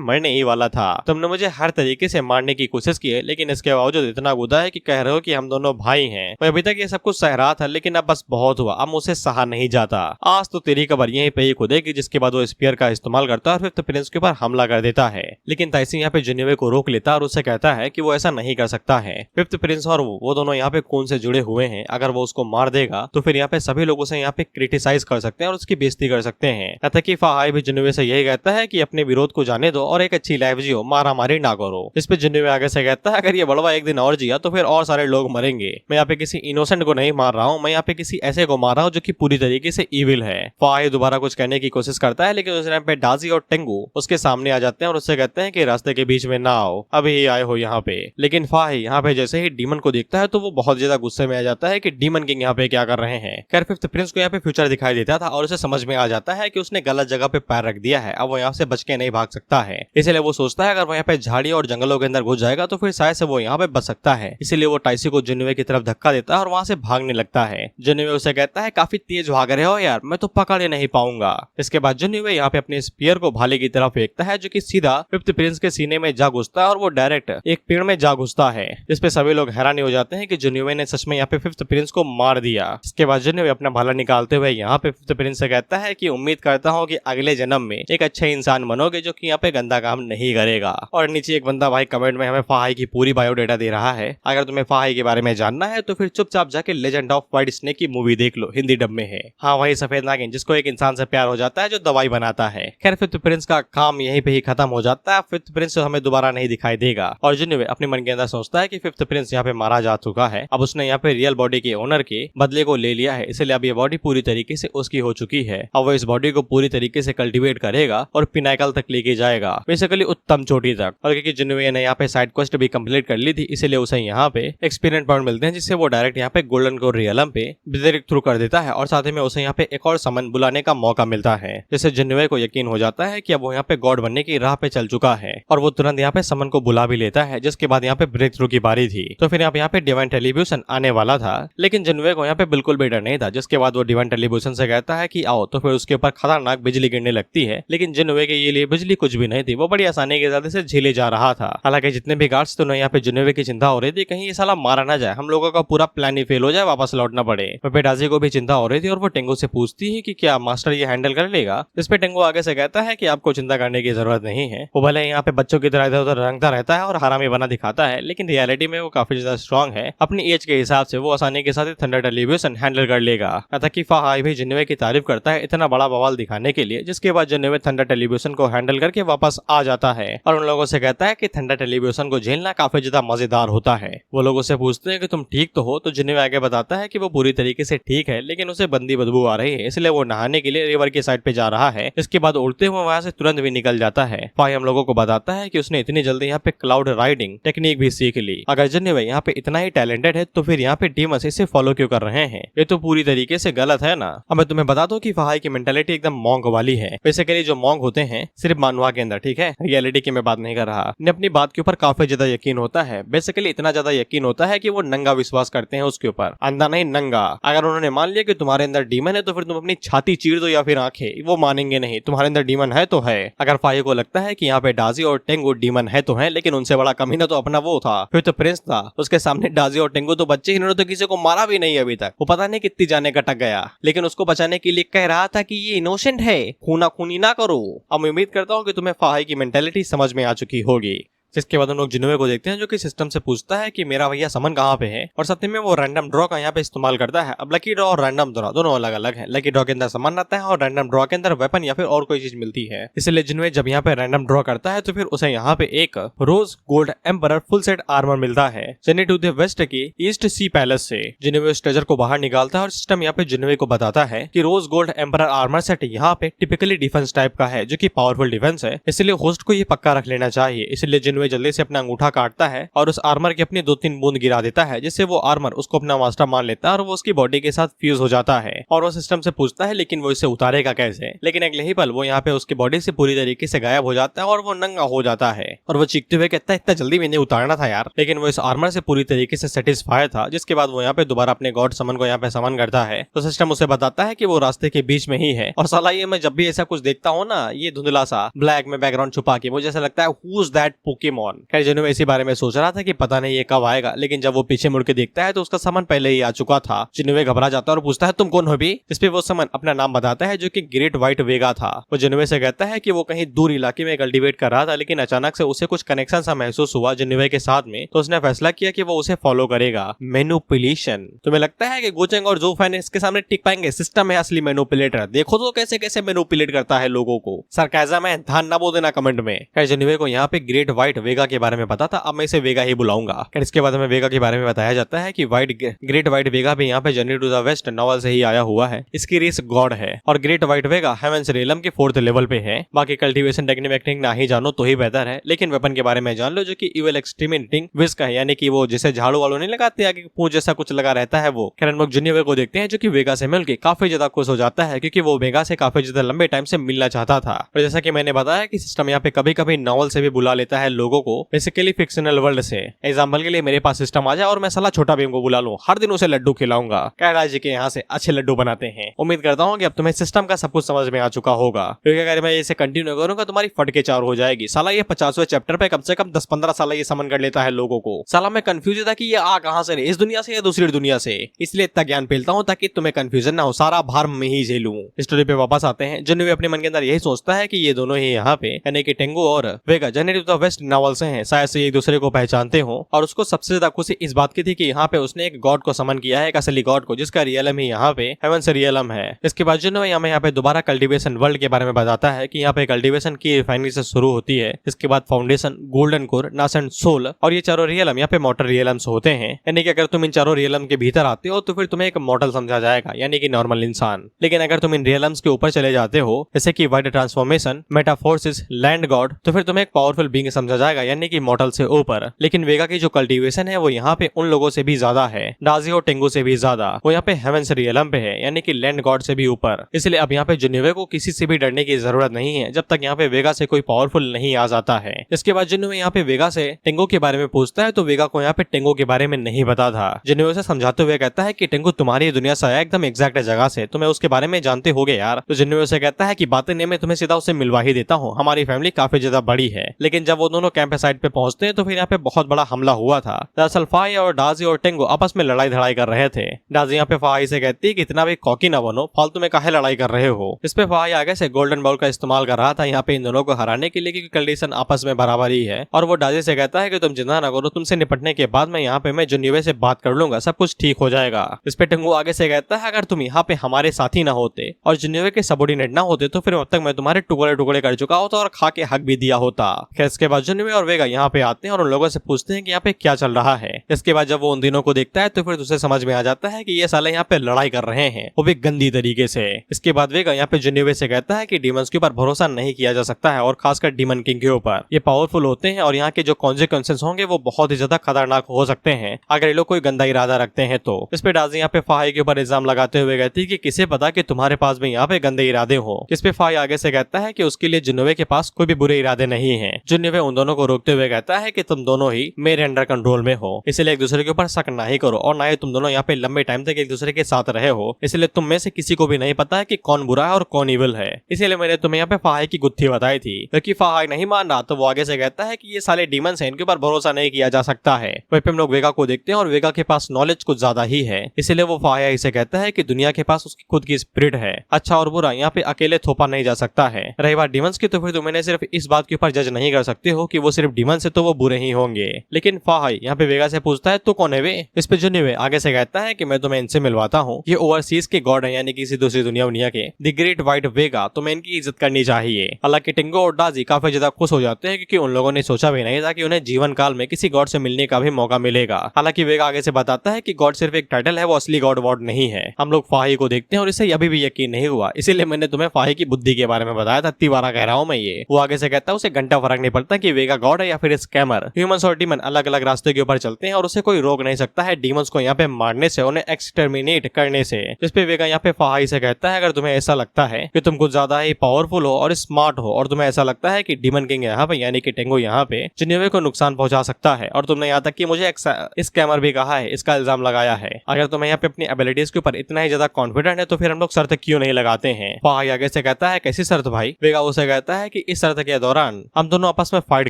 मरने ही वाला था। तुमने मुझे हर तरीके से मारने की कोशिश की है, लेकिन इसके बावजूद इतना गुदा है कि कह रहे हो कि हम दोनों भाई हैं। मैं अभी तक ये सब कुछ सह रहा था, लेकिन अब बस बहुत हुआ, अब मुझसे सहा नहीं जाता। आज तो तेरी कबर यहीं पे ही खुदेगी। जिसके बाद वो स्पीयर का इस्तेमाल करता है और फिफ्थ प्रिंस के ऊपर हमला कर देता है। लेकिन ताइसी यहाँ पे जिन्युए को रोक लेता है और उससे कहता है कि वो ऐसा नहीं कर सकता है। फिफ्थ प्रिंस और वो दोनों यहाँ पे खून से जुड़े हुए हैं, अगर वो उसको मार देगा तो फिर यहाँ पे सभी लोग उसे यहाँ पे क्रिटिसाइज कर सकते हैं और उसकी बेइज्जती कर सकते हैं। यहाँ तक कि फाहाई भी जिन्युए से यही कहता है कि अपने विरोध को जाने दो और एक अच्छी लाइफ जियो, मारा मारी ना करो। इस पे जिन्युए आगे से कहता है अगर ये बड़वा एक दिन और जिया तो फिर और सारे लोग मरेंगे। मैं यहाँ पे किसी इनोसेंट को नहीं मार रहा हूँ, मैं यहाँ पे किसी ऐसे को मार रहा हूँ जो कि पूरी तरीके से इविल है। फाहाई दोबारा कुछ कहने की कोशिश करता है, लेकिन उस टाइम पे डाजी और टेंगू उसके सामने आ जाते हैं और उससे कहते हैं कि रास्ते के बीच में ना आओ, अभी ही आए हो यहाँ पे। लेकिन फाहाई यहाँ पे जैसे ही डीमन को देखता है तो वो बहुत ज्यादा गुस्से में आ जाता है कि डीमन किंग यहाँ पे क्या कर रहे हैं। खैर, फिफ्थ प्रिंस को यहाँ पे फ्यूचर दिखाई देता था और उसे समझ में आ जाता है कि उसने गलत जगह पे पैर रख दिया है, अब वो यहाँ से बच के नहीं भाग सकता है। इसलिए वो सोचता है अगर वो यहाँ पे झाड़ियों और जंगलों के अंदर घुस जाएगा तो फिर शायद से वो यहाँ पे बच सकता है। इसीलिए वो टाइसी को जिन्युए की तरफ धक्का देता है और वहाँ से भागने लगता है। जिन्युए उसे कहता है काफी तेज भाग रहे हो यार, मैं तो पकड़ ही नहीं पाऊंगा। इसके बाद जिन्युए यहाँ पे अपने स्पीयर को भाले की तरफ फेंकता है, जो कि सीधा फिफ्थ प्रिंस के सीने में जा घुसता है और वो डायरेक्ट एक पेड़ में जा घुसता है। इस पे सभी लोग हैरान हो जाते हैं कि जिन्युए ने सच में यहाँ पे फिफ्थ प्रिंस को मार दिया। इसके बाद जिन्युए अपना भाला निकालते हुए यहाँ पे फिफ्थ प्रिंस से कहता है कि उम्मीद करता हूँ कि अगले जन्म में एक अच्छे इंसान बनोगे जो कि यहाँ पे गंदा काम नहीं करेगा। और नीचे एक बंदा भाई कमेंट में हमें फाहाई की पूरी बायोडेटा दे रहा है। अगर तुम्हें फाहाई के बारे में जानना है तो फिर चुपचाप जाके लेजेंड ऑफ व्हाइट स्नेक की मूवी देख लो, हिंदी डब में है। हाँ, वही सफेद नागिन जिसको एक इंसान से प्यार हो जाता है जो दवाई बनाता है। खैर, फिफ्थ प्रिंस का काम यहीं पे ही खत्म हो जाता है। फिफ्थ प्रिंस हमें दोबारा नहीं दिखाई देगा और जिन्युए अपने मन के अंदर सोचता है कि फिफ्थ प्रिंस यहाँ पे मारा जा चुका है, अब उसने यहाँ पे रियल बॉडी के ओनर के बदले को ले लिया है, इसलिए अब ये बॉडी पूरी तरीके से उसकी हो चुकी है। अब वो इस बॉडी को पूरी तरीके से कल्टीवेट करेगा और पिनाकल तक लेके जाएगा, बेसिकली उत्तम चोटी तक। और क्योंकि जिन्युए ने यहाँ पे साइड क्वेस्ट भी कंप्लीट कर ली थी, इसलिए उसे यहाँ पे एक्सपीरियंस पॉइंट मिलते हैं, जिससे वो डायरेक्ट यहाँ पे गोल्डन कोर रियलम पे डायरेक्ट थ्रू कर देता है और साथ ही में उसे यहाँ पे एक और समन बुलाने का मौका मिलता है, जिससे जिन्वे को यकीन हो जाता है कि अब वो यहाँ पे गॉड बनने की राह पे चल चुका है और वो तुरंत यहाँ पे समन को बुला भी लेता है, जिसके बाद यहाँ पे ब्रेक थ्रू की बारी थी। तो फिर यहाँ पे डिवाइन टेलीविजन आने वाला था, लेकिन जिन्वे को यहाँ पे बिल्कुल भी डर नहीं था, जिसके बाद वो डिवाइन टेलीविजन से कहता है कि आओ। तो फिर उसके ऊपर खतरनाक बिजली गिरने लगती है, लेकिन जिन्वे के लिए बिजली कुछ भी नहीं थी, वो बड़ी आसानी के साथ इसे झेले जा रहा था। हालांकि जितने भी गार्ड्स थे उन्हें यहाँ पे जिन्वे की चिंता हो रही थी, कहीं ये साला मारा ना जाए, हम लोगों का पूरा प्लान ही फेल हो जाए, वापस लौटना पड़े। पेडाजी को भी चिंता हो रही थी और वो टेंगो से पूछती है कि क्या मास्टर ये हैंडल कर लेगा। इस पे टेंगो आगे से कहता है कि आपको चिंता करने की जरूरत नहीं है, वो भले यहाँ पे बच्चों की तरह इधर उधर रंगता रहता है और हरामी बना दिखाता है, लेकिन रियलिटी में वो काफी ज्यादा स्ट्रॉन्ग है। अपनी एज के हिसाब से वो आसानी के साथ थंडर टेलीविजन हैंडल कर लेगा। यहाँ कि फाहाई भी जिन्वे की तारीफ करता है इतना बड़ा बवाल दिखाने के लिए, जिसके बाद जिन्वे थंडर टेलीविजन को हैंडल करके वापस आ जाता है और उन लोगों से कहता है कि थंडर टेलीविजन को झेलना काफी ज्यादा मजेदार होता है। वो लोगों से पूछते हैं कि तुम ठीक तो हो, तो जिन्वे आगे बताता है कि वो पूरी तरीके से ठीक है, लेकिन उसे बंदी बदबू आ रही है, इसलिए वो नहाने के लिए रिवर की साइड पे जा रहा है। इसके बाद उड़ते हुए वहाँ से तुरंत भी निकल जाता है। फाई हम लोगों को बताता है कि उसने इतनी जल्दी यहाँ पे क्लाउड राइडिंग टेक्निक भी सीख ली। अगर जिन्वे यहाँ पे इतना ही टैलेंटेड है तो फिर यहाँ पे डीमंस इसे फॉलो क्यों कर रहे हैं? ये तो पूरी तरीके से गलत है ना। अब मैं तुम्हें बता दूं कि फाहाई की मेंटालिटी एकदम मॉन्ग वाली है। बेसिकली जो मॉन्ग होते हैं सिर्फ मानवा के अंदर, ठीक है, रियलिटी की मैं बात नहीं कर रहा, इन्हें अपनी बात के ऊपर काफी ज्यादा यकीन होता है। बेसिकली इतना ज्यादा यकीन होता है कि वो नंगा विश्वास करते हैं उसके ऊपर, अंधा नहीं नंगा। अगर उन्होंने मान लिया कि तुम्हारे अंदर डीमन है तो फिर तुम अपनी छाती चीर दो या फिर आंखें, वो मानेंगे नहीं। तुम्हारे अंदर डीमन है तो है। अगर फाई को लगता है कि यहाँ पे डाजी और टेंगो डीमन है तो है, लेकिन उनसे बड़ा कमीना तो अपना वो था, फिर तो प्रिंस था। उसके सामने डाजी और टेंगो तो बच्चे, इन्होंने तो किसी को मारा भी नहीं अभी तक। वो पता नहीं कितनी जाने का टक गया, लेकिन उसको बचाने के लिए कह रहा था कि ये इनोसेंट है, खूना खूनी ना करो। अब मैं उम्मीद करता हूँ कि तुम्हें फाहाई की मेंटालिटी समझ में आ चुकी होगी। जिसके बाद हम लोग जिन्वे को देखते हैं जो कि सिस्टम से पूछता है कि मेरा भैया समन कहाँ पे है, और सत्य में वो रैंडम ड्रॉ का यहाँ पे इस्तेमाल करता है। अब लकी ड्रॉ और रैंडम ड्रॉ दोनों अलग अलग है। लकी ड्रॉ के अंदर समन आता है और रैंडम ड्रॉ के अंदर वेपन या फिर और कोई चीज मिलती है। इसलिए जिन्वे जब यहाँ पे रैंडम ड्रॉ करता है तो फिर उसे यहाँ पे एक rose gold emperor full set armour मिलता है जर्नी टू द वेस्ट की ईस्ट सी पैलेस से। जिन्वे उस ट्रेजर को बाहर निकालता है और सिस्टम यहाँ पे जिन्वे को बताता है कि rose gold emperor armour set यहाँ पे टिपिकली डिफेंस टाइप का है, जो की पावरफुल डिफेंस है, इसलिए होस्ट को ये पक्का रख लेना चाहिए। इसलिए जिन्वे जल्दी से अपना अंगूठा काटता है और उस आर्मर की अपनी 2-3 बूंद गिरा देता है, जिससे वो आर्मर उसको अपना मास्टर मान लेता है और वो उसकी बॉडी के साथ फ्यूज हो जाता है। और वो सिस्टम से पूछता है लेकिन वो इसे उतारेगा कैसे, लेकिन अगले ही पल वो यहाँ पे उसकी बॉडी से पूरी तरीके से गायब हो जाता है और वो नंगा हो जाता है। और वो चीखते हुए कहता है इतना जल्दी मैंने उतारना था यार, लेकिन वो इस आर्मर से पूरी तरीके से सेटिस्फाई था। जिसके बाद वो यहाँ पे दोबारा अपने गॉड समन को यहाँ पे समन करता है, तो सिस्टम उसे बताता है कि वो रास्ते के बीच में ही है। और साला ये मैं जब भी ऐसा कुछ देखता हूँ ना, ये धुंधला सा ब्लैक में बैकग्राउंड छुपा के, मुझे ऐसा लगता है हु इज दैट पोकेमॉन। खैर जिन्होंने इसी बारे में सोच रहा था कि पता नहीं ये कब आएगा, लेकिन जब वो पीछे मुड़ के देखता है तो उसका सामान पहले ही आ चुका था। जिन्वे घबरा जाता है और पूछता है तुम कौन हो भी। इस पे वो सामान अपना नाम बताता है जो कि ग्रेट व्हाइट वेगा था। वो जिन्वे से कहता है कि वो कहीं दूर इलाके में कल्टीवेट कर रहा था, लेकिन अचानक से उसे कुछ कनेक्शन सा महसूस हुआ जिन्वे के साथ में, तो उसने फैसला किया कि वो उसे फॉलो करेगा। मैनिपुलेशन। तुम्हें लगता है कि गोचेंग और जोफैन इसके सामने टिक पाएंगे? सिस्टम है असली मैनिपुलेटर, देखो तो कैसे कैसे मैनिपुलेट करता है लोगों को। सरकाज़म है, ध्यान ना बोल देना कमेंट में। जिन्वे को यहाँ पे ग्रेट व्हाइट वेगा के बारे में पता था, अब मैं इसे वेगा ही बुलाऊंगा। इसके बाद हमें वेगा के बारे में बताया जाता है कि ग्रेट व्हाइट वेगा भी यहाँ पे journey to the west novel से ही आया हुआ है। इसकी रेस गॉड है और ग्रेट व्हाइट वेगा हेवेंस रियलम के 4th लेवल पे है। बाकी कल्टीवेशन टेक्निक ना ही जानो तो ही बेहतर है, लेकिन वेपन के बारे में जान लो जो कि इविल एक्सट्रीमिटिंग विस का है, यानी कि वो जिसे झाड़ू वालों नहीं लगाते आगे पूंछ जैसा कुछ लगा रहता है वो। खैर हम लोग जिन्वे को देखते हैं जो कि वेगा से मिलकर काफी ज्यादा खुश हो जाता है, क्योंकि वो वेगा से काफी ज्यादा लंबे टाइम से मिलना चाहता था। और जैसा कि मैंने बताया कि सिस्टम यहाँ पे कभी कभी नॉवल से भी बुला लेता है लोगों को, बेसिकली फिक्शनल वर्ल्ड से। एग्जाम्पल के लिए मेरे पास सिस्टम आ जाए और मैं साला छोटा भीम को बुला लूं, हर दिन उसे लड्डू खिलाऊंगा। कैलाश जी के यहाँ से अच्छे लड्डू बनाते हैं। उम्मीद करता हूँ कि अब तुम्हें सिस्टम का सब कुछ समझ में आ चुका होगा, क्योंकि अगर मैं इसे कंटिन्यू करूंगा तुम्हारी फटके चार हो जाएगी। साला ये 50वें चैप्टर पे कम से कम 10-15 साल ये समन कर लेता है लोगों को। साला मैं कंफ्यूज था कि ये आ कहां से, इस दुनिया से या दूसरी दुनिया से, इसलिए इतना ज्ञान फैलता हूँ ताकि तुम्हें कंफ्यूजन ना हो, सारा भार में ही झेलूं। स्टोरी पे वापस आते हैं। जिन्वे अपने मन के अंदर यही सोचता है कि ये दोनों ही यहाँ पे यानी कि टेंगो और वेगा journey to the west novel से हैं, शायद से एक दूसरे को पहचानते हो। और उसको सबसे ज्यादा खुशी इस बात की थी कि यहाँ पे उसने एक गॉड को समन किया है, एक असली गॉड को, जिसका रियलम ही यहाँ पे हेवेंस रियलम है। इसके बाद जिन्होंने यहाँ पे दोबारा कल्टीवेशन वर्ल्ड के बारे में बताता है कि यहाँ पे कल्टीवेशन की रिफाइनरी से शुरू होती है, इसके बाद foundation, golden core, nascent soul और ये चारों रियलम यहाँ पे मॉर्टल रियलम्स होते हैं। यानी कि अगर तुम इन चारों रियलम के भीतर आते हो तो फिर तुम्हें एक मॉर्टल समझा जाएगा, यानी कि नॉर्मल इंसान। लेकिन अगर तुम इन रियलम्स के ऊपर चले जाते हो, जैसे कि वाइड ट्रांसफॉर्मेशन, मेटाफोर्सिस, लैंड गॉड, तो फिर तुम्हें एक पावरफुल बीइंग समझा जाएगा, यानी कि मॉर्टल से ऊपर। लेकिन वेगा की जो कल्टीवेशन है वो यहाँ पे उन लोगों से भी ज्यादा है, डाजी और टेंगू से भी ज्यादा। वो यहाँ पे हेवेंस रियलम पे है, यानी कि लैंड गॉड से भी ऊपर। इसलिए अब यहाँ पे जिन्युवे को किसी से भी डरने की जरूरत नहीं है जब तक यहाँ पे वेगा से कोई पावरफुल नहीं आ जाता है। इसके बाद जिन्युवे यहाँ पे वेगा से टेंगू के बारे में पूछता है तो वेगा को यहाँ पे टेंगू के बारे में नहीं पता था। जिन्युवे से समझाते हुए कहता है कि टेंगू तुम्हारी दुनिया से आया एकदम एग्जैक्ट जगह से, तुम्हें उसके बारे में जानते होगे यार। तो जिन्युवे से कहता है कि बातें नहीं, मैं तुम्हें सीधा उससे मिलवा ही देता हूँ, हमारी फैमिली काफी ज्यादा बड़ी है। लेकिन जब वो दोनों कैंप साइड पे पहुंचते हैं तो फिर यहाँ पे बहुत बड़ा हमला हुआ था। दरअसल फाई और डाजी और टेंगू आपस में लड़ाई धड़ाई कर रहे थे। डाजी यहाँ पे फाई से कहती है कि इतना भी कॉकी ना बनो, फालतू में काहे लड़ाई कर रहे हो। इस पे फाई आगे से गोल्डन बॉल का इस्तेमाल कर रहा था यहाँ पे इन दोनों को हराने के लिए, क्योंकि कंडीशन आपस में बराबर ही है। और वो डाजी से कहता है कि तुम चिंता ना करो, तुमसे निपटने के बाद मैं यहाँ पे मैं जिन्युवे से बात कर लूंगा, सब कुछ ठीक हो जाएगा। इस पे टेंगू आगे से कहता है अगर तुम यहाँ पे हमारे साथी ना होते और जिन्युवे के सबऑर्डिनेट ना होते तो फिर अब तक मैं तुम्हारे टुकड़े टुकड़े कर चुका होता और खा के हक भी दिया होता। खैर इसके बाद जिन्युवे और वेगा यहाँ पे आते हैं और उन लोगों से पूछते हैं कि यहाँ पे क्या चल रहा है। इसके बाद जब वो उन दिनों को देखता है तो फिर उसे समझ में आ जाता है कि ये साले यहाँ पे लड़ाई कर रहे हैं, वो भी गंदी तरीके से। इसके बाद वेगा यहाँ पे जिन्युवे से कहता है कि डीमंस के ऊपर भरोसा नहीं किया जा सकता है, और खासकर डीमन किंग के ऊपर। ये पावरफुल होते हैं और यहाँ के जो कॉन्सिक्वेंसेस होंगे वो बहुत ही ज्यादा खतरनाक हो सकते हैं अगर ये लोग कोई गंदा इरादा रखते हैं तो। इस पे डाजी यहाँ पे फाही के ऊपर इल्जाम लगाते हुए कहती है कि किसे पता कि तुम्हारे पास भी यहाँ पे गंदे इरादे हो। इस पे फाही आगे से कहता है कि उसके लिए जिन्युवे के पास कोई भी बुरे इरादे नहीं है। जिन्युवे उन दोनों को रोकते हुए कहता है कि तुम दोनों ही मेरे अंडर कंट्रोल में हो, इसलिए एक दूसरे के ऊपर शक ना ही करो, और ना ही तुम दोनों यहाँ पे लंबे टाइम तक एक दूसरे के साथ रहे हो, इसलिए तुम में से किसी को भी नहीं पता है कि कौन बुरा है और कौन इविल है। इसीलिए मैंने तुम्हें यहाँ पे फाही की गुत्थी बताई थी। क्योंकि फाही नहीं मान रहा तो वो आगे से कहता है कि ये साले डीमंस हैं, इनके ऊपर भरोसा नहीं किया जा सकता है। वहीं पे हम लोग वेगा को देखते हैं और वेगा के पास नॉलेज कुछ ज्यादा ही है, इसलिए वो फाही से कहता है कि दुनिया के पास उसकी खुद की स्पिरिट है, अच्छा और बुरा यहाँ पे अकेले थोपा नहीं जा सकता है। रही बात डीमंस की तो फिर तुम सिर्फ इस बात के ऊपर जज नहीं कर सकते हो कि वो सिर्फ डीमंस है तो वो बुरे ही होंगे। लेकिन फाही यहाँ पे वेगा से पूछता है तो कौन है वे। इस पे जिन्युवे आगे से कहता है कि मैं तुम्हें इनसे मिलवाता हूँ, ये ओवरसीज के गॉड है, यानी किसी दूसरी दुनिया के द ग्रेट व्हाइट वेगा, तुम्हें इनकी इज्जत करनी चाहिए। हालांकि टेंगू और डाजी काफी ज्यादा खुश हो जाते हैं क्योंकि उन लोगों ने सोचा भी नहीं था कि उन्हें जीवन काल में किसी गॉड से मिलने का भी मौका मिलेगा। हालांकि वेगा आगे से बताता है कि गॉड सिर्फ एक टाइटल है, वो असली गॉड वॉड नहीं है। हम लोग फाही को देखते हैं और इसे अभी भी यकीन नहीं हुआ, इसीलिए मैंने तुम्हें फाही की बुद्धि के बारे में बताया था, इतनी बार कह रहा हूँ मैं ये। वो आगे से कहता है उसे घंटा फर्क नहीं पड़ता कि वेगा गॉड है या फिर स्कैमर। ह्यूमंस और डीमन अलग अलग रास्ते के ऊपर चलते हैं और उसे कोई रोक नहीं सकता है डीमंस को यहाँ पे मारने से, उन्हें एक्सटर्मिनेट करने से। इस पे वेगा यहाँ पे फाही से कहता है अगर तुम्हें ऐसा लगता है कि तुम कुछ ज्यादा ही पावरफुल हो और स्मार्ट हो और तुम्हें ऐसा लगता है कि डीमन किंग यहाँ पे यानी कि टेंगू यहाँ पे जिन्युवे को नुकसान पहुंचा सकता है, और तुमने यहाँ तक कि मुझे स्कैमर भी कहा है, इसका इल्जाम लगाया है, अगर तुम्हें यहाँ पे अपनी एबिलिटीज के ऊपर इतना ही ज्यादा कॉन्फिडेंट है तो फिर हम लोग शर्त क्यों नहीं लगाते हैं। फाही आगे से कहता है कैसी शर्त भाई। वेगा उसे कहता है कि इस शर्त के दौरान हम दोनों आपस में फाइट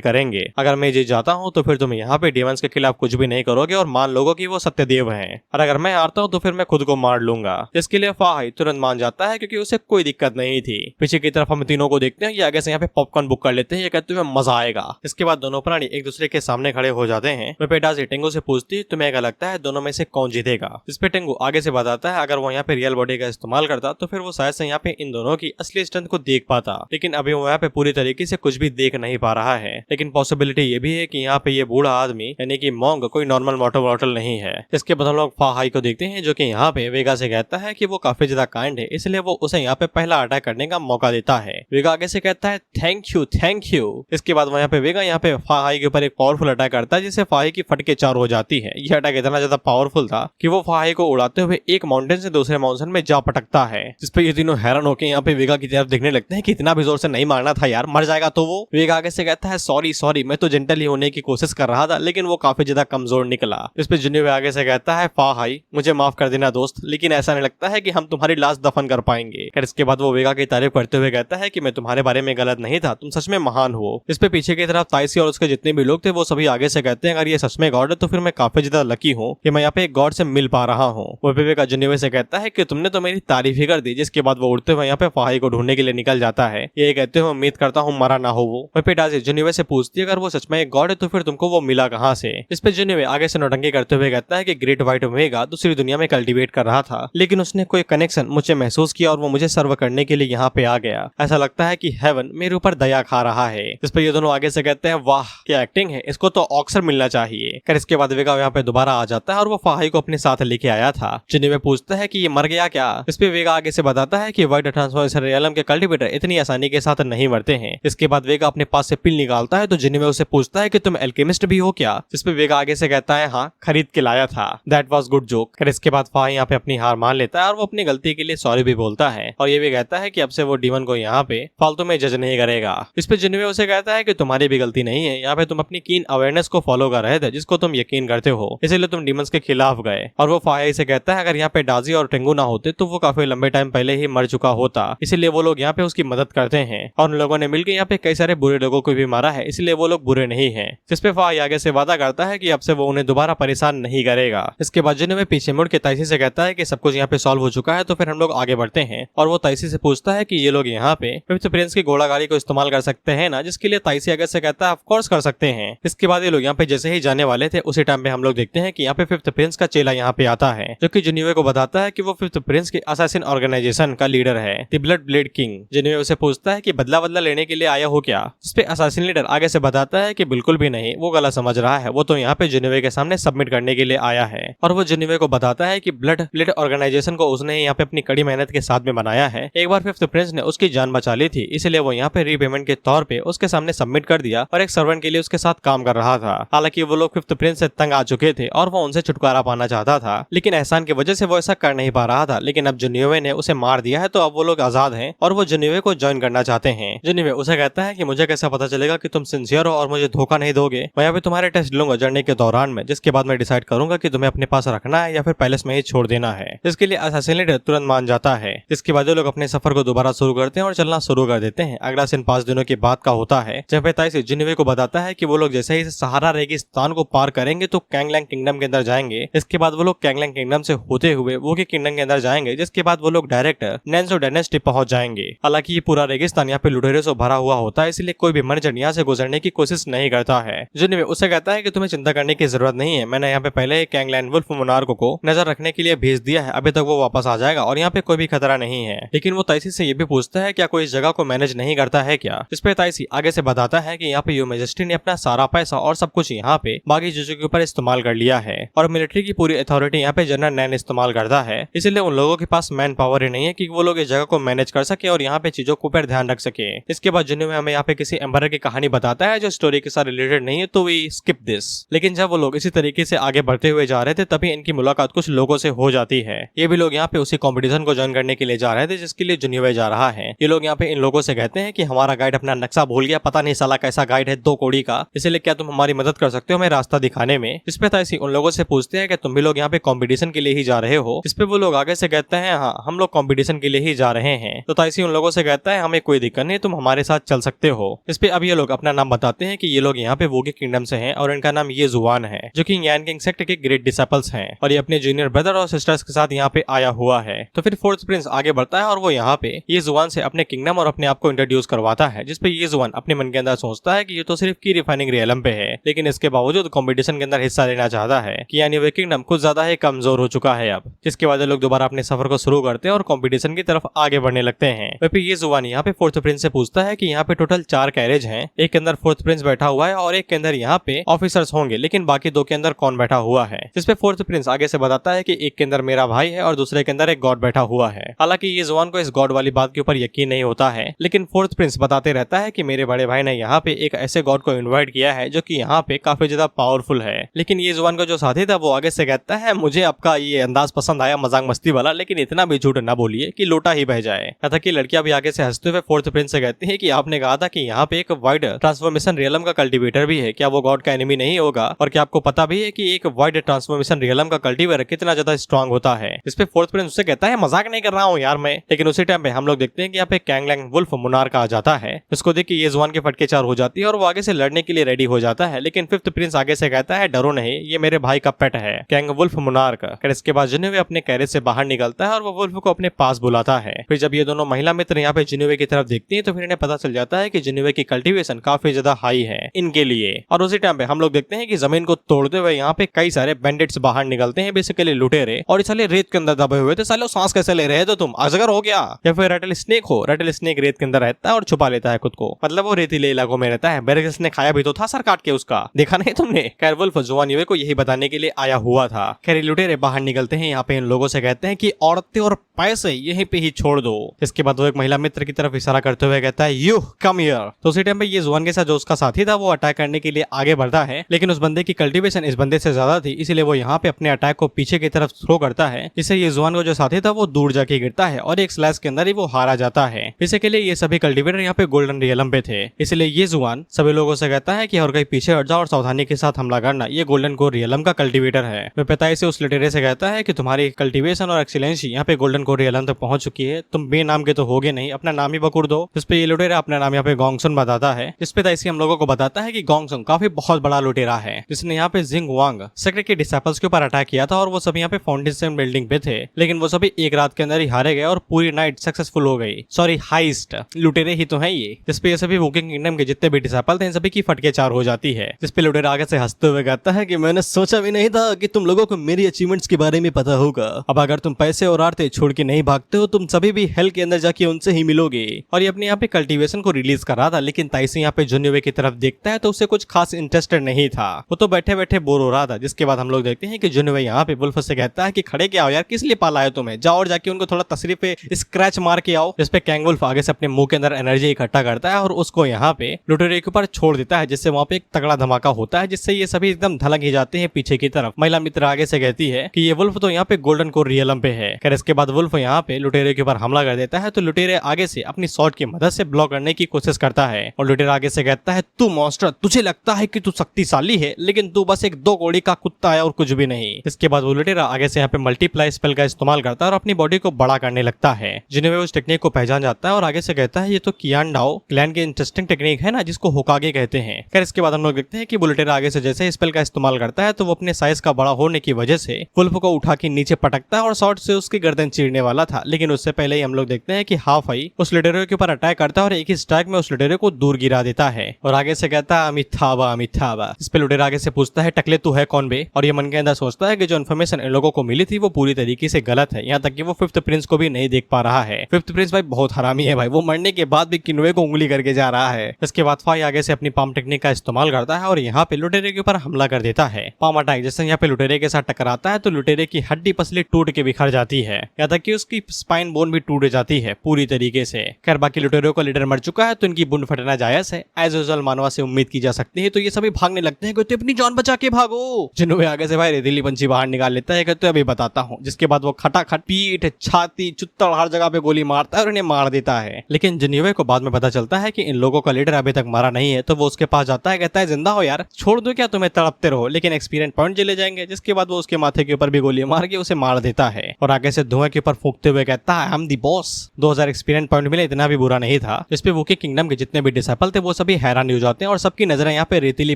करेंगे, अगर मैं जीत जाता हूँ तो फिर तुम यहाँ पे डीमंस के खिलाफ कुछ भी नहीं करोगे और मान लोगे कि वो सत्यदेव हैं, और अगर मैं हारता हूँ तो फिर मैं खुद को मार लूंगा। जिसके लिए फाही तुरंत मान जाता है क्योंकि उसे कोई दिक्कत नहीं थी। पीछे की तरफ हम तीनों को देखते हैं, ये आगे से यहाँ पे पॉपकॉर्न बुक कर लेते हैं, ये कहते हुए मजा आएगा। इसके बाद दोनों प्राणी एक दूसरे के सामने खड़े हो जाते हैं। मैं डाजी टेंगू से पूछती तुम्हें क्या लगता है दोनों में से कौन जीतेगा। इस पे टेंगू आगे से बताता है अगर वो यहाँ पे रियल बॉडी का इस्तेमाल करता तो फिर वो शायद से यहाँ पे इन दोनों की असली स्ट्रेंथ को देख पाता, लेकिन अभी वो यहाँ पे पूरी तरीके से कुछ भी देख नहीं पा रहा है। लेकिन पॉसिबिलिटी ये भी है कि यहाँ पे ये बूढ़ा आदमी यानी कि मोंग कोई नॉर्मल मॉर्टल नहीं है। इसके बाद हम लोग फाही को देखते हैं जो कि यहाँ पे वेगा से कहता है कि वो काफी ज्यादा काइंड है, इसलिए वो उसे यहाँ पे पहला अटैक करने का मौका देता है। वेगा आगे से कहता है थैंक यू। इसके बाद यहाँ पे वेगा यहाँ पे फाही के ऊपर एक पावरफुल अटैक करता है जिससे फाही की फटके चार हो जाती है। यह अटैक इतना ज्यादा पावरफुल था कि वो फाही को उड़ाते हुए एक माउंटेन से दूसरे माउंटेन में जा पटकता है, जिसपे ये तीनों हैरान होकर यहाँ पे वेगा की तरफ देखने लगते हैं कि इतना भी जोर से नहीं मारना था यार, मर जाएगा तो वो। वेगा आगे से कहता है सॉरी मैं तो जेंटल ही होने की कोशिश कर रहा था, लेकिन वो काफी ज्यादा कमजोर निकला। इस पे जिन्युवे आगे से कहता है फाही मुझे माफ कर देना दोस्त, लेकिन ऐसा नहीं लगता है कि हम तुम्हारी लाश दफन कर पाएंगे। फिर इसके बाद वो वेगा की तारीफ करते हुए कहता है कि मैं तुम्हारे बारे में गलत नहीं था, तुम सच में महान हो। इस पे पीछे की तरफ ताइसी और उसके जितने भी लोग थे वो सभी आगे से कहते हैं अगर ये सच में गॉड है तो फिर मैं काफी ज्यादा लकी हूँ कि मैं यहाँ पे एक गॉड से मिल पा रहा हूँ। वो वेगा जिन्युवे से कहता है कि तुमने तो मेरी तारीफ ही कर दी। जिसके बाद वो उड़ते हुए यहाँ पे फाही को ढूंढने के लिए निकल जाता है। ये कहते हुए उम्मीद करता हूँ मरा ना हो वो। पे डाजी जिन्युवे से पूछती है अगर वो सच में एक गॉड है तो फिर तुमको वो मिला कहाँ से। इस पे जिन्युवे आगे से नौटंकी करते हुए कहता है कि ग्रेट व्हाइट वेगा दूसरी दुनिया में कल्टीवेट कर रहा था, लेकिन उसने कोई कनेक्शन मुझे महसूस किया और वो मुझे सर्व करने के लिए यहाँ पे आ गया। ऐसा लगता है कि हेवन मेरे ऊपर दया खा रहा है। इस पे ये दोनों आगे से कहते हैं वाह क्या एक्टिंग है, इसको तो ऑक्सर मिलना चाहिए। फिर इसके बाद वेगा यहाँ पे दोबारा आ जाता है और वो फाही को अपने साथ लेके आया था। जिन्युवे पूछता है कि ये मर गया क्या। इस पे वेगा आगे से बताता है कि व्हाइट ट्रांसफॉर्मेशन रियलम के कल्टीवेटर इतनी आसानी के साथ नहीं मरते हैं। इसके बाद वेगा अपने पास से पिल निकालता है है तो जिन्वे उसे पूछता है कि तुम एल्केमिस्ट भी हो क्या, जिस पे वेगा आगे से कहता है हाँ, खरीद के लाया था, दैट वाज गुड जोक। फिर इसके बाद फा यहाँ पे अपनी हार मान लेता है और वो अपनी गलती के लिए सॉरी भी बोलता है और ये भी कहता है कि अब से वो डीमन को यहाँ पे फालतू में जज नहीं करेगा। इस पे जिन्वे उसे कहता है कि तुम्हारी भी गलती नहीं है, यहाँ पे तुम अपनी कीन अवेयरनेस को फॉलो कर रहे थे जिसको तुम यकीन करते हो, इसीलिए तुम डीमंस के खिलाफ गए। और वो फाया से कहता है अगर यहाँ पे डाजी और टेंगू ना होते तो वो काफी लंबे टाइम पहले ही मर चुका होता, इसीलिए वो लोग यहाँ पे उसकी मदद करते हैं और उन लोगों ने मिलकर यहाँ पे कई सारे बुरे लोगों को भी मारा है, इसलिए वो लोग बुरे नहीं है। जिस पे फा आगे से वादा करता है कि अब से वो उन्हें दोबारा परेशान नहीं करेगा। इसके बाद जिन्वे पीछे मुड़ के ताइसी से कहता है कि सब कुछ यहाँ पे सॉल्व हो चुका है तो फिर हम लोग आगे बढ़ते हैं। और वो ताइसी से पूछता है कि ये लोग यहाँ पे फिफ्थ प्रिंस की घोड़ा गाड़ी को इस्तेमाल कर सकते हैं ना, जिसके लिए ताइसी आगे से कहता है ऑफ कोर्स कर सकते हैं। इसके बाद ये लोग यहाँ पे जैसे ही जाने वाले थे उसी टाइम पे हम लोग देखते हैं कि यहाँ पे फिफ्थ प्रिंस का चेला यहाँ पे आता है जो कि जिन्वे को बताता है कि वो फिफ्थ प्रिंस के असैसिन ऑर्गेनाइजेशन का लीडर है, द ब्लड ब्लेड किंग। जिन्वे उसे पूछता है कि बदला लेने के लिए आया हो क्या, जिस पे असैसिन लीडर आगे से बताता है कि बिल्कुल भी नहीं, वो गलत समझ रहा है, वो तो यहाँ पे जिन्वे के सामने सबमिट करने के लिए आया है। और वो जिन्वे को बताता है कि ब्लड ब्लेड ऑर्गेनाइजेशन को उसने यहाँ पे अपनी कड़ी मेहनत के साथ में बनाया है। एक बार फिफ्थ प्रिंस ने उसकी जान बचा ली थी, इसलिए वो यहाँ पे रीपेमेंट के तौर पे उसके सामने सबमिट कर दिया और एक सर्वेंट के लिए उसके साथ काम कर रहा था। हालांकि वो लोग फिफ्थ प्रिंस से तंग आ चुके थे और वो उनसे छुटकारा पाना चाहता था, लेकिन एहसान की वजह से वो ऐसा कर नहीं पा रहा था। लेकिन अब जिन्वे ने उसे मार दिया है तो अब वो लोग आजाद हैं और वो जिन्वे को ज्वाइन करना चाहते हैं। जिन्वे उसे कहता है कि मुझे कैसा पता चलेगा कि तुम सिंसियर हो और मुझे धोखा नहीं दोगे। मैं यहाँ पे तुम्हारे टेस्ट लूंगा जर्नी के दौरान में, जिसके बाद मैं डिसाइड करूंगा कि तुम्हें अपने पास रखना है या फिर पैलेस में ही छोड़ देना है। इसके लिए असैसिन लीडर तुरंत मान जाता है। इसके बाद लोग अपने सफर को दोबारा शुरू करते हैं और चलना शुरू कर देते हैं। अगला सीन 5 दिनों के बाद का होता है जब पे ताइसी जिन्वे को बताता है कि वो लोग जैसे ही सहारा रेगिस्तान को पार करेंगे तो कैंगलैंग किंगडम के अंदर जाएंगे। इसके बाद वो लोग कैंगलैंग किंगडम से होते हुए वो के किंगडम के अंदर जाएंगे, जिसके बाद वो लोग डायरेक्ट नैन्सो डायनेस्टी पहुंच जाएंगे। हालांकि ये पूरा रेगिस्तान यहाँ पे लुटेरों से भरा हुआ होता है, इसलिए कोई भी मर्चेंट यहाँ से गुजरने की कोशिश नहीं करता है। जिन्वे उसे कहता है कि तुम्हें चिंता करने की जरूरत नहीं है, मैंने यहाँ पे पहले कैंगलैंड वुल्फ मोनार्क को नजर रखने के लिए भेज दिया है, अभी तक वो वापस आ जाएगा और यहाँ पे कोई भी खतरा नहीं है। लेकिन वो ताइसी से ये भी पूछता है क्या कोई इस जगह को मैनेज नहीं करता है क्या। इस पे ताइसी आगे से बताता है कि यहाँ पे योर मेजेस्टी ने अपना सारा पैसा और सब कुछ यहाँ पे बाकी चीजों के ऊपर इस्तेमाल कर लिया है और मिलिट्री की पूरी अथॉरिटी यहाँ पे जनरल नैन इस्तेमाल करता है, इसलिए उन लोगों के पास मैन पावर ही नहीं है कि वो लोग इस जगह को मैनेज कर सके और यहाँ पे चीजों को ऊपर ध्यान रख सके। इसके बाद जिन्हें हमें यहाँ पे किसी एम्बरर की कहानी बताता है जो स्टोरी के साथ रिलेटेड नहीं है, तो वी स्किप दिस। लेकिन जब वो लोग इसी तरीके से आगे बढ़ते हुए जा रहे थे तभी इनकी मुलाकात कुछ लोगों से हो जाती है। ये भी लोग यहाँ पे उसी कॉम्पिटिशन को ज्वाइन करने के लिए जा रहे थे जिसके लिए जिन्वे जा रहा है। ये लोग यहाँ पे इन लोगों से कहते हैं कि हमारा गाइड अपना नक्शा भूल गया, पता नहीं साला कैसा गाइड है 2 कौड़ी का, इसलिए क्या तुम हमारी मदद कर सकते हो हमें रास्ता दिखाने में। इस पे ताइसी उन लोगों से पूछते हैं कि तुम भी लोग यहाँ पे कॉम्पिटिशन के लिए ही जा रहे हो। इस पे वो लोग आगे से कहते हैं हाँ, हम लोग कॉम्पिटिशन के लिए ही जा रहे हैं। तो ताइसी उन लोगों से कहता है हमें कोई दिक्कत नहीं, तुम हमारे साथ चल सकते हो। इस पे अब ये लोग अपना नाम बताते हैं कि ये लोग यहाँ पे वोगे किंगडम से हैं और इनका नाम ये जुआन है जो कि यान किंग सेक्ट के ग्रेट डिसाइपल्स हैं और ये अपने जूनियर ब्रदर और सिस्टर्स के साथ यहाँ पे आया हुआ है। तो फिर फोर्थ प्रिंस आगे बढ़ता है और वो यहाँ पे ये जुआन से अपने किंगडम और अपने आप को इंट्रोड्यूस करवाता है, जिसपे ये जुआन अपने मन के अंदर सोचता है कि ये तो सिर्फ की रिफाइनिंग रियलम पे है, लेकिन इसके बावजूद कंपटीशन के अंदर हिस्सा लेना चाहता है कि यानी वे किंगडम कुछ ज्यादा ही कमजोर हो चुका है अब। जिसके बाद लोग दोबारा अपने सफर को शुरू करते हैं और कंपटीशन की तरफ आगे बढ़ने लगते हैं। फिर ये जुआन यहाँ पे फोर्थ प्रिंस से पूछता है कि यहाँ पे टोटल 4 कैरेज हैं, एक के अंदर फोर्थ प्रिंस बैठा हुआ है और एक के अंदर यहाँ पे ऑफिसर्स होंगे, लेकिन बाकी 2 के अंदर कौन बैठा हुआ है। जिसपे फोर्थ प्रिंस आगे से बताता है कि एक के अंदर मेरा भाई है और दूसरे के अंदर एक गॉड बैठा हुआ है। हालांकि ये जुआन को इस गॉड वाली बात के ऊपर यकीन नहीं होता है, लेकिन फोर्थ प्रिंस बताते रहता है कि मेरे बड़े भाई ने यहाँ पे एक ऐसे गॉड को इन्वाइट किया है जो कि यहाँ पे काफी ज्यादा पावरफुल है। लेकिन ये जुआन का जो साथी था वो आगे से कहता है मुझे आपका ये अंदाज पसंद आया मजाक मस्ती वाला, लेकिन इतना भी झूठ न बोलिए कि लोटा ही बह जाए। तथा कि लड़कियां भी आगे से हंसते हुए फोर्थ प्रिंस से कहती है कि आपने कहा था कि यहाँ पे एक वाइड ट्रांसफॉर्मेशन रियलम का कल्टीवेटर भी है, क्या वो गॉड का एनिमी नहीं होगा? और क्या आपको पता भी है कि एक वाइड ट्रांसफॉर्मेशन रियलम का कल्टीवेटर कितना ज्यादा स्ट्रॉन्ग होता है? इस पे फोर्थ प्रिंस उससे कहता है मजाक नहीं कर रहा हूँ यार मैं। लेकिन उसी टाइम पे हम लोग देखते हैं कि यहाँ पे कैंगलैंग वुल्फ मोनार्क आ जाता है। उसको देख के ये जुआन के फटके 4 हो जाती है और वो आगे से लड़ने के लिए रेडी हो जाता है। लेकिन फिफ्थ प्रिंस आगे से कहता है डरो नहीं, ये मेरे भाई का पेट है कैंग वुल्फ मोनार्क। फिर इसके बाद जिन्वे अपने कैरेज से बाहर निकलता है और वो वुल्फ को अपने पास बुलाता है। फिर जब ये दोनों महिला मित्र यहाँ पे जिन्वे की तरफ देखती हैं तो फिर इन्हें पता चल जाता है कि जिन्वे की कल्टीवेशन काफी ज्यादा हाई है इनके लिए। और उसी टाइम पे हम लोग देखते हैं कि जमीन को तोड़ते हुए यहाँ पे कई सारे बैंडिट्स बाहर निकलते हैं, बेसिकली लुटेरे, और इस साले रेत के अंदर दबे हुए थे। साले सांस कैसे ले रहे थे तुम, अजगर हो गया या फिर रेटल स्नेक हो? रेटल स्नेक रेत के अंदर रहता है और छुपा लेता है खुद को, मतलब वो रेतीले इलाकों में रहता है। बेरगस ने खाया भी तो था सर काट के उसका, देखा नहीं तुमने? खैर वुल्फ जुआन युवे को यही बताने के लिए आया हुआ था। खैर लुटेरे बाहर निकलते हैं, यहाँ पे इन लोगों से कहते हैं कि औरतें और पैसे यहीं पे ही छोड़ दो। इसके बाद वो एक महिला मित्र की तरफ इशारा करते हुए कहता है यू कम हियर। तो उसी टाइम पे ये जुआन के ताइसा जो उसका साथी था वो अटैक करने के लिए आगे बढ़ता है, लेकिन उस बंदे की कल्टीवेशन इस बंदे से ज्यादा थी, इसलिए वो यहाँ पे अपने अटैक को पीछे की तरफ थ्रो करता है, जिससे ये जुआन को जो साथी था वो दूर जाके गिरता है और एक स्लैश के अंदर ही वो हारा जाता है। बेसिकली ये सभी कल्टीवेटर यहाँ पे गोल्डन रियलम पे थे, इसलिए ये जुआन सभी लोगों से कहता है कि हर कोई पीछे हट जाओ और सावधानी के साथ हमला करना, ये गोल्डन कोर रियलम का कल्टीवेटर है। वह पिताई से उस लुटेरे से कहता है कि तुम्हारी कल्टीवेशन और एक्सीलेंसी यहाँ पे गोल्डन कोर रियलम तक पहुंच चुकी है, तुम बे नाम के तो होगे नहीं, अपना नाम ही बकुर दो। जिसपे ये लुटेरा अपना नाम यहाँ पे गोंगसुन बताता है, जिसपे ताइसी हम लोगों को बताता है कि गोंगसुन काफी बहुत बड़ा लुटेरा है, जिसने यहाँ पे जिंग वांग सेक्रेट के डिसाइपल्स के ऊपर अटैक किया था और वो सभी यहाँ पे फाउंडेशन बिल्डिंग पे थे, लेकिन वो सभी एक रात के अंदर ही हारे गए और पूरी नाइट सक्सेसफुल हो गई। सॉरी, हाइस्ट लुटेरे ही तो है ये। जिसपे ये सभी वुकिंग किंगडम के जितने भी डिसाइपल थे इन सभी की फटके चार हो जाती है। जिसपे लुटेरा आगे से हंसते हुए कहता है कि मैंने सोचा भी नहीं था कि तुम लोगों को मेरी अचीवमेंट्स के बारे में पता होगा। अब अगर तुम पैसे और आरते छोड़ के नहीं भागते हो, तुम सभी भी हेल के अंदर जाके उनसे ही मिलोगे। और ये अपने यहाँ पे कल्टीवेशन को रिलीज कर रहा था, लेकिन ताइसी यहाँ पे जुन्युवे की तरफ देखता है तो उसे कुछ खास इंटरेस्टेड नहीं था, वो तो बैठे बैठे बोर हो रहा था। जिसके बाद हम लोग देखते हैं कि जुन्युवे यहाँ पे वुल्फ से कहता है कि खड़े क्या हो यार, किस लिए पाला है तुम्हें, जाओ और जाके उनको थोड़ा तशरीफ पे स्क्रैच मार के आओ। जिसपे कैंग वुल्फ आगे से अपने मुंह के अंदर एनर्जी इकट्ठा करता है और उसको यहाँ पे लुटेरे के ऊपर छोड़ देता है, जिससे वहाँ पे एक तगड़ा धमाका होता है, जिससे ये सभी एकदम धलक ही जाते हैं पीछे की तरफ। महिला मित्र आगे से कहती है कि ये वुल्फ तो यहाँ पे गोल्डन कोर रियलम पे है। खैर इसके बाद वुल्फ यहाँ पे लुटेरे के ऊपर हमला कर देता है, तो लुटेरे आगे से अपनी शॉट की मदद से ब्लॉक करने की कोशिश करता है और लुटेरा आगे से कहता है तू मॉन्स्टर, तुझे लगता है कि तू शक्तिशाली है, लेकिन तू बस एक दो कौड़ी का कुत्ता है और कुछ भी नहीं। इसके बाद वो लुटेरा आगे से यहाँ पे मल्टीप्लाई स्पेल का इस्तेमाल करता है और अपनी बॉडी को बड़ा करने लगता है। जिन्हें उस टेक्निक को पहचान जाता है और आगे से कहता है ये तो कियान डाओ क्लैन की इंटरेस्टिंग टेक्निक है ना, जिसको होकागे कहते हैं। खैर इसके बाद हम लोग देखते हैं कि बुलेटेरा आगे से जैसे स्पेल का इस्तेमाल करता है तो वो अपने साइज का बड़ा होने की वजह से वुल्फ को उठा के नीचे पटकता है और शॉट से उसकी गर्दन चीरने वाला था, लेकिन उससे पहले ही हम लोग देखते हैं कि हाफ आई उस लुटेरे के ऊपर अटैक करता है और एक ही स्ट्राइक में उस लुटेरे को दूर गिरा देता है और आगे से कहता है अमिताभा अमिताभा। इस पे लुटेरा आगे से पूछता है टकले तू है कौन बे, और ये मन के अंदर सोचता है कि जो इन्फॉर्मेशन इन लोगों को मिली थी वो पूरी तरीके से गलत है, यहाँ तक कि वो फिफ्थ प्रिंस को भी नहीं देख पा रहा है। फिफ्थ प्रिंस भाई बहुत हरामी है भाई, वो मरने के बाद भी किन्वे को उंगली करके जा रहा है। इसके बाद फाई आगे से अपनी पाम टेक्निक का इस्तेमाल करता है और यहाँ पे लुटेरे के ऊपर हमला कर देता है। पाम अटैक जैसे यहाँ पे लुटेरे के साथ टकराता है तो लुटेरे की हड्डी पसली टूट के बिखर जाती है, यहाँ तक कि उसकी स्पाइन बोन भी टूट जाती है पूरी तरीके से। खैर बाकी लुटेरों का लीडर मर चुका है तो इनकी बुंड फटना जायज है, एज यूजुअल मानवा से उम्मीद की जा सकती है। तो ये सभी भागने लगते हैं कि अपनी जान बचा के भागो। जिन्होंने आगे से भाई रेतीली पंछी बाहर निकाल लेता है, कहते अभी बताता हूँ। जिसके बाद वो खटाखट पीठ छाती चुत्तड़ हर जगह पे गोली मारता है और इन्हें मार देता है। लेकिन जिन्युवे को बाद में पता चलता है कि इन लोगों का लीडर अभी तक मारा नहीं है, तो वो उसके पास जाता है, कहता है जिंदा हो यार, छोड़ दो क्या तुम्हें तड़पते रहो, लेकिन एक्सपीरियंस पॉइंट चले जाएंगे। जिसके बाद वो उसके माथे के ऊपर भी गोली मार के उसे मार देता है और आगे से धुएं के ऊपर फूंकते हुए कहता है I am the boss. 2000 experience point मिले, इतना भी बुरा नहीं था। जिसपे वुकी किंगडम के जितने भी डिसाइपल थे वो सभी हैरान हो जाते हैं और सबकी नजरें यहाँ पे रेतीली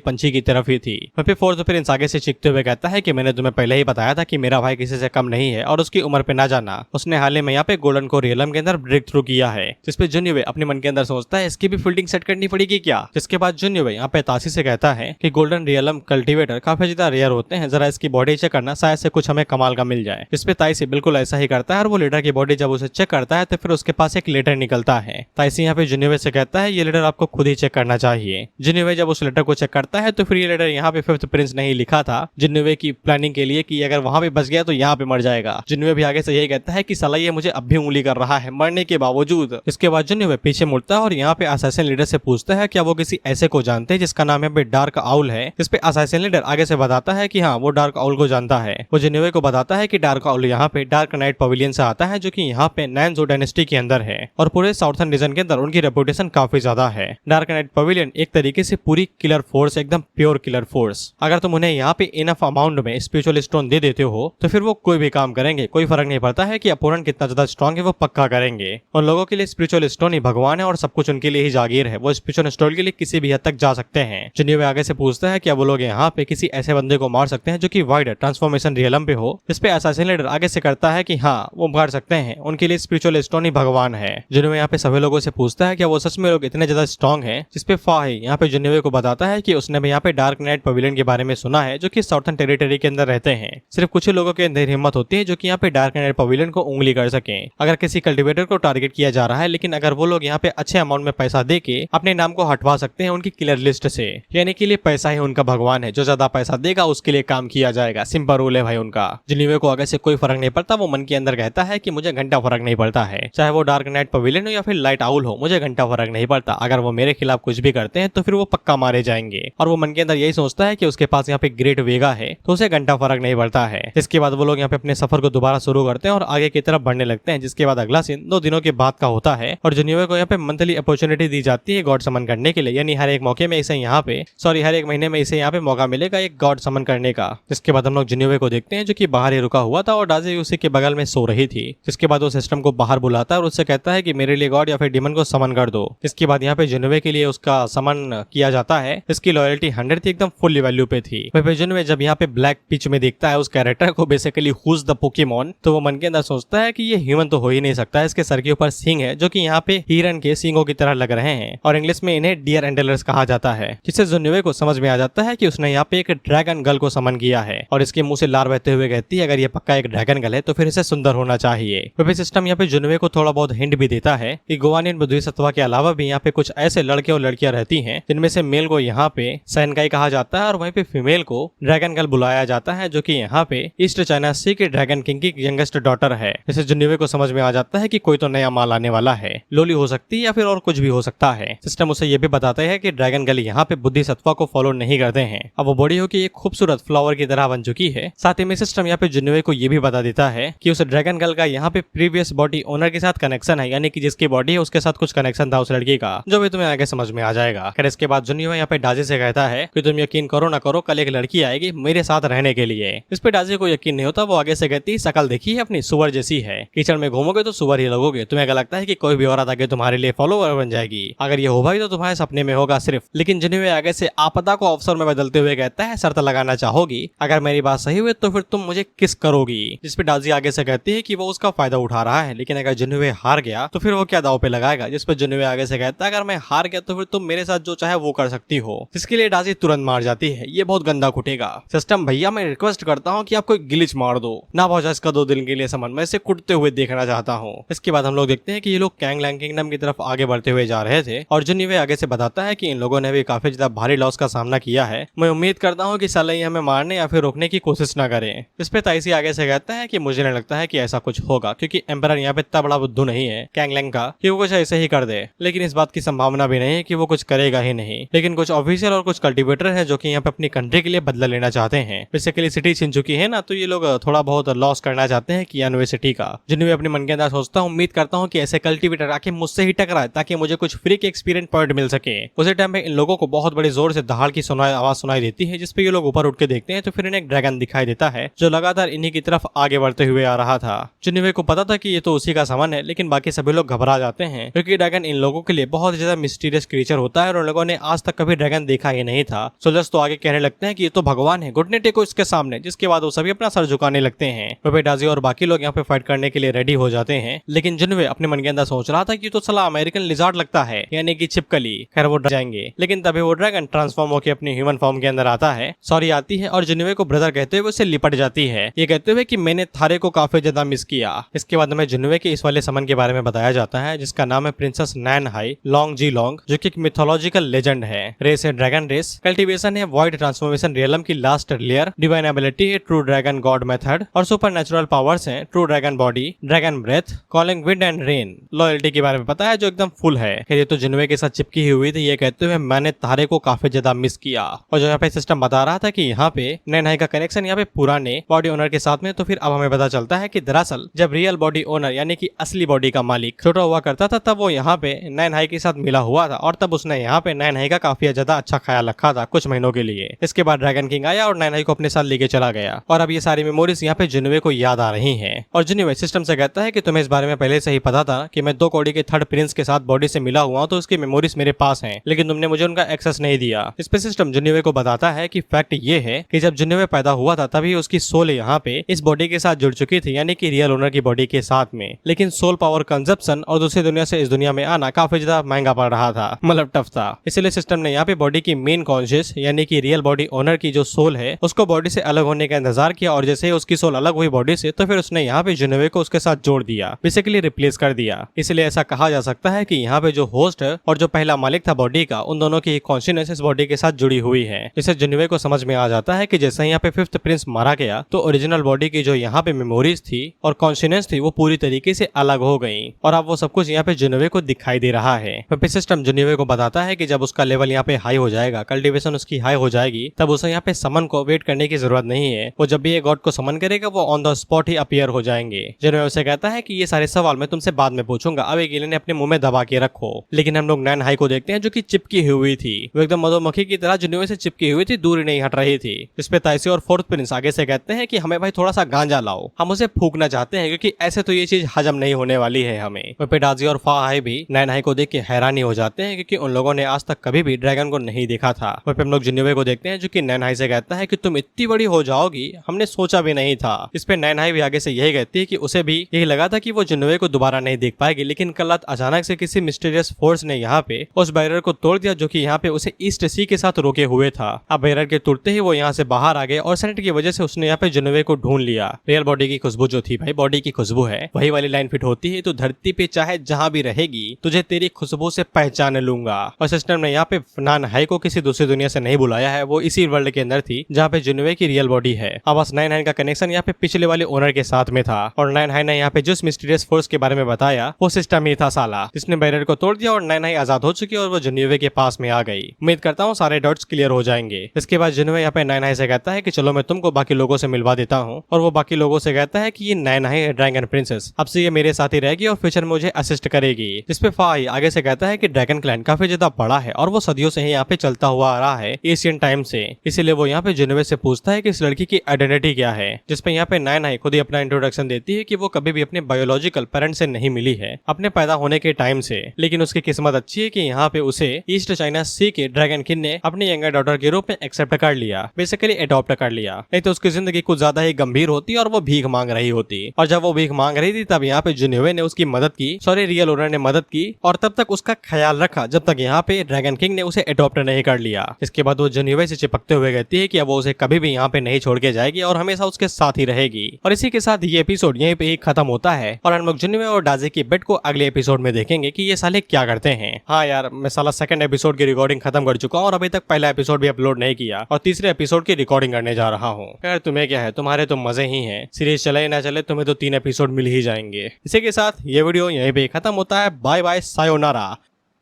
पंछी की तरफ ही थी। फिर फोर्थ प्रिंस आगे से चीखते हुए कहता है कि मैंने तुम्हें पहले ही बताया था कि मेरा भाई किसी से कम नहीं है और उसकी उम्र पे ना जाना, उसने हाल ही में यहाँ पे गोल्डन कोर रियलम के अंदर ब्रेक थ्रू किया है। जिसपे जुन्युवे अपने मन के अंदर सोचता है इसकी भी फील्डिंग सेट करनी पड़ेगी क्या। जिसके बाद जुन्युवे यहाँ पे तासी से कहता है कि गोल्डन रियलम कल्टीवेटर काफी ज्यादा रेयर होते हैं, जरा इसकी बॉडी चेक करना, शायद से कुछ हमें कमाल का मिल जाए। जिसपे ताइसी बिल्कुल ऐसा ही करता है और वो लीडर की बॉडी जब उसे चेक करता है तो फिर उसके पास एक लेटर निकलता है। ताइसी यहाँ पे जुन्युवे से कहता है ये लेटर आपको खुद ही चेक करना चाहिए। जुन्युवे जब उस लेटर को चेक करता है तो फिर ये लेटर यहाँ पे फिफ्थ प्रिंस ने ही लिखा था जुन्युवे की प्लानिंग के लिए कि अगर वहां पे बच गया तो यहाँ पे मर जाएगा। जुन्युवे भी आगे से यही कहता है कि साला ये मुझे अब भी उंगली कर रहा है मरने के बावजूद। इसके बाद जुन्युवे पीछे मुड़ता है और यहाँ पे असैसिन लीडर से पूछता है क्या वो किसी ऐसे को जानते हैं जिसका नाम यहाँ पे डार्क आउल है। जिसपे असैसिन लीडर आगे से बताता है कि हाँ वो डार्क आउल को जानता है। वो जुन्युवे को बताता है कि डार्क आउल यहाँ पे डार्क नाइट पवेलियन से आता है जो कि यहाँ पे नैनजो डायनेस्टी के अंदर है और पूरे साउथर्न रीजन के अंदर उनकी रेपुटेशन काफी ज्यादा है। डार्क नाइट पवेलियन एक तरीके से पूरी किलर फोर्स, एकदम प्योर किलर फोर्स। अगर तुम उन्हें यहाँ पे इनफ अमाउंट में स्पिरिचुअल स्टोन दे देते हो तो फिर वो कोई भी काम करेंगे, कोई फर्क नहीं पड़ता है कि अपोनेंट कितना ज्यादा स्ट्रॉन्ग है, वो पक्का करेंगे। उन लोगों के लिए स्पिरिचुअल स्टोन ही भगवान है और सब कुछ उनके लिए ही जागीर है, वो स्पिरिचुअल स्टोन के लिए किसी भी हद तक जा सकते हैं। जुन्युवे आगे से पूछता है क्या वो लोग यहाँ पे किसी ऐसे बंदे को मार सकते हैं जो कि वाइड ट्रांसफॉर्मेशन रियलम पे हो। इस पे असैसिन लीडर आगे से करता है कि हाँ वो मार सकते हैं, उनके लिए स्पिरिचुअल स्टोन ही भगवान है। जुन्युवे यहाँ पे सभी लोगों से पूछता है क्या वो सच में लोग इतने ज्यादा स्ट्रॉन्ग हैं। जिसपे फाही यहाँ पे जुन्युवे को बताता है कि उसने भी यहाँ पे डार्क नाइट पवेलियन के बारे में सुना है जो कि साउथर्न टेरिटरी के अंदर रहते हैं। सिर्फ कुछ ही लोगों के अंदर हिम्मत होती है जो कि यहाँ पे डार्क नाइट पवेलियन को उंगली कर सके। अगर किसी कल्टिवेटर को टारगेट किया जा रहा है, लेकिन अगर वो लोग यहाँ पे अच्छे अमाउंट में पैसा दे के अपने नाम को हटवा सकते हैं उनकी किलर लिस्ट से, यानी कि लिए पैसा ही उनका भगवान है, जो ज्यादा पैसा देगा उसके लिए काम किया जाएगा। सिंपल रूल है भाई उनका। जुन्युवे को आगे से कोई फर्क नहीं पड़ता, वो मन के अंदर कहता है कि मुझे घंटा फर्क नहीं पड़ता है, चाहे वो डार्क नाइट पवेलियन हो या फिर लाइट आउल हो, मुझे घंटा फर्क नहीं पड़ता। अगर वो मेरे खिलाफ कुछ भी करते हैं तो फिर वो पक्का मारे जाएंगे। और वो मन के अंदर यही सोचता है कि उसके पास यहाँ पे ग्रेट वेगा है तो उसे घंटा फर्क नहीं पड़ता है। इसके बाद वो लोग यहाँ पे अपने सफर को दोबारा शुरू करते हैं और आगे की तरफ बढ़ने लगते हैं, जिसके बाद अगला सीन 2 दिनों के बाद का होता है और जुनिवे को यहाँ पे मंथली अपॉर्चुनिटी दी जाती है गॉड समन करने के लिए, यानी हर एक मौके में इसे यहाँ पे हर एक महीने में इसे यहाँ पे मौका मिलेगा एक गॉड समन करने का। जिसके बाद हम लोग जुनिवे को देखते हैं जो कि बाहर ही रुका हुआ था और डाजी उसी के बगल में सो रही थी। जिसके बाद वो सिस्टम को बाहर बुलाता है और उससे कहता है कि मेरे लिए गॉड या फिर डिमन को समन कर दो। इसके बाद यहाँ पे जुनिवे के लिए उसका समन किया जाता है। इसकी लॉयल्टी 100 थी, एकदम फुल वैल्यू पे थी। वह जुनिवे जब यहाँ पे ब्लैक पिच में देखता है उस कैरेक्टर को, बेसिकली हुज द पोकेमॉन, तो वो मन के अंदर सोचता है कि ये ह्यूमन तो हो ही नहीं सकता। इसके सर के ऊपर सींग है जो कि यहाँ पे हिरन के सींगों की तरह लग रहे हैं और इंग्लिश में इन्हें डियर एंडलर्स कहा जाता है। जिससे जुनिवे को समझ में आ जाता है कि उसने यहाँ पे एक ड्रैगन गर्ल को समन किया है और इसके मुंह से लार बहते हुए कहती है अगर ये पक्का एक ड्रैगन गर्ल है तो फिर इसे सुंदर होना चाहिए। वह सिस्टम यहाँ पे जुनिवे को थोड़ा बहुत हिंट भी देता है कि गोवानियन बोधिसत्व के अलावा भी यहाँ पे कुछ ऐसे लड़के और लड़कियां रहती हैं जिनमें से मेल को यहाँ पे सैनकाई कहा जाता है और वहीं पे फीमेल को ड्रैगन गर्ल बुलाया जाता है, जो कि यहाँ पे ईस्ट चाइना सी के ड्रैगन किंग की यंगेस्ट डॉटर है। जिससे जुनिवे को समझ में आ जाता है कि कोई तो नया माल आने वाला है, लोली हो सकती है या फिर और कुछ भी हो सकता है। सिस्टम उसे ये भी बताते हैं कि ड्रैगन गर्ल यहाँ पे बुद्धिसत्व को फॉलो नहीं करते हैं। अब वो बड़ी होकर एक खूबसूरत फ्लावर की तरह बन चुकी है। साथ ही में सिस्टम यहाँ पे जुनिवे को ये भी बता देता है कि उस ड्रैगन गर्ल का यहाँ पे प्रीवियस बॉडी ओनर के साथ कनेक्शन है, यानी कि जिसकी बॉडी है उसके साथ कुछ कनेक्शन था उस लड़की का, जो भी तुम्हें आगे समझ में आ जाएगा। फिर इसके बाद जुनिवे यहाँ पे डाजी से कहता है कि तुम यकीन करो ना करो, कल एक लड़की आएगी मेरे साथ रहने के लिए। इस पे डाजी को यकीन नहीं होता। वो आगे से कहती है शकल देखी है अपनी, सुअर जैसी है, किचन में घूमोगे तो सुअर ही लगोगे, तुम्हें क्या लगता है कि कोई भी औरत आगे तुम्हारे लिए फॉलोवर बन जाएगी? अगर ये हो भाई तो तुम्हारे सपने में होगा सिर्फ। लेकिन जुनिवे आगे से आपदा को अवसर में बदलते हुए कहता है शर्त लगाना चाहोगी, अगर मेरी बात सही हुई तो फिर तुम मुझे किस करोगी? जिस पे डाजी आगे से कहती है कि वो उसका फायदा उठा रहा है, लेकिन अगर जुनिवे हार गया तो फिर वो क्या दाव पे लगाएगा? जिस पे जुनिवे आगे से कहता है अगर मैं हार गया तो फिर तुम मेरे साथ जो चाहे वो कर सकती हो। जिसके लिए डाजी तुरंत मार जाती है, ये बहुत गंदा कुटेगा। सिस्टम भैया मैं रिक्वेस्ट करता हूँ कि आप कोई ग्लिच मार दो ना, पहुंचा इसका 2 दिन के लिए समन, मैं इसे कुटते हुए देखना चाहता हूँ। इसके बाद हम लोग देखते हैं कि ये लोग कैंगलैंग किंगडम की तरफ आगे बढ़ते हुए जा रहे थे और जुनिवे आगे से बताता है कि इन लोगों ने भी काफी ज्यादा भारी लॉस का सामना किया है। मैं उम्मीद करता हूँ कि साला ये हमें मारने या फिर रोकने की कोशिश न करें। इस पे ताइसी आगे से कहता है कि मुझे नहीं लगता है कि ऐसा कुछ होगा, क्योंकि एम्परर यहाँ पे इतना बड़ा बुद्धू नहीं है कैंगलैंग का कि वो कुछ ऐसे ही कर दे। लेकिन इस बात की संभावना भी नहीं है कि वो कुछ करेगा ही नहीं। लेकिन कुछ ऑफिशियल और कुछ कल्टिवेटर है जो कि यहाँ पे अपनी कंट्री के लिए बदला लेना चाहते हैं। बेसिकली सिटी छिन चुकी है ना, तो ये लोग थोड़ा बहुत लॉस करना चाहते हैं कियानवे सिटी का। जुनिवे अपने मन के अंदर सोचता हूँ, उम्मीद करता हूँ कि ऐसे कल्टिवेटर आके मुझसे ही टकराए ताकि मुझे कुछ फ्री के एक्सपीरियंस पॉइंट मिल सके। उसी टाइम पे इन लोगों को बहुत बड़ी जोर से दहाड़ की आवाज सुनाई देती है, जिसपे ये लोग ऊपर उठ के देखते हैं तो फिर इन्हें एक ड्रैगन दिखाई देता है जो लगातार इन्हीं की तरफ आगे बढ़ते हुए आ रहा था। जुनिवे को पता था कि ये तो उसी का सामान है, लेकिन बाकी सभी लोग घबरा जाते हैं क्योंकि ड्रैगन इन लोगों के लिए बहुत ज्यादा मिस्टीरियस क्रीचर होता है और उन लोगों ने आज तक कभी ड्रैगन देखा ही नहीं था। सोल्जर्स तो आगे कहने लगते हैं कि ये तो भगवान है, घुटने टेको इसके सामने। जिसके बाद वो सभी अपना सर झुकाने लगते हैं। डाजी और बाकी लोग यहाँ पे फाइट करने के लिए रेडी हो जाते हैं, लेकिन जुनिवे अपने मन के अंदर सोच रहा था कि तो साला अमेरिकन लिजार्ड लगता है, यानी कि छिपकली। खैर वो जाएंगे, लेकिन तभी वो ड्रैगन ट्रांसफॉर्म होकर अपनी ह्यूमन फॉर्म के अंदर आता है, आती है और जुनिवे को ब्रदर कहते हुए उससे लिपट जाती है, ये कहते हुए कि मैंने थारे को काफी ज्यादा मिस किया। इसके बाद हमें जुनिवे के इस वाले समन के बारे में बताया जाता है जिसका नाम है प्रिंसेस नैन हाई लॉन्ग जी लॉन्ग, जो कि एक मिथोलॉजिकल लेजेंड है। रेस है ड्रैगन रेस, कल्टीवेशन है वॉइड ट्रांसफॉर्मेशन रियलम की लास्ट लेयर, डिवाइन एबिलिटी है ट्रू ड्रैगन गॉड मेथड और सुपर नेचुरल पावर्स हैं true dragon body, dragon breath, calling wind and rain. Loyalty के बारे में पता है जो एकदम फुल है। ये तो जुनिवे के साथ चिपकी हुई थी, ये कहते हुए मैंने तारे को काफी ज्यादा मिस किया। और जो यहाँ पे सिस्टम बता रहा था कि यहाँ पे नैन हाई का कनेक्शन यहाँ पे पुराने बॉडी ओनर के साथ में, तो फिर अब हमें पता चलता है कि दरअसल जब रियल बॉडी ओनर यानी कि असली बॉडी का मालिक छोटा हुआ करता था तब वो यहाँ पे नैन हाई के साथ मिला हुआ था और तब उसने यहाँ पे नैन हाई का काफी ज्यादा अच्छा ख्याल रखा था कुछ महीनों के लिए। इसके बाद ड्रैगन किंग आया और नैन हाई को अपने साथ लेके चला गया और अब ये सारी मेमोरीज यहाँ पे जुनिवे को याद आ रही है। और जुनिवे सिस्टम से कहता है कि तुम्हें इस बारे में पहले से ही पता था कि मैं 2 कौड़ी के थर्ड प्रिंस के साथ बॉडी से मिला हुआ हूं, तो उसकी मेमोरीज मेरे पास हैं, लेकिन तुमने मुझे उनका एक्सेस नहीं दिया। इस पे सिस्टम जुनिवे को बताता है कि फैक्ट ये है कि जब जुनिवे पैदा हुआ था तभी उसकी सोल यहाँ पे इस बॉडी के साथ जुड़ चुकी थी, यानी कि रियल ओनर की बॉडी के साथ में। लेकिन सोल पावर कंजप्शन और दूसरी दुनिया से इस दुनिया में आना काफी ज्यादा महंगा पड़ रहा था, मतलब टफ था। इसलिए सिस्टम ने यहाँ पे बॉडी की मेन कॉन्शियस यानी कि रियल बॉडी ओनर की जो सोल है उसको बॉडी से अलग होने का इंतजार किया और जैसे ही उसकी सोल अलग हुई बॉडी से तो फिर उसने यहाँ पे जुनिवे को उसके साथ जोड़ दिया, बेसिकली रिप्लेस कर दिया। इसलिए ऐसा कहा जा सकता है कि यहाँ पे जो होस्ट है और जो पहला मालिक था बॉडी का, उन दोनों की कॉन्शियसनेस इस बॉडी के साथ जुड़ी हुई है। इससे जुनिवे को समझ में आ जाता है कि जैसे यहाँ पे 5th प्रिंस मारा गया तो ओरिजिनल बॉडी की जो यहाँ पे मेमोरीज थी और कॉन्शियसनेस थी वो पूरी तरीके से अलग हो गई और अब वो सब कुछ यहाँ पे जुनिवे को दिखाई दे रहा है। सिस्टम जुनिवे जिन्होवे को बताता है कि जब उसका लेवल यहाँ पे हाई हो जाएगा, कल्टीवेशन उसकी हाई हो जाएगी, तब उसे यहाँ पे समन को वेट करने की जरूरत नहीं है। वो जब भी ये गॉड को समन करेगा वो on the spot he appear हो जाएंगे। जिन्होवे उसे कहता है कि ये सारे सवाल मैं तुमसे बाद में पूछूंगा, अब एक एलियन ने अपने मुंह में दबा के रखो। लेकिन हम लोग नैन हाई को देखते हैं जो कि चिपकी हुई थी। वो एकदम मधुमक्खी की तरह जिन्होवे से चिपकी हुई थी, दूर ही नहीं हट रही थी। इस पे ताइसी और फोर्थ प्रिंस आगे से कहते हैं कि हमें भाई थोड़ा सा गांजा लाओ, हम उसे फूकना चाहते हैं क्योंकि ऐसे तो ये चीज हजम नहीं होने वाली है हमें। वहीं पे डाजी और फा हाई भी नैन हाई को देख के हैरानी हो जाते हैं क्योंकि उन लोगों ने आज तक कभी भी ड्रैगन को नहीं देखा था। वहीं पे हम लोग जिन्होवे को देखते हैं जो कि नैन हाई से कहता है कि तुम इतनी बड़ी हो जाओगी, हमने सोचा भी नहीं था। इस पे नैन हाई भी आगे से यही कहती है कि उसे भी यही लगा था कि वो जिन्होवे को दोबारा नहीं देख पाएगी, लेकिन कल रात अचानक से किसी मिस्टीरियस फोर्स ने यहाँ पे उस बैरियर को तोड़ दिया जो कि यहाँ पे उसे ईस्ट सी के साथ रोके हुए था। अब बैरियर के टूटते ही वो यहाँ से बाहर आ गए और सेनेट की वजह से उसने यहाँ पे जिन्होवे को ढूंढ लिया। रियल बॉडी की खुशबू जो थी भाई, बॉडी की खुशबू है, वही वाली लाइन फिट होती है, तो धरती पे चाहे जहाँ भी रहेगी तुझे तेरी खुशबू से पहचान लूंगा। और सिस्टम ने यहाँ पे नैन हाई को किसी दूसरी दुनिया से नहीं बुलाया है, वो इसी वर्ल्ड के अंदर थी जहाँ पे जिन्होवे की रियल बॉडी है। अब बस नैन हाई का कनेक्शन यहाँ पे पिछले वाले ओनर के साथ में था और नैन हाई ने यहाँ पे जिस मिस्टीरियस फोर्स के बारे में बताया वो सिस्टम ही था साला, जिसने बैरियर को तोड़ दिया और नैन हाई आजाद हो चुकी और वो जिन्होवे के पास में आ गई। उम्मीद करता हूँ सारे डॉट्स क्लियर हो जाएंगे। इसके बाद जिन्होवे यहाँ पे नैन हाई से कहता है कि चलो मैं तुमको बाकी लोगों से मिलवा देता हूँ, और वो बाकी लोगों से कहता है कि ये नैन हाई है ड्रैगन प्रिंसेस, अब से ये मेरे साथ ही रहेगी और फ्यूचर में मुझे असिस्ट करेगी। इस पे फाई आगे से कहता है कि ड्रैगन क्लैन काफी ज्यादा बड़ा है और वो सदियों से ही यहाँ पे चलता हुआ आ रहा है एशियन टाइम से, इसीलिए वो यहाँ पे जिन्होवे से पूछता है कि इस लड़की की आइडेंटिटी क्या है। जिसपे यहाँ पे नैन हाई खुद ही अपना इंट्रोडक्शन देती है कि वो कभी भी अपने बायोलॉजिकल पेरेंट से नहीं मिली है अपने पैदा होने के टाइम से, लेकिन उसकी किस्मत अच्छी है कि यहाँ पे उसे ईस्ट चाइना सी के ड्रैगन किंग ने अपनी यंगर डॉटर के रूप में एक्सेप्ट कर लिया, बेसिकली अडॉप्ट कर लिया। नहीं तो उसकी जिंदगी कुछ ज्यादा ही गंभीर होती और वो भीख मांग रही होती। और जब वो भीख मांग रही थी तब यहाँ पे जिन्होवे ने उसकी मदद की, सॉरी रियल ओनर ने मदद की, और तब तक उसका ख्याल रखा जब तक यहाँ पे ड्रैगन किंग ने उसे अडॉप्ट नहीं कर लिया। इसके बाद वो जिन्होवे से चिपकते हुए कहती है कि अब वो उसे कभी भी यहाँ पे नहीं छोड़ के जाएगी और हमेशा उसके साथ ही रहेगी। और इसी के साथ ये एपिसोड यहीं पे ही खत्म होता है और हम लोग जिन्होवे और डाजी की बेट को अगले एपिसोड में देखेंगे कि ये साले क्या करते हैं। हाँ यार, मैं साला सेकंड एपिसोड की रिकॉर्डिंग खत्म कर चुका हूँ और अभी तक पहला एपिसोड भी अपलोड नहीं किया और तीसरे एपिसोड की रिकॉर्डिंग करने जा रहा हूँ। यार तुम्हें क्या है, तुम्हारे तो मजे ही हैं, सीरीज चले ना चले तुम्हें तो 3 एपिसोड मिल ही जाएंगे। इसी के साथ ये वीडियो यहीं पे खत्म होता है। Bye bye, sayonara.